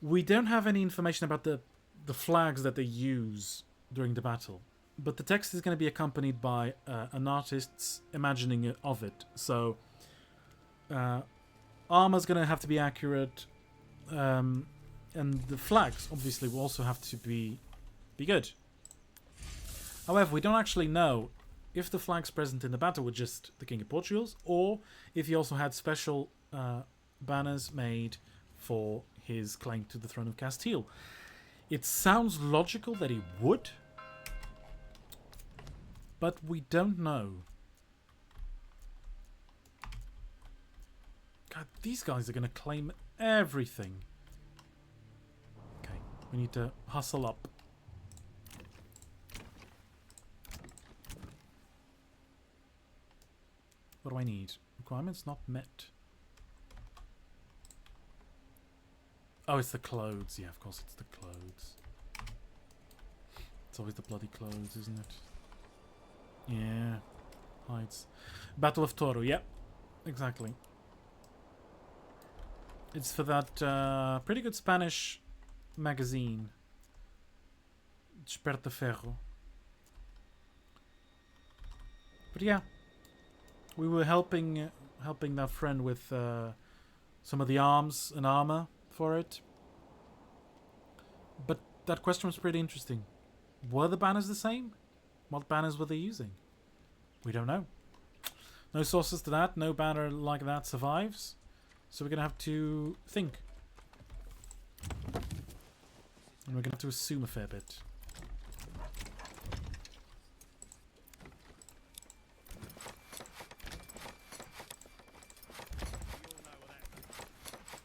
We don't have any information about the flags that they use during the battle, but the text is going to be accompanied by an artist's imagining of it. So armor's going to have to be accurate, and the flags obviously will also have to be good. However, we don't actually know if the flags present in the battle were just the King of Portugal's, or if he also had special banners made for his claim to the throne of Castile. It sounds logical that he would, But we don't know. God, these guys are going to claim everything. Okay, we need to hustle up. What do I need? Requirements not met. Oh, it's the clothes. Yeah, of course it's the clothes. It's always the bloody clothes, isn't it? Yeah. Hides. Battle of Toro. Yep. Exactly. It's for that pretty good Spanish magazine. Desperta Ferro. But yeah. We were helping that friend with some of the arms and armor for it. But that question was pretty interesting. Were the banners the same? What banners were they using? We don't know. No sources to that. No banner like that survives. So we're going to have to think. And we're going to have to assume a fair bit.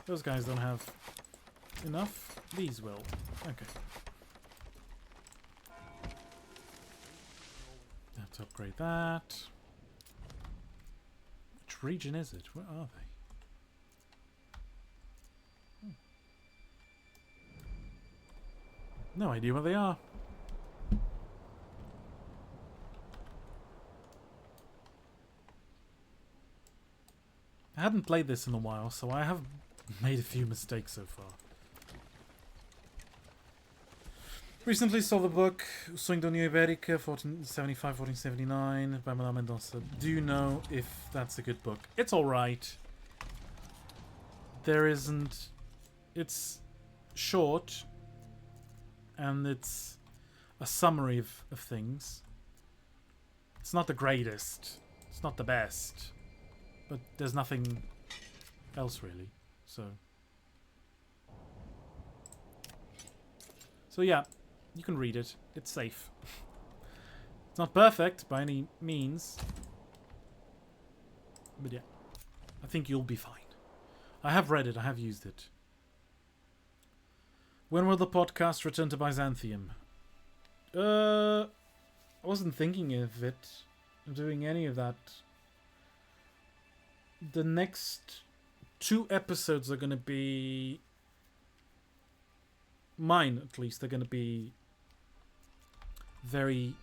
Those guys don't have enough. These will. Okay. Have to upgrade that. Which region is it? Where are they? No idea where they are. I hadn't played this in a while, so I have made a few mistakes so far. Recently saw the book Sonho da União Ibérica, 1475-1479 by Manuel Mendonça. Do you know if that's a good book? It's alright. There isn't... It's short, and it's a summary of things. It's not the greatest. It's not the best. But there's nothing else really. So yeah, you can read it. It's safe. It's not perfect by any means. But yeah, I think you'll be fine. I have read it. I have used it. When will the podcast return to Byzantium? I wasn't thinking of it. Doing any of that. The next 2 episodes are going to be... Mine, at least, are going to be very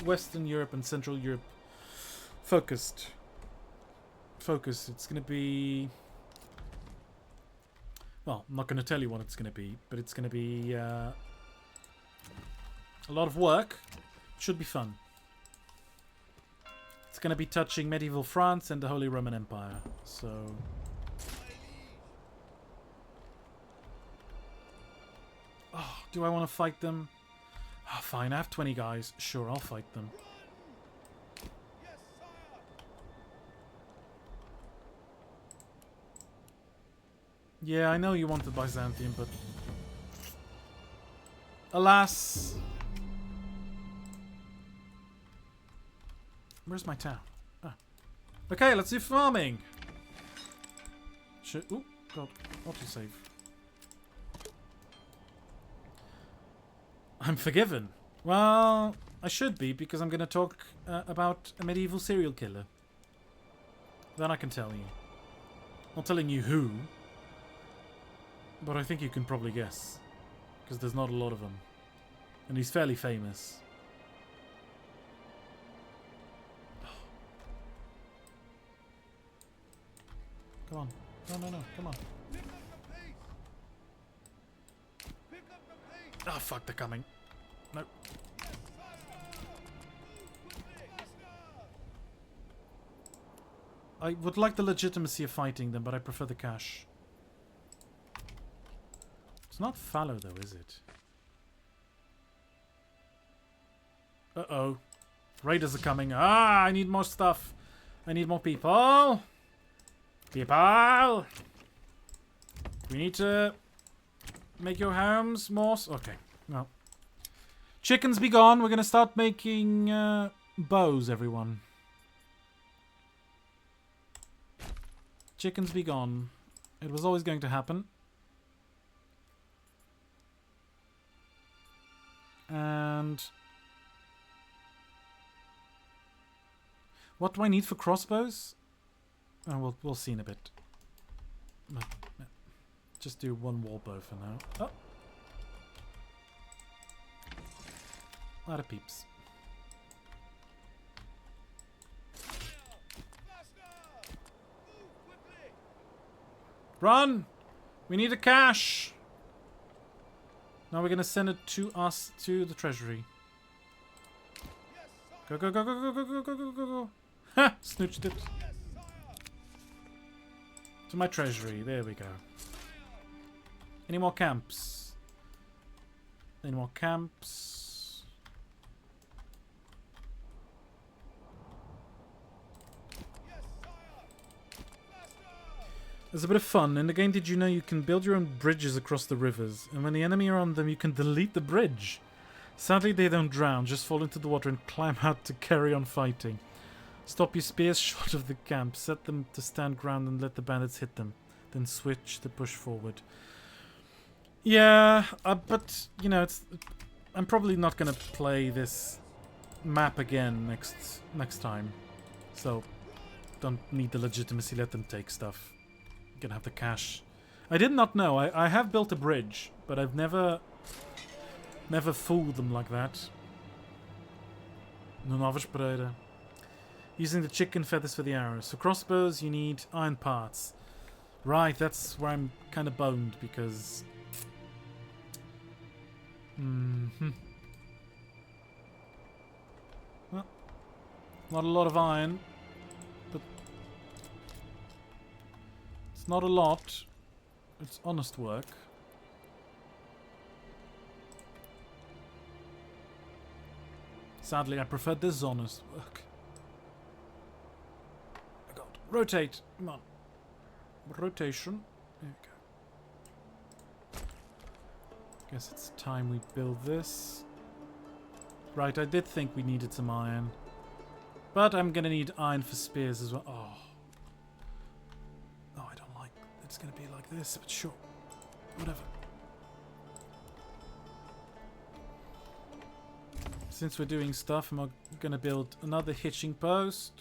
Western Europe and Central Europe focused. It's going to be... Well, I'm not going to tell you what it's going to be, but it's going to be a lot of work. Should be fun. It's going to be touching medieval France and the Holy Roman Empire. So... Oh, do I want to fight them? Oh, fine, I have 20 guys. Sure, I'll fight them. Yeah, I know you wanted Byzantium, but... Alas! Where's my town? Ah. Okay, let's do farming! Shit. Ooh, God. Autosave. I'm forgiven. Well, I should be, because I'm going to talk about a medieval serial killer. Then I can tell you. Not telling you who, but I think you can probably guess. Because there's not a lot of them. And he's fairly famous. Come on. No. Come on. Oh, fuck, they're coming. No. I would like the legitimacy of fighting them, but I prefer the cash. It's not fallow, though, is it? Uh-oh. Raiders are coming. Ah, I need more stuff. I need more people. People! We need to make your homes more... Okay. Well. Chickens be gone. We're going to start making bows, everyone. Chickens be gone. It was always going to happen. And what do I need for crossbows? Oh, we'll see in a bit. Just do one wall bow for now. Oh. Lot of peeps. Run! We need a cache! Now we're gonna send it to us, to the treasury. Go, go, go, go, go, go, go, go, go, go, go. Ha! Snooched it. To my treasury. There we go. Any more camps? Any more camps? There's a bit of fun. In the game, did you know you can build your own bridges across the rivers? And when the enemy are on them, you can delete the bridge. Sadly, they don't drown, just fall into the water and climb out to carry on fighting. Stop your spears short of the camp, set them to stand ground and let the bandits hit them. Then switch to push forward. Yeah, but, you know, I'm probably not going to play this map again next time. So, don't need the legitimacy, let them take stuff. Gonna have the cash. I did not know. I have built a bridge, but I've never fooled them like that. No novas Pereira. Using the chicken feathers for the arrows. For crossbows, you need iron parts. Right, that's where I'm kind of boned because. Well, not a lot of iron. Not a lot. It's honest work. Sadly, I prefer dishonest work. Oh God. Rotate. Come on. Rotation. There we go. Guess it's time we build this. Right, I did think we needed some iron. But I'm gonna need iron for spears as well. Oh. It's going to be like this, but sure. Whatever. Since we're doing stuff, I'm going to build another hitching post.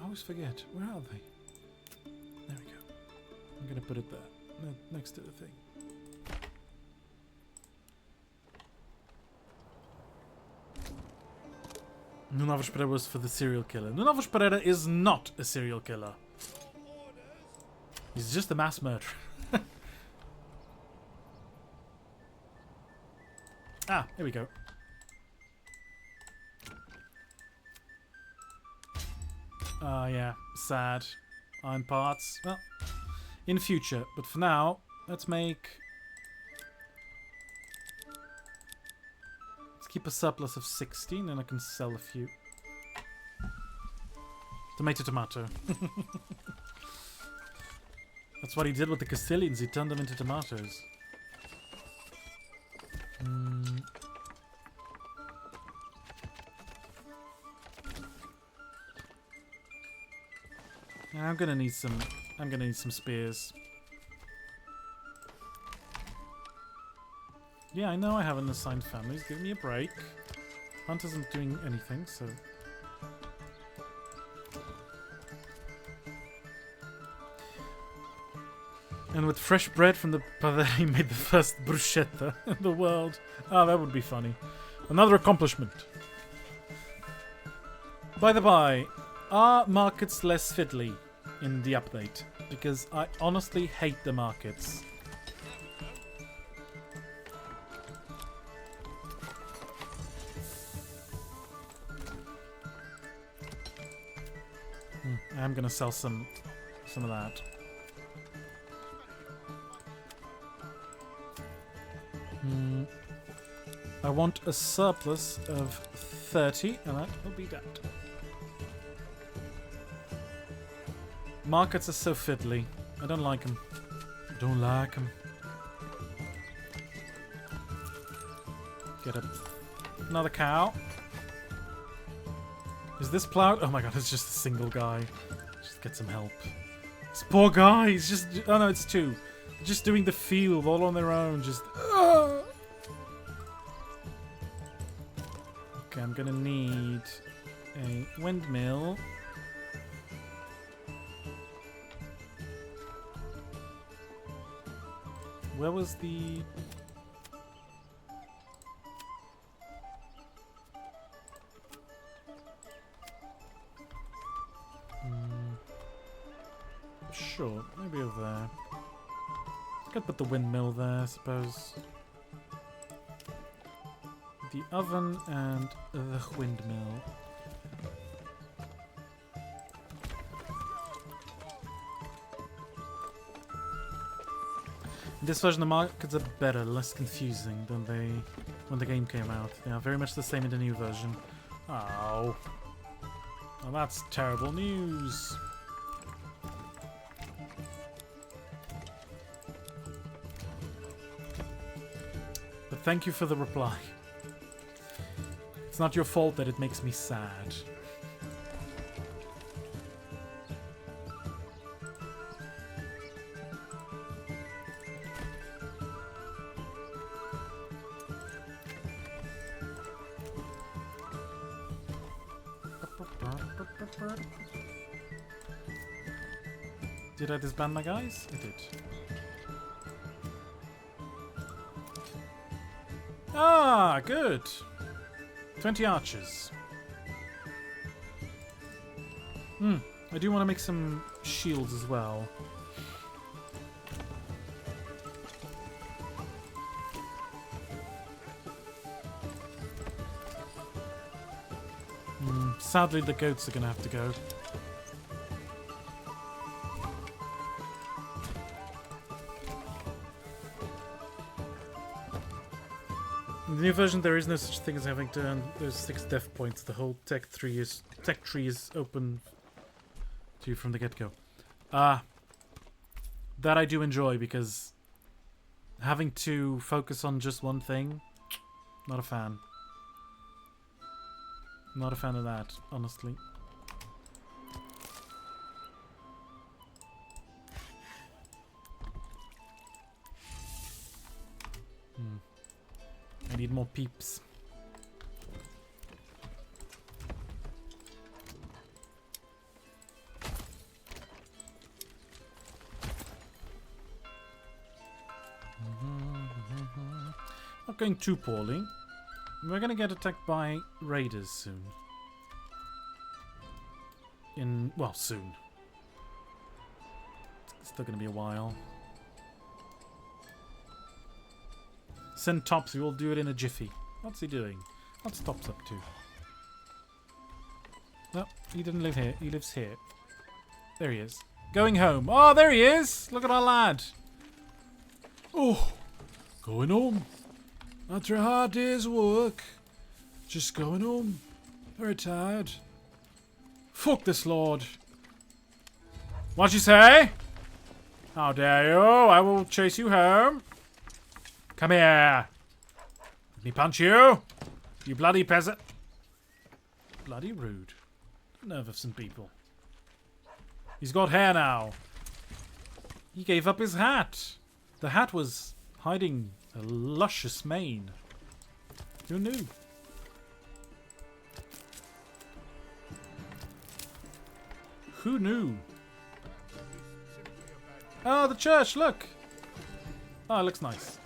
I always forget. Where are they? There we go. I'm going to put it there, next to the thing. Nunovas Pereira was for the serial killer. Nunovas Pereira is not a serial killer. He's just a mass murderer. Ah, here we go. Yeah, sad. Iron parts. Well, in future. But for now, let's make... Keep a surplus of 16 and I can sell a few. Tomato. That's what he did with the Castilians. He turned them into tomatoes. I'm gonna need some spears. Yeah, I know I haven't assigned families. Give me a break. Hunt isn't doing anything, so... And with fresh bread from the padaria, he made the first bruschetta in the world. Oh, that would be funny. Another accomplishment. By the by, are markets less fiddly in the update? Because I honestly hate the markets. I'm gonna sell some of that. I want a surplus of 30, and that will be that. Markets are so fiddly. I don't like them. Don't like them. Get another cow. Is this plowed? Oh my god, it's just a single guy. Just get some help. This poor guy, he's just... Oh no, it's two. Just doing the field all on their own, just... Okay, I'm gonna need a windmill. Where was the... Sure, maybe over there. Could put the windmill there, I suppose. The oven and the windmill. In this version, the markets are better, less confusing than they when the game came out. They are very much the same in the new version. Oh, well, that's terrible news. But thank you for the reply. It's not your fault that it makes me sad. Did I disband my guys? I did. Ah, good. 20 archers. I do want to make some shields as well. Sadly, the goats are going to have to go. In the new version, there is no such thing as having to earn those 6 death points. The whole tech tree is open to you from the get-go. That I do enjoy, because having to focus on just one thing, not a fan. Not a fan of that, honestly. I need more peeps. Not going too poorly. We're gonna get attacked by raiders soon. Well, soon. It's still gonna be a while. Send Tops, we will do it in a jiffy. What's he doing? What's Tops up to? No, he didn't live here. He lives here. There he is. Going home. Oh, there he is! Look at our lad. Oh, going home. After a hard day's work. Just going home. Very tired. Fuck this lord. What'd you say? How dare you? I will chase you home. Come here. Let me punch you. You bloody peasant. Bloody rude. Nerve of some people. He's got hair now. He gave up his hat. The hat was hiding a luscious mane. Who knew? Who knew? Oh, the church, look! Oh, it looks nice.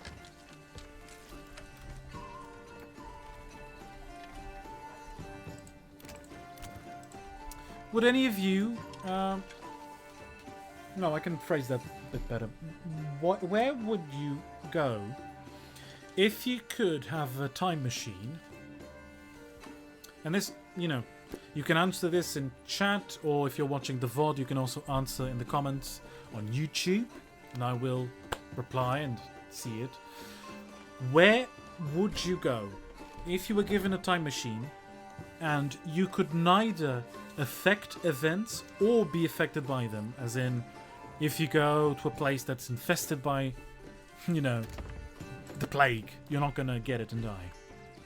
Would any of you... no, I can phrase that a bit better. Where would you go if you could have a time machine? And this, you know, you can answer this in chat, or if you're watching the VOD, you can also answer in the comments on YouTube, and I will reply and see it. Where would you go if you were given a time machine and you could neither affect events or be affected by them? As in, if you go to a place that's infested by, you know, the plague, you're not gonna get it and die.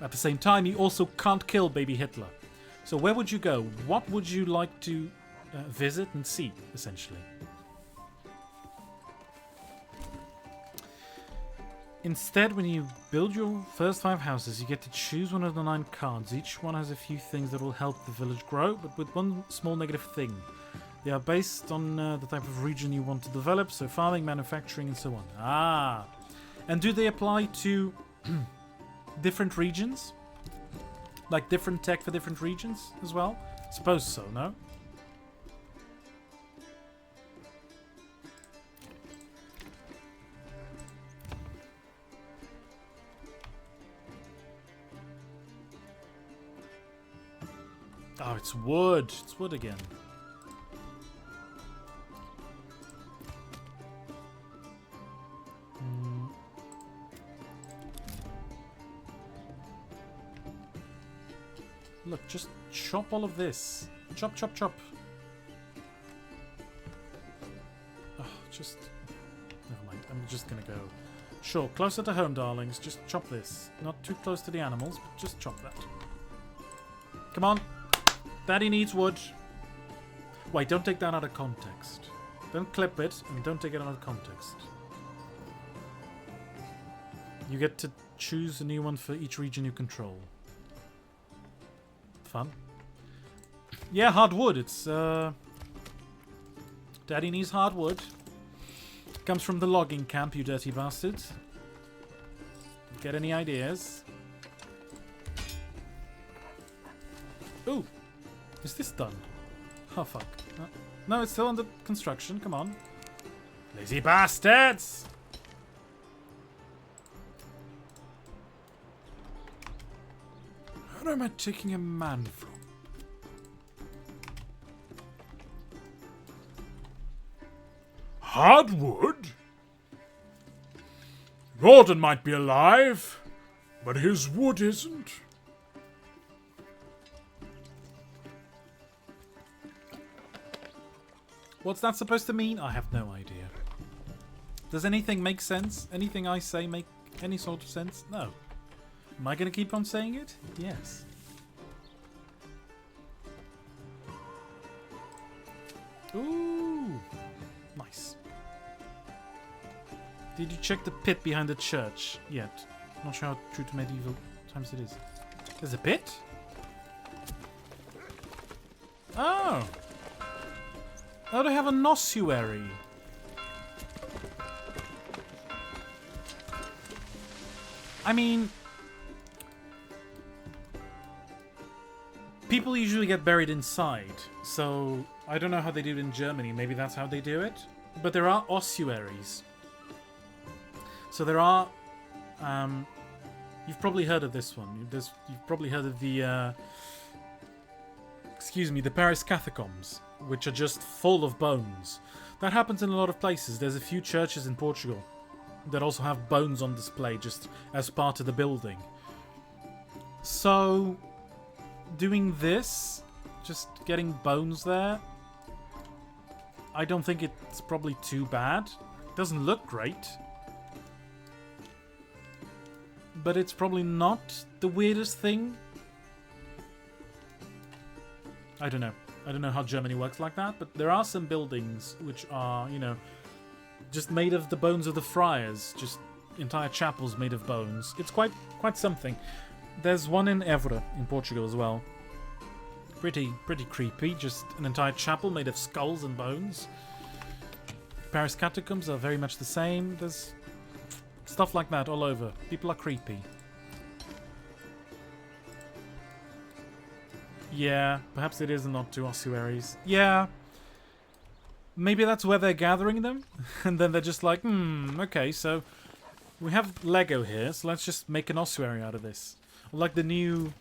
At the same time, you also can't kill baby Hitler. So where would you go? What would you like to visit and see, essentially? Instead, when you build your first 5 houses, you get to choose one of the 9 cards. Each one has a few things that will help the village grow, but with one small negative thing. They are based on the type of region you want to develop, so farming, manufacturing, and so on. Ah! And do they apply to different regions? Like different tech for different regions as well? Suppose so, no? Oh, it's wood. It's wood again. Look, just chop all of this. Chop, chop, chop. Oh, just... Never mind. I'm just gonna go... Sure, closer to home, darlings. Just chop this. Not too close to the animals, but just chop that. Come on. Daddy needs wood. Wait, don't take that out of context. Don't clip it, and don't take it out of context. You get to choose a new one for each region you control. Fun. Yeah, hardwood. It's, Daddy needs hardwood. Comes from the logging camp, you dirty bastards. Get any ideas? Ooh. Is this done? Oh, fuck. No, it's still under construction. Come on. Lazy bastards! Where am I taking a man from? Hardwood? Gordon might be alive, but his wood isn't. What's that supposed to mean? I have no idea. Does anything make sense? Anything I say make any sort of sense? No. Am I going to keep on saying it? Yes. Ooh. Nice. Did you check the pit behind the church yet? Not sure how true to medieval times it is. There's a pit? Oh. Oh, they have an ossuary. I mean... people usually get buried inside, so I don't know how they do it in Germany. Maybe that's how they do it. But there are ossuaries. So there are... you've probably heard of this one. You've probably heard of the... excuse me, the Paris catacombs, which are just full of bones. That happens in a lot of places. There's a few churches in Portugal that also have bones on display just as part of the building. So, doing this, just getting bones there, I don't think it's probably too bad. It doesn't look great. But it's probably not the weirdest thing. I don't know. I don't know how Germany works like that, but there are some buildings which are, you know, just made of the bones of the friars. Just entire chapels made of bones. It's quite something. There's one in Évora in Portugal as well. Pretty creepy. Just an entire chapel made of skulls and bones. Paris catacombs are very much the same. There's stuff like that all over. People are creepy. Yeah, perhaps it is not two ossuaries. Yeah. Maybe that's where they're gathering them. And then they're just like, okay, so we have Lego here, so let's just make an ossuary out of this. Like the new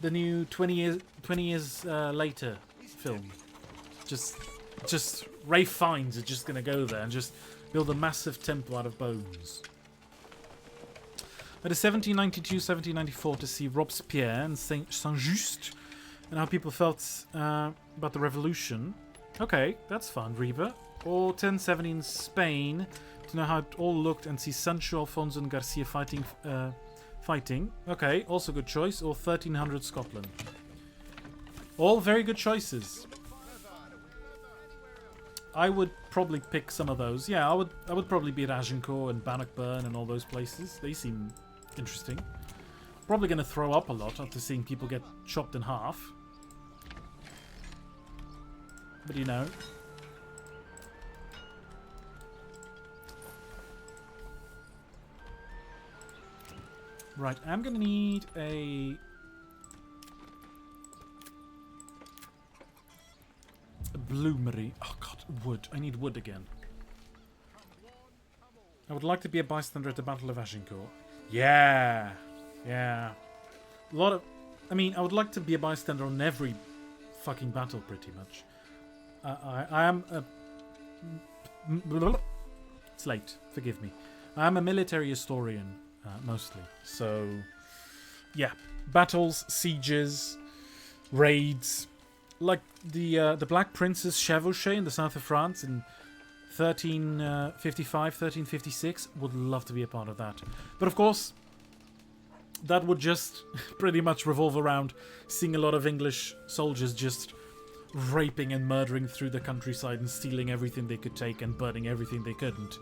20 years later film. Just Ray Fiennes is just gonna go there and just build a massive temple out of bones. But in 1792-1794 to see Robespierre and Saint-Just and how people felt about the revolution. Okay, that's fun, Reba. Or 1070 in Spain to know how it all looked and see Sancho, Alfonso and Garcia fighting fighting. Okay, also good choice. Or 1300 Scotland. All very good choices. I would probably pick some of those. Yeah, I would probably be at Agincourt and Bannockburn and all those places. They seem interesting. Probably going to throw up a lot after seeing people get chopped in half. But you know. Right, I'm going to need a bloomery. Oh god, wood. I need wood again. I would like to be a bystander at the Battle of Agincourt. Yeah. Yeah. A lot of... I mean, I would like to be a bystander on every fucking battle, pretty much. I am a... It's late. Forgive me. I am a military historian, mostly. So, yeah. Battles, sieges, raids. Like the Black Prince's chevauchée in the south of France in 1355, 1356. Would love to be a part of that. But of course, that would just pretty much revolve around seeing a lot of English soldiers just raping and murdering through the countryside and stealing everything they could take and burning everything they couldn't.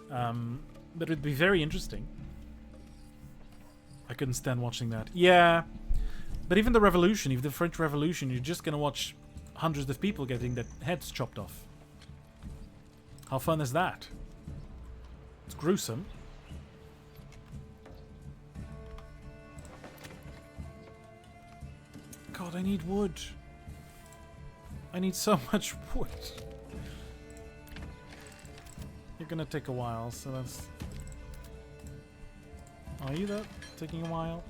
But it would be very interesting. I couldn't stand watching that. Yeah. But even the revolution, even the French Revolution, you're just going to watch hundreds of people getting their heads chopped off. How fun is that? It's gruesome. God, I need wood. I need so much wood. You're going to take a while, so that's... Are you that? Taking a while?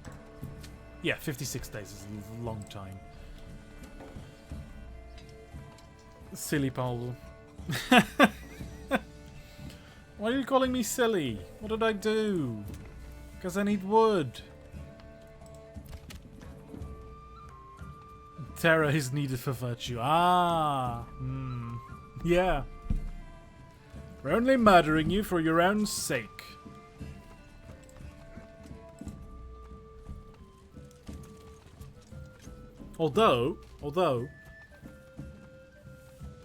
Yeah, 56 days is a long time. Silly Paulo. Why are you calling me silly? What did I do? Because I need wood. Terror is needed for virtue. Ah. Yeah. We're only murdering you for your own sake. Although,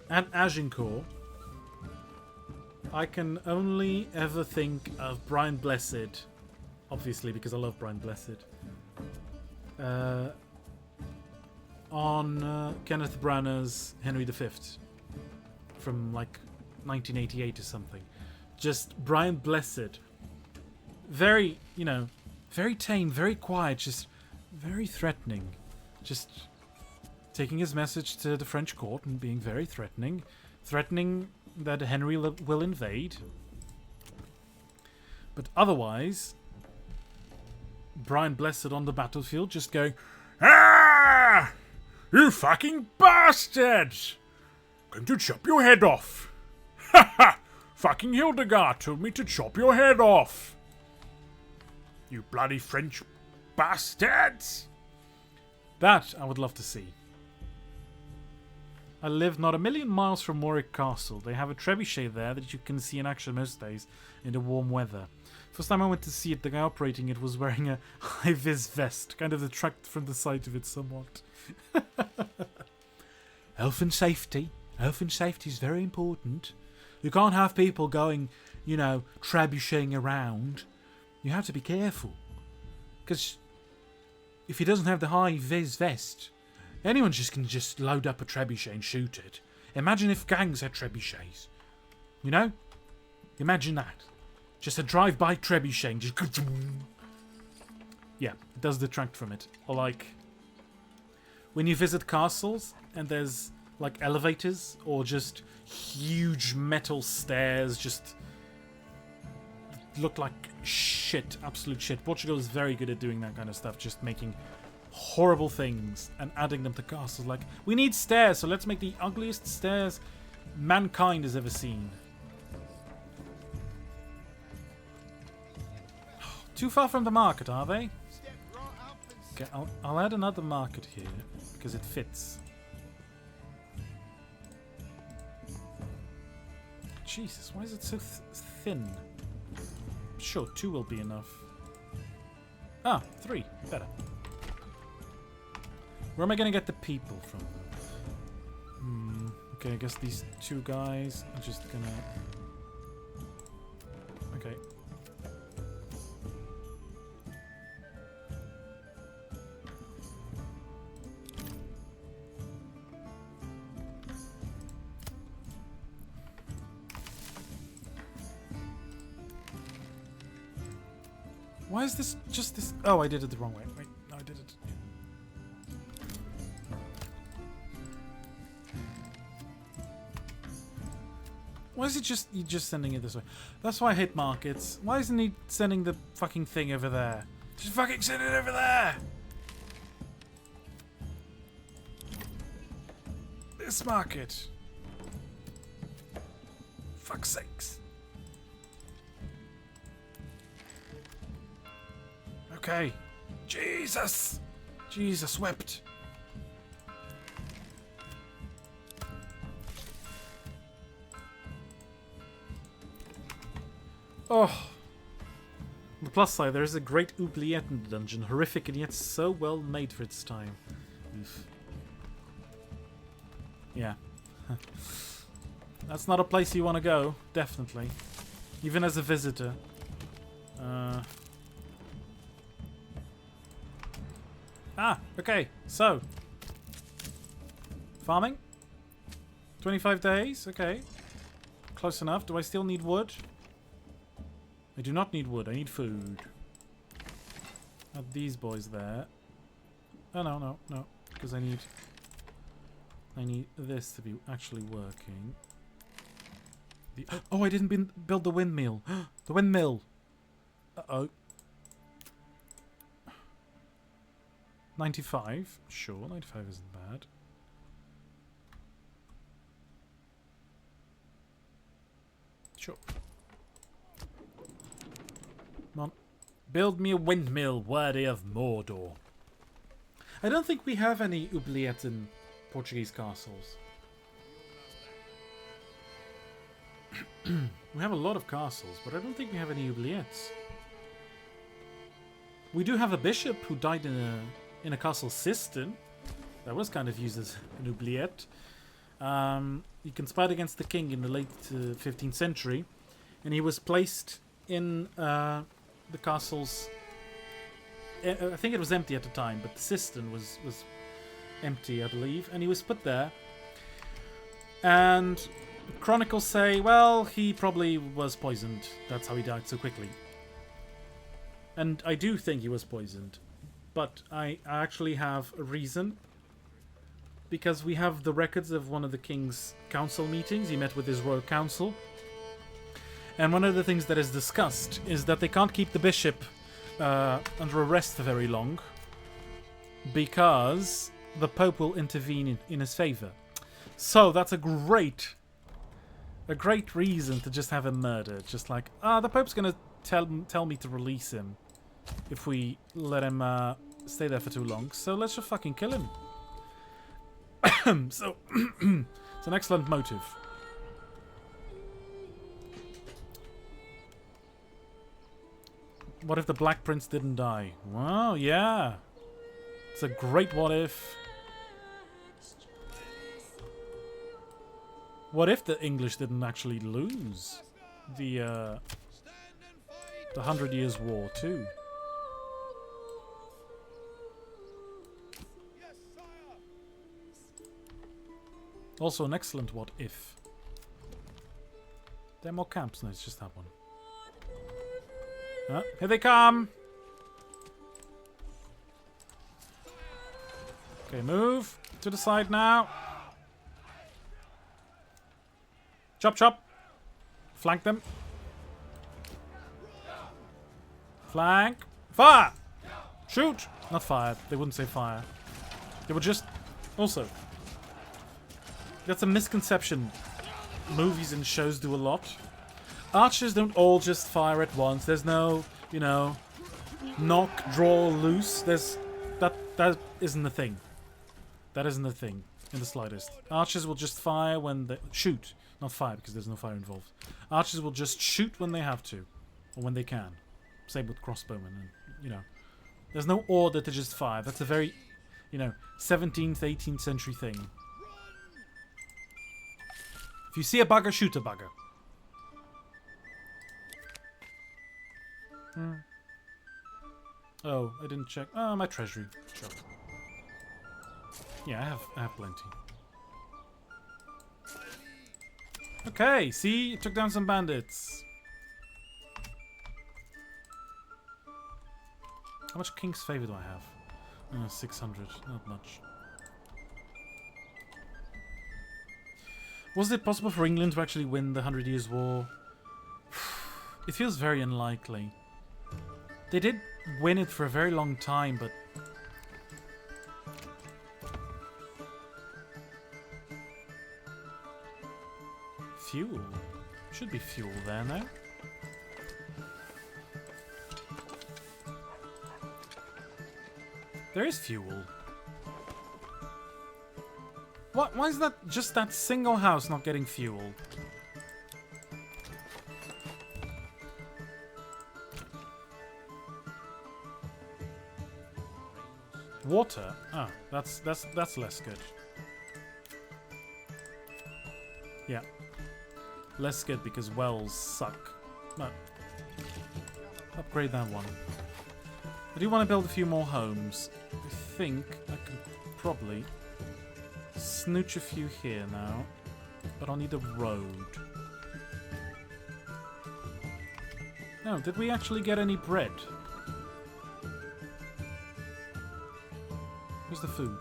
at Agincourt, I can only ever think of Brian Blessed, obviously because I love Brian Blessed, on Kenneth Branagh's Henry V from like 1988 or something. Just Brian Blessed, very, very tame, very quiet, just very threatening. Just taking his message to the French court and being very threatening. Threatening that Henry will invade. But otherwise, Brian Blessed on the battlefield just going, "Ah! You fucking bastards! Going to chop your head off! Ha ha! Fucking Hildegard told me to chop your head off! You bloody French bastards!" That I would love to see. I live not a million miles from Warwick Castle. They have a trebuchet there that you can see in action most days in the warm weather. First time I went to see it, the guy operating it was wearing a high-vis vest, kind of detract from the sight of it somewhat. Health and safety. Health and safety is very important. You can't have people going, trebucheting around. You have to be careful. Because if he doesn't have the high-vis vest, anyone can just load up a trebuchet and shoot it. Imagine if gangs had trebuchets. Imagine that. Just a drive-by trebuchet and just... Yeah, it does detract from it. Or like, when you visit castles and there's like elevators or just huge metal stairs just look like shit, absolute shit. Portugal is very good at doing that kind of stuff, just making horrible things and adding them to castles. Like, we need stairs, so let's make the ugliest stairs mankind has ever seen. Too far from the market, are they? Okay, I'll add another market here because it fits. Jesus, why is it so thin? Sure, 2 will be enough. Ah, 3. Better. Where am I going to get the people from? Okay, I guess these 2 guys are just gonna... Okay. Why is this just this? Oh, I did it the wrong way. Wait, no, I did it. Why is it just you just sending it this way? That's why I hate markets. Why isn't he sending the fucking thing over there? Just fucking send it over there. This market. Fuck's sakes. Okay. Jesus! Jesus wept. Oh. On the plus side, there is a great oubliette in the dungeon. Horrific and yet so well made for its time. Oof. Yeah. That's not a place you want to go. Definitely. Even as a visitor. Okay, so. Farming? 25 days? Okay. Close enough. Do I still need wood? I do not need wood. I need food. Add these boys there. Oh, no. Because I need this to be actually working. Oh, I didn't build the windmill. The windmill! Uh-oh. 95. Sure, 95 isn't bad. Sure. Come on. Build me a windmill worthy of Mordor. I don't think we have any oubliettes in Portuguese castles. We have a lot of castles, but I don't think we have any oubliettes. We do have a bishop who died in a castle cistern. That was kind of used as an oubliette. He conspired against the king in the late 15th century, and he was placed in the castle's... I think it was empty at the time, but the cistern was empty, I believe, and he was put there. And chronicles say, well, he probably was poisoned. That's how he died so quickly. And I do think he was poisoned. But I actually have a reason. Because we have the records of one of the king's council meetings. He met with his royal council. And one of the things that is discussed is that they can't keep the bishop under arrest for very long. Because the Pope will intervene in his favor. So that's a great reason to just have him murdered. Just like, the Pope's going to tell me to release him if we let him stay there for too long. So let's just fucking kill him. So it's an excellent motive. What if the Black Prince didn't die? Well, yeah. It's a great what if. What if the English didn't actually lose the 100 Years' War too? Also an excellent what if. There are more camps? No, it's just that one. Here they come! Okay, move to the side now. Chop, chop. Flank them. Flank. Fire! Shoot! Not fire. They wouldn't say fire. They would just... Also... That's a misconception. Movies and shows do a lot. Archers don't all just fire at once. There's no, you know... knock, draw, loose. There's... That isn't the thing. That isn't the thing. In the slightest. Archers will just fire when they... Shoot. Not fire, because there's no fire involved. Archers will just shoot when they have to. Or when they can. Same with crossbowmen and, you know, There's no order to just fire. That's a very, you know, 17th, 18th century thing. If you see a bugger, shoot a bugger. Oh, I didn't check. Oh, my treasury. Sure. Yeah, I have plenty. Okay, see? It took down some bandits. How much King's Favor do I have? 600. Not much. Was it possible for England to actually win the 100 Years' War? It feels very unlikely. They did win it for a very long time, but... Fuel? Should be fuel there now. There is fuel. What? Why is that just that single house not getting fuel? Water? Ah, that's less good. Yeah. Less good because wells suck. No. Upgrade that one. I do want to build a few more homes. I think I can probably snooch a few here now. But I'll need a road. No, did we actually get any bread? Where's the food?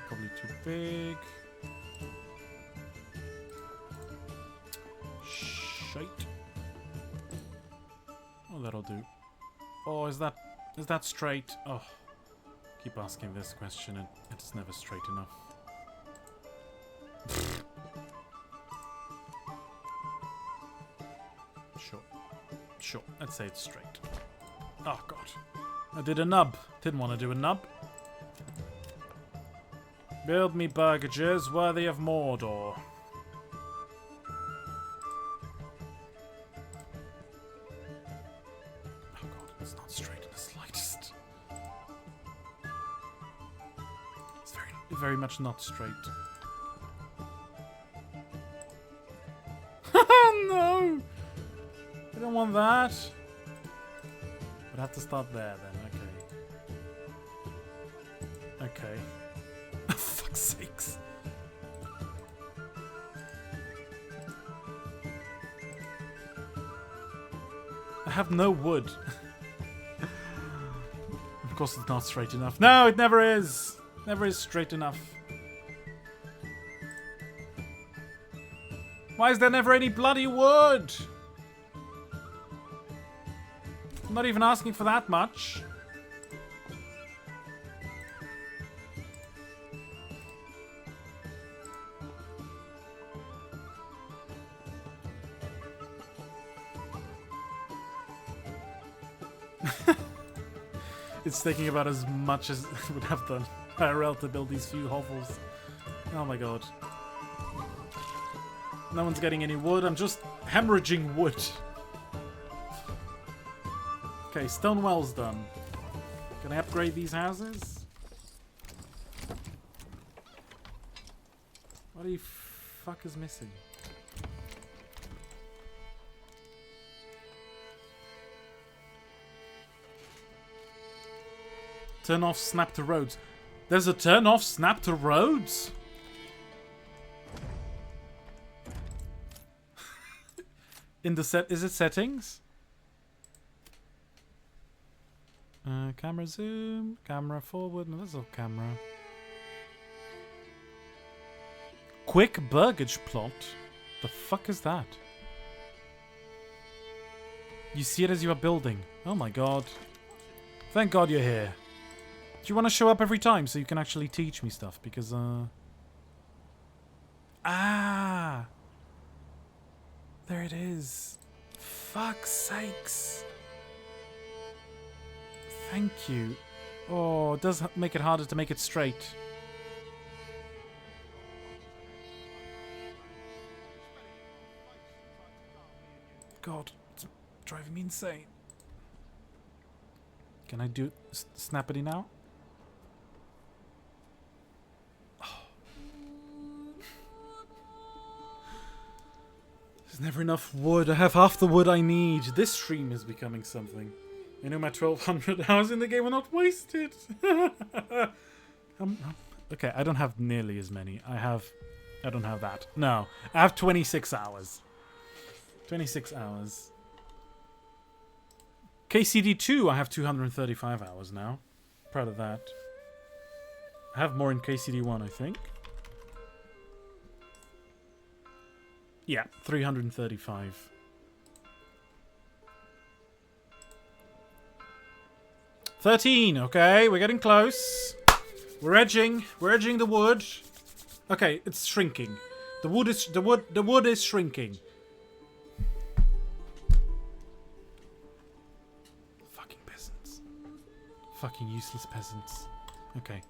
Probably too big. Shite. Oh, that'll do. Oh, is that straight? Oh. Keep asking this question and it's never straight enough. Sure, let's say it's straight. Oh god. I did a nub. Didn't want to do a nub. Build me burgages worthy of Mordor. Oh god, it's not straight in the slightest. It's very much not straight. No! I don't want that. I'd have to start there then, okay. Okay. For fuck's sakes. I have no wood. Of course it's not straight enough. No, it never is! Never is straight enough. Why is there never any bloody wood? I'm not even asking for that much. It's taking about as much as it would have done IRL to build these few hovels. Oh my god. No one's getting any wood, I'm just hemorrhaging wood. Okay, stone well's done. Can I upgrade these houses? What the fuck is missing? Turn off snap to roads. There's a turn off snap to roads? In the set, is it settings? Camera zoom, camera forward, no, that's a camera. Quick burgage plot? The fuck is that? You see it as you are building. Oh my god. Thank god you're here. Do you want to show up every time so you can actually teach me stuff? Because, Ah! There it is. Fuck's sakes. Thank you. Oh, it does make it harder to make it straight. God, it's driving me insane. Can I do snappity now? There's never enough wood. I have half the wood I need. This stream is becoming something. I know my 1200 hours in the game are not wasted. Okay, I don't have nearly as many. I don't have that. No, I have 26 hours. 26 hours. KCD2, I have 235 hours now. Proud of that. I have more in KCD1, I think. Yeah, 335. $13, okay, we're getting close. We're edging the wood. Okay, it's shrinking. The wood is shrinking. Fucking peasants. Fucking useless peasants. Okay.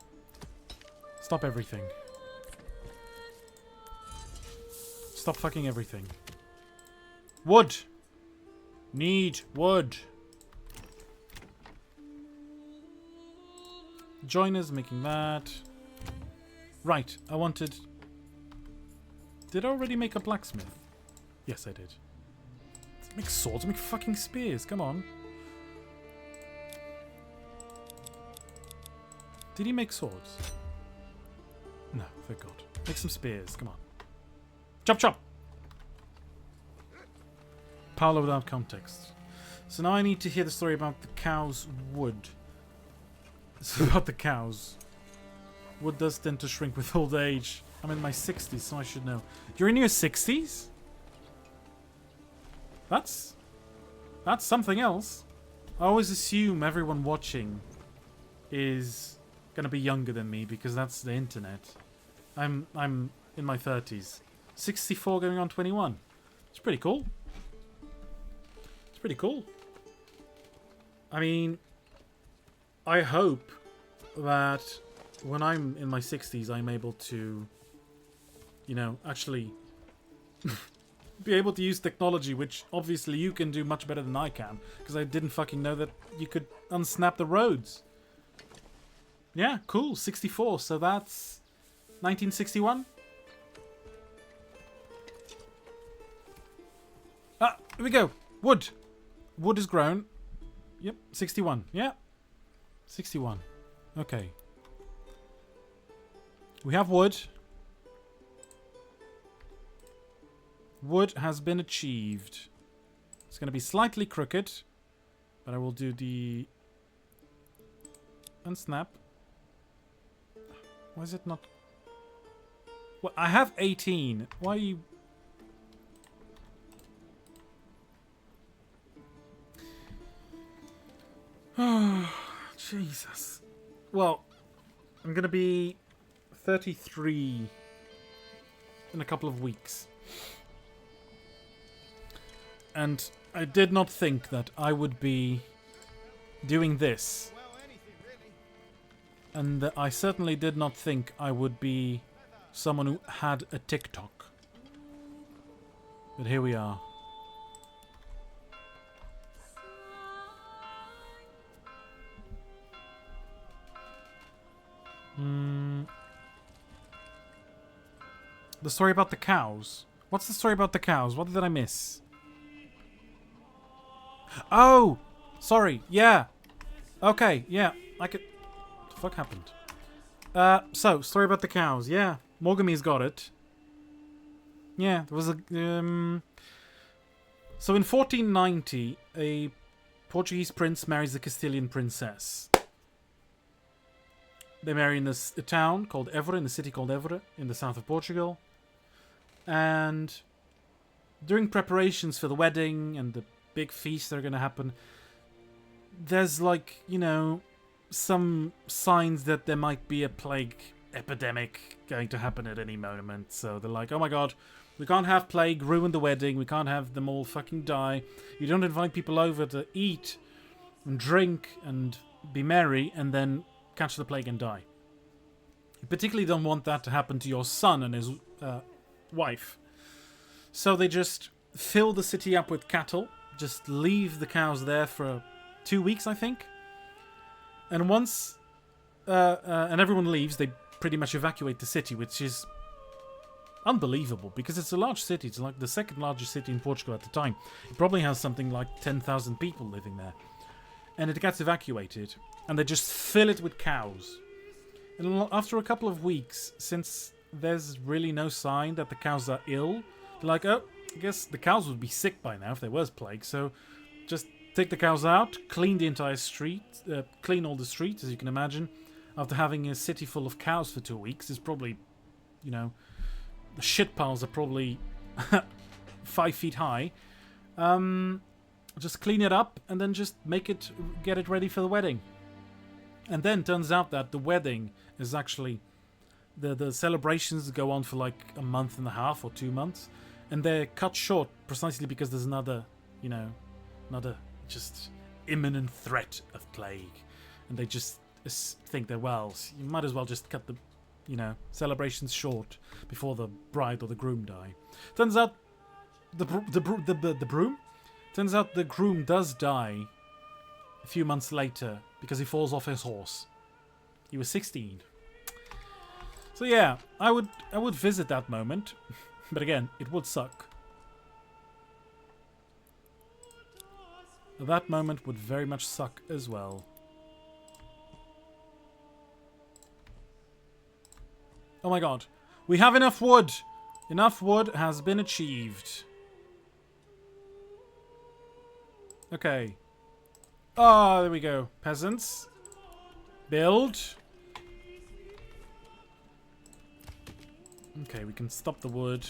Stop everything. Stop fucking everything. Wood! Need wood. Joiners making that. Right, I wanted... Did I already make a blacksmith? Yes, I did. Let's make swords, make fucking spears, come on. Did he make swords? No, thank God. Make some spears, come on. Chop chop! Paulo without context. So now I need to hear the story about the cow's wood. It's about the cows. Wood does tend to shrink with old age. I'm in my 60s, so I should know. You're in your 60s? That's something else. I always assume everyone watching is gonna be younger than me because that's the internet. I'm in my 30s. 64 going on 21. It's pretty cool. It's pretty cool. I mean, I hope that when I'm in my 60s, I'm able to, you know, actually be able to use technology, which obviously you can do much better than I can, because I didn't fucking know that you could unsnap the roads. Yeah, cool. 64. So that's 1961. Ah, here we go. Wood. Wood is grown. Yep, 61. Yeah. 61. Okay. We have wood. Wood has been achieved. It's going to be slightly crooked, but I will do the unsnap. Why is it not? Well, I have 18. Why are you? Oh, Jesus. Well, I'm going to be 33 in a couple of weeks. And I did not think that I would be doing this. And I certainly did not think I would be someone who had a TikTok. But here we are. The story about the cows. What's the story about the cows? What did I miss? Oh! Sorry. Yeah. Okay. Yeah. I could... What the fuck happened? So, story about the cows. Yeah. Morgami's got it. Yeah. There was a... So in 1490, a Portuguese prince marries a Castilian princess. They marry in a town called Évora, in a city called Évora, in the south of Portugal. And during preparations for the wedding and the big feast that are going to happen, there's like, you know, some signs that there might be a plague epidemic going to happen at any moment. So they're like, oh my god, we can't have plague ruin the wedding. We can't have them all fucking die. You don't invite people over to eat and drink and be merry, and then catch the plague and die. You particularly don't want that to happen to your son and his wife. So they just fill the city up with cattle, just leave the cows there for 2 weeks, I think. And once and everyone leaves, they pretty much evacuate the city, which is unbelievable because it's a large city. It's like the second largest city in Portugal at the time. It probably has something like 10,000 people living there. And it gets evacuated, and they just fill it with cows. And after a couple of weeks, since there's really no sign that the cows are ill, they're like, oh, I guess the cows would be sick by now if there was plague, so just take the cows out, clean the entire street, clean all the streets, as you can imagine. After having a city full of cows for 2 weeks, is probably, you know, the shit piles are probably 5 feet high. Just clean it up and then just get it ready for the wedding. And then turns out that the wedding is actually the celebrations go on for like a month and a half or 2 months, and they're cut short precisely because there's another just imminent threat of plague, and they just think that, well, you might as well just cut the celebrations short before the bride or the groom die. Turns out the broom. Turns out the groom does die a few months later because he falls off his horse. He was 16. So yeah, I would visit that moment, but again, it would suck. That moment would very much suck as well. Oh my god. We have enough wood! Enough wood has been achieved. Okay. Oh, there we go. Peasants. Build. Okay, we can stop the wood.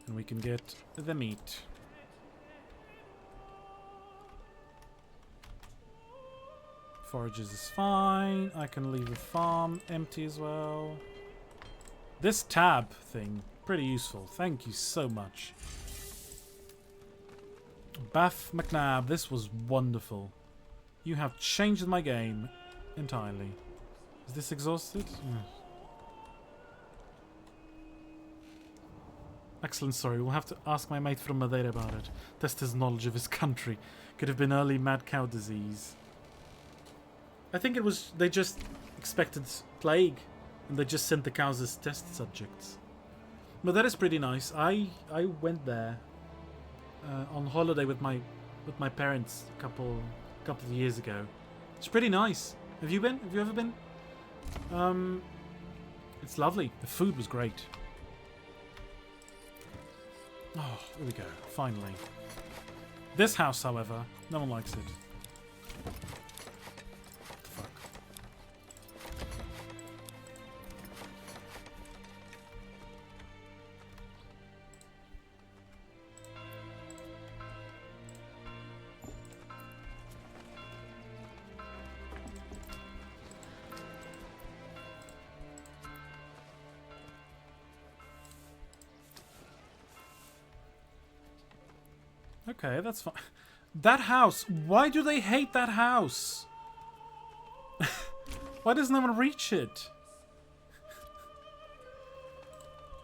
And we can get the meat. Forages is fine. I can leave the farm empty as well. This tab thing, pretty useful. Thank you so much. Bath McNabb, this was wonderful. You have changed my game entirely. Is this exhausted? Excellent, sorry. We'll have to ask my mate from Madeira about it. Test his knowledge of his country. Could have been early mad cow disease. I think it was... They just expected plague. And they just sent the cows as test subjects. But that is pretty nice. I went there on holiday with my parents a couple of years ago. It's pretty nice. Have you been? Have you ever been? It's lovely. The food was great. Oh, here we go. Finally. This house, however, no one likes it. Fuck. Okay, that's fine. That house. Why do they hate that house? Why doesn't no one reach it?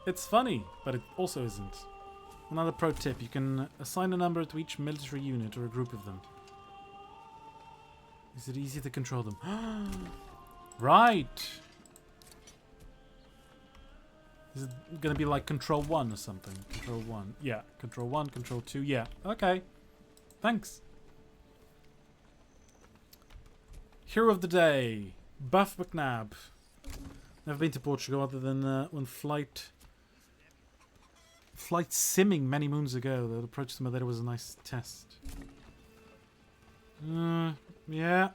It's funny, but it also isn't. Another pro tip. You can assign a number to each military unit or a group of them. Is it easy to control them? Right. Is it going to be like Control 1 or something? Control 1. Yeah. Control 1, Control 2. Yeah. Okay. Thanks. Hero of the day. Buff McNabb. Never been to Portugal other than when flight simming many moons ago. The approach to Madeira was a nice test. Yeah.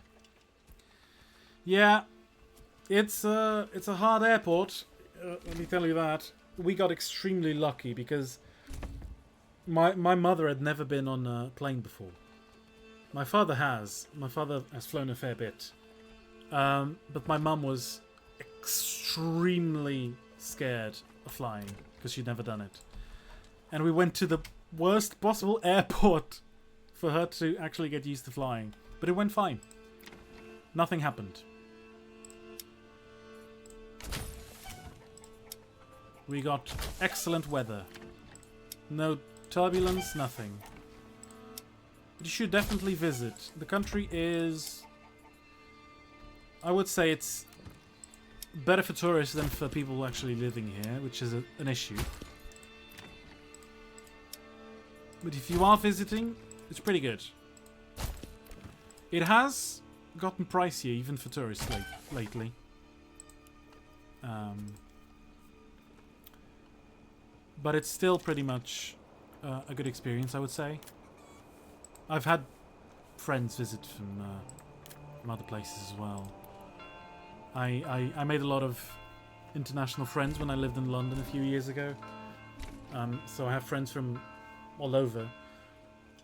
Yeah. It's a hard airport. Let me tell you that. We got extremely lucky because my mother had never been on a plane before. My father has. My father has flown a fair bit. But my mum was extremely scared of flying because she'd never done it. And we went to the worst possible airport for her to actually get used to flying. But it went fine. Nothing happened. We got excellent weather. No turbulence, nothing. But you should definitely visit. The country is... I would say it's better for tourists than for people actually living here, which is an issue. But if you are visiting, it's pretty good. It has gotten pricier even for tourists lately. But it's still pretty much a good experience, I would say. I've had friends visit from other places as well. I made a lot of international friends when I lived in London a few years ago. So I have friends from all over.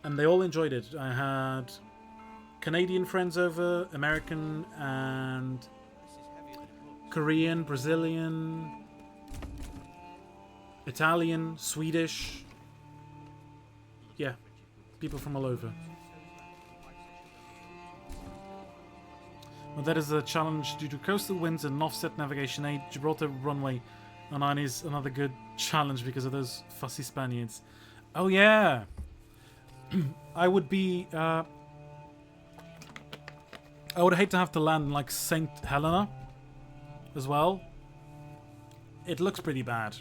And they all enjoyed it. I had Canadian friends over, American and Korean, Brazilian, Italian, Swedish. Yeah, people from all over. Well, that is a challenge due to coastal winds and offset navigation aid. Gibraltar runway on 9 is another good challenge because of those fussy Spaniards. Oh yeah! I would be... I would hate to have to land in like St. Helena as well. It looks pretty bad.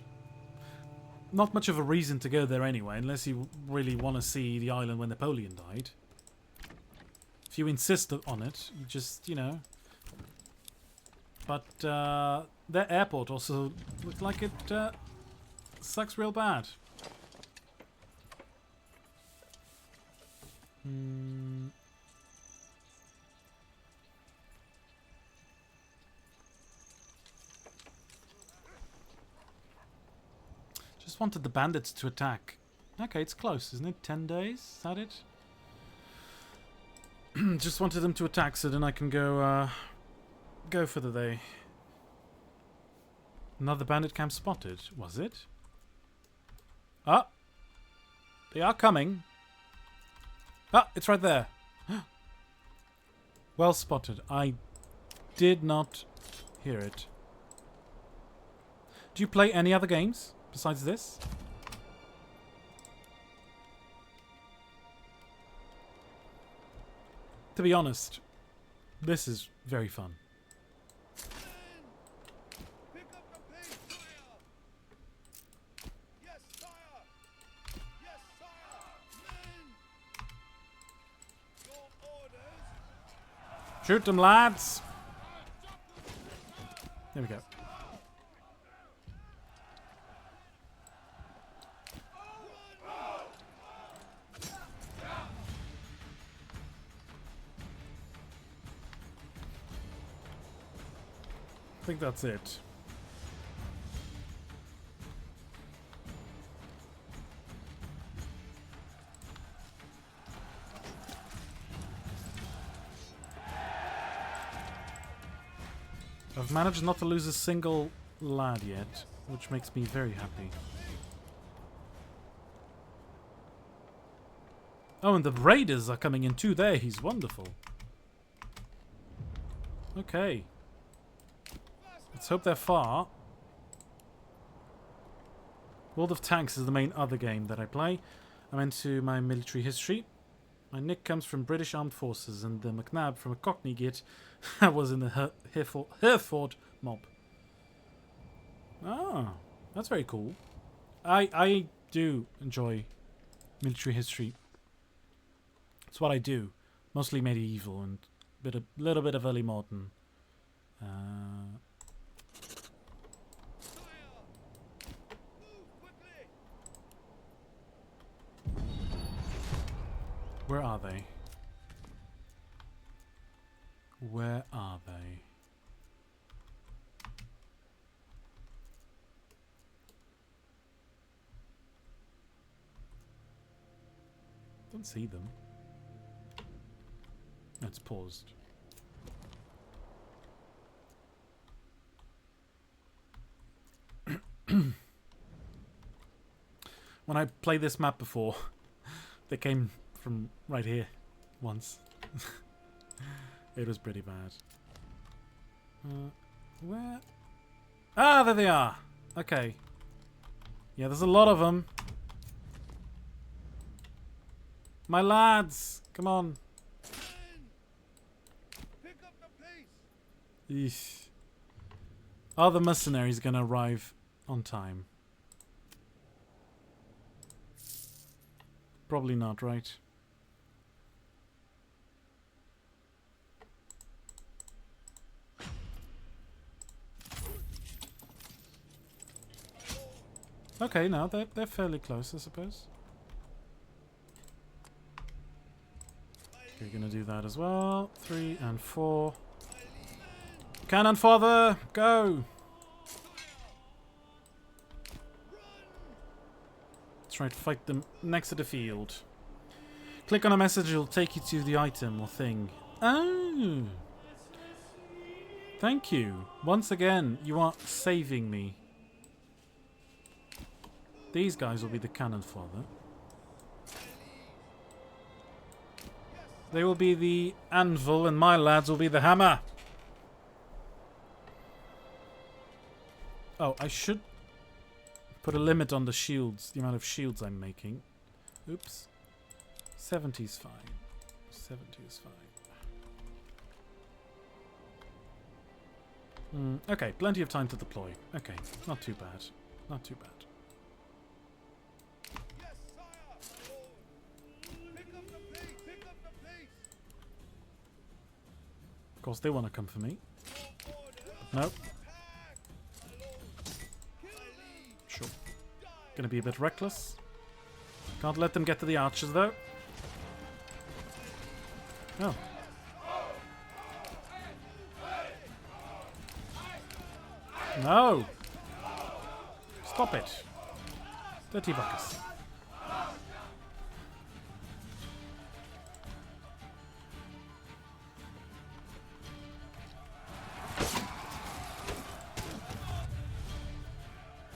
Not much of a reason to go there anyway, unless you really want to see the island when Napoleon died. If you insist on it, you just, you know. But their airport also looks like it sucks real bad. Just wanted the bandits to attack. Okay, it's close, isn't it? 10 days? Is that it? Just wanted them to attack so then I can go for the day. Another bandit camp spotted, was it? Ah! They are coming. Ah, it's right there. Well spotted. I did not hear it. Do you play any other games besides this? To be honest, this is very fun. Pick up the pace, sire! Yes, sire! Yes, sire! Men! Your orders? Shoot them, lads! There we go. I think that's it. I've managed not to lose a single lad yet, which makes me very happy. Oh, and the raiders are coming in too there. He's wonderful. Okay. Let's hope they're far. World of Tanks is the main other game that I play. I'm into my military history. My nick comes from British Armed Forces and the McNab from a Cockney git I was in the Hereford mob. Ah, that's very cool. I do enjoy military history. It's what I do. Mostly medieval and a little bit of early modern. Where are they? Where are they? Don't see them. It's paused. When I played this map before, they came from right here once. It was pretty bad. Where? Ah, there they are. Okay. Yeah, there's a lot of them. My lads, come on. Pick up the pace. Eesh. Are the mercenaries gonna arrive on time? Probably not, right? Okay, no, they're fairly close, I suppose. Okay, gonna do that as well. 3 and 4. Cannon fodder, go! Let's try to fight them next to the field. Click on a message, it'll take you to the item or thing. Oh! Thank you. Once again, you are saving me. These guys will be the cannon fodder. They will be the anvil, and my lads will be the hammer. Oh, I should put a limit on the shields, the amount of shields I'm making. Oops. 70's fine. 70 is fine. Okay, plenty of time to deploy. Okay, not too bad. Not too bad. Yes, sire. Pick up the pace. Pick up the pace. Of course, they want to come for me. Nope. Sure. Gonna be a bit reckless. Can't let them get to the archers, though. Oh. No! Stop it. Dirty buckers.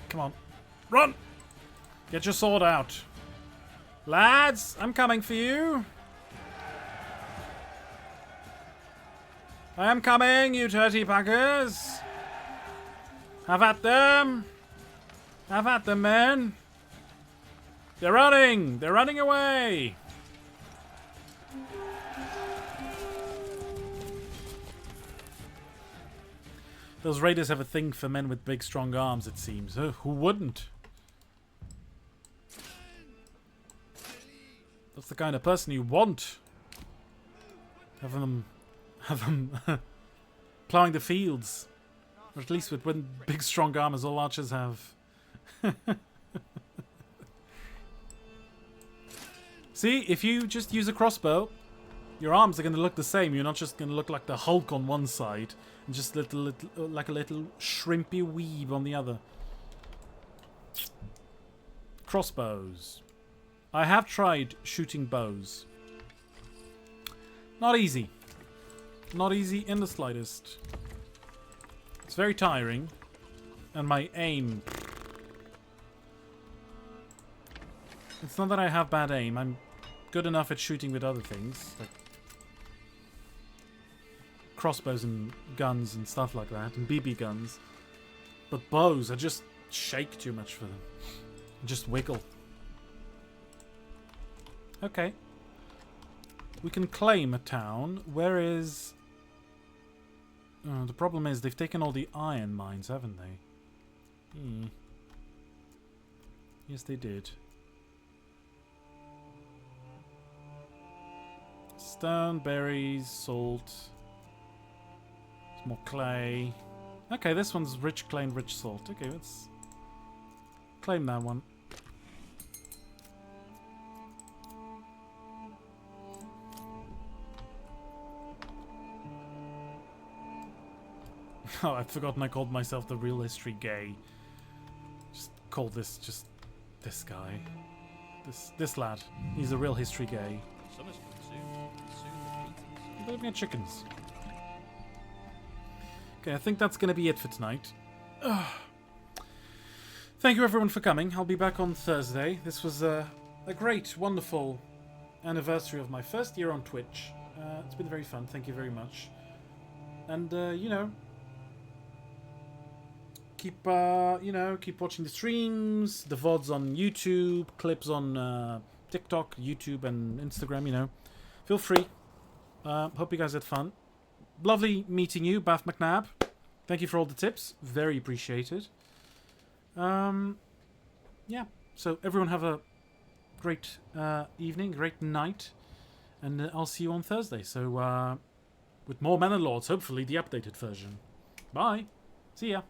Come on. Run! Get your sword out. Lads, I'm coming for you. I am coming, you dirty buggers. Have at them. Have at them, men. They're running. They're running away. Those raiders have a thing for men with big, strong arms, it seems. Who wouldn't? That's the kind of person you want. Have them plowing the fields. Or at least with big, strong arms, all archers have. See, if you just use a crossbow, your arms are going to look the same. You're not just going to look like the Hulk on one side and just like a little shrimpy weeb on the other. Crossbows. I have tried shooting bows. Not easy. Not easy in the slightest. It's very tiring. And my aim... It's not that I have bad aim. I'm good enough at shooting with other things. Like crossbows and guns and stuff like that. And BB guns. But bows, I just shake too much for them. Just wiggle. Okay. We can claim a town. Where is... the problem is they've taken all the iron mines, haven't they? Yes, they did. Stone, berries, salt. Some more clay. Okay, this one's rich clay and rich salt. Okay, let's claim that one. Oh, I've forgotten I called myself the real history gay. Just call this just this guy. This lad. He's a real history gay. Summer's coming soon. They're looking at chickens. Okay, I think that's going to be it for tonight. Thank you everyone for coming. I'll be back on Thursday. This was a great, wonderful anniversary of my first year on Twitch. It's been very fun. Thank you very much. And keep keep watching the streams, the VODs on YouTube, clips on TikTok, YouTube, and Instagram. Feel free. Hope you guys had fun. Lovely meeting you, Bath McNabb. Thank you for all the tips. Very appreciated. Yeah. So everyone have a great evening, great night, and I'll see you on Thursday. So with more Manor Lords, hopefully the updated version. Bye. See ya.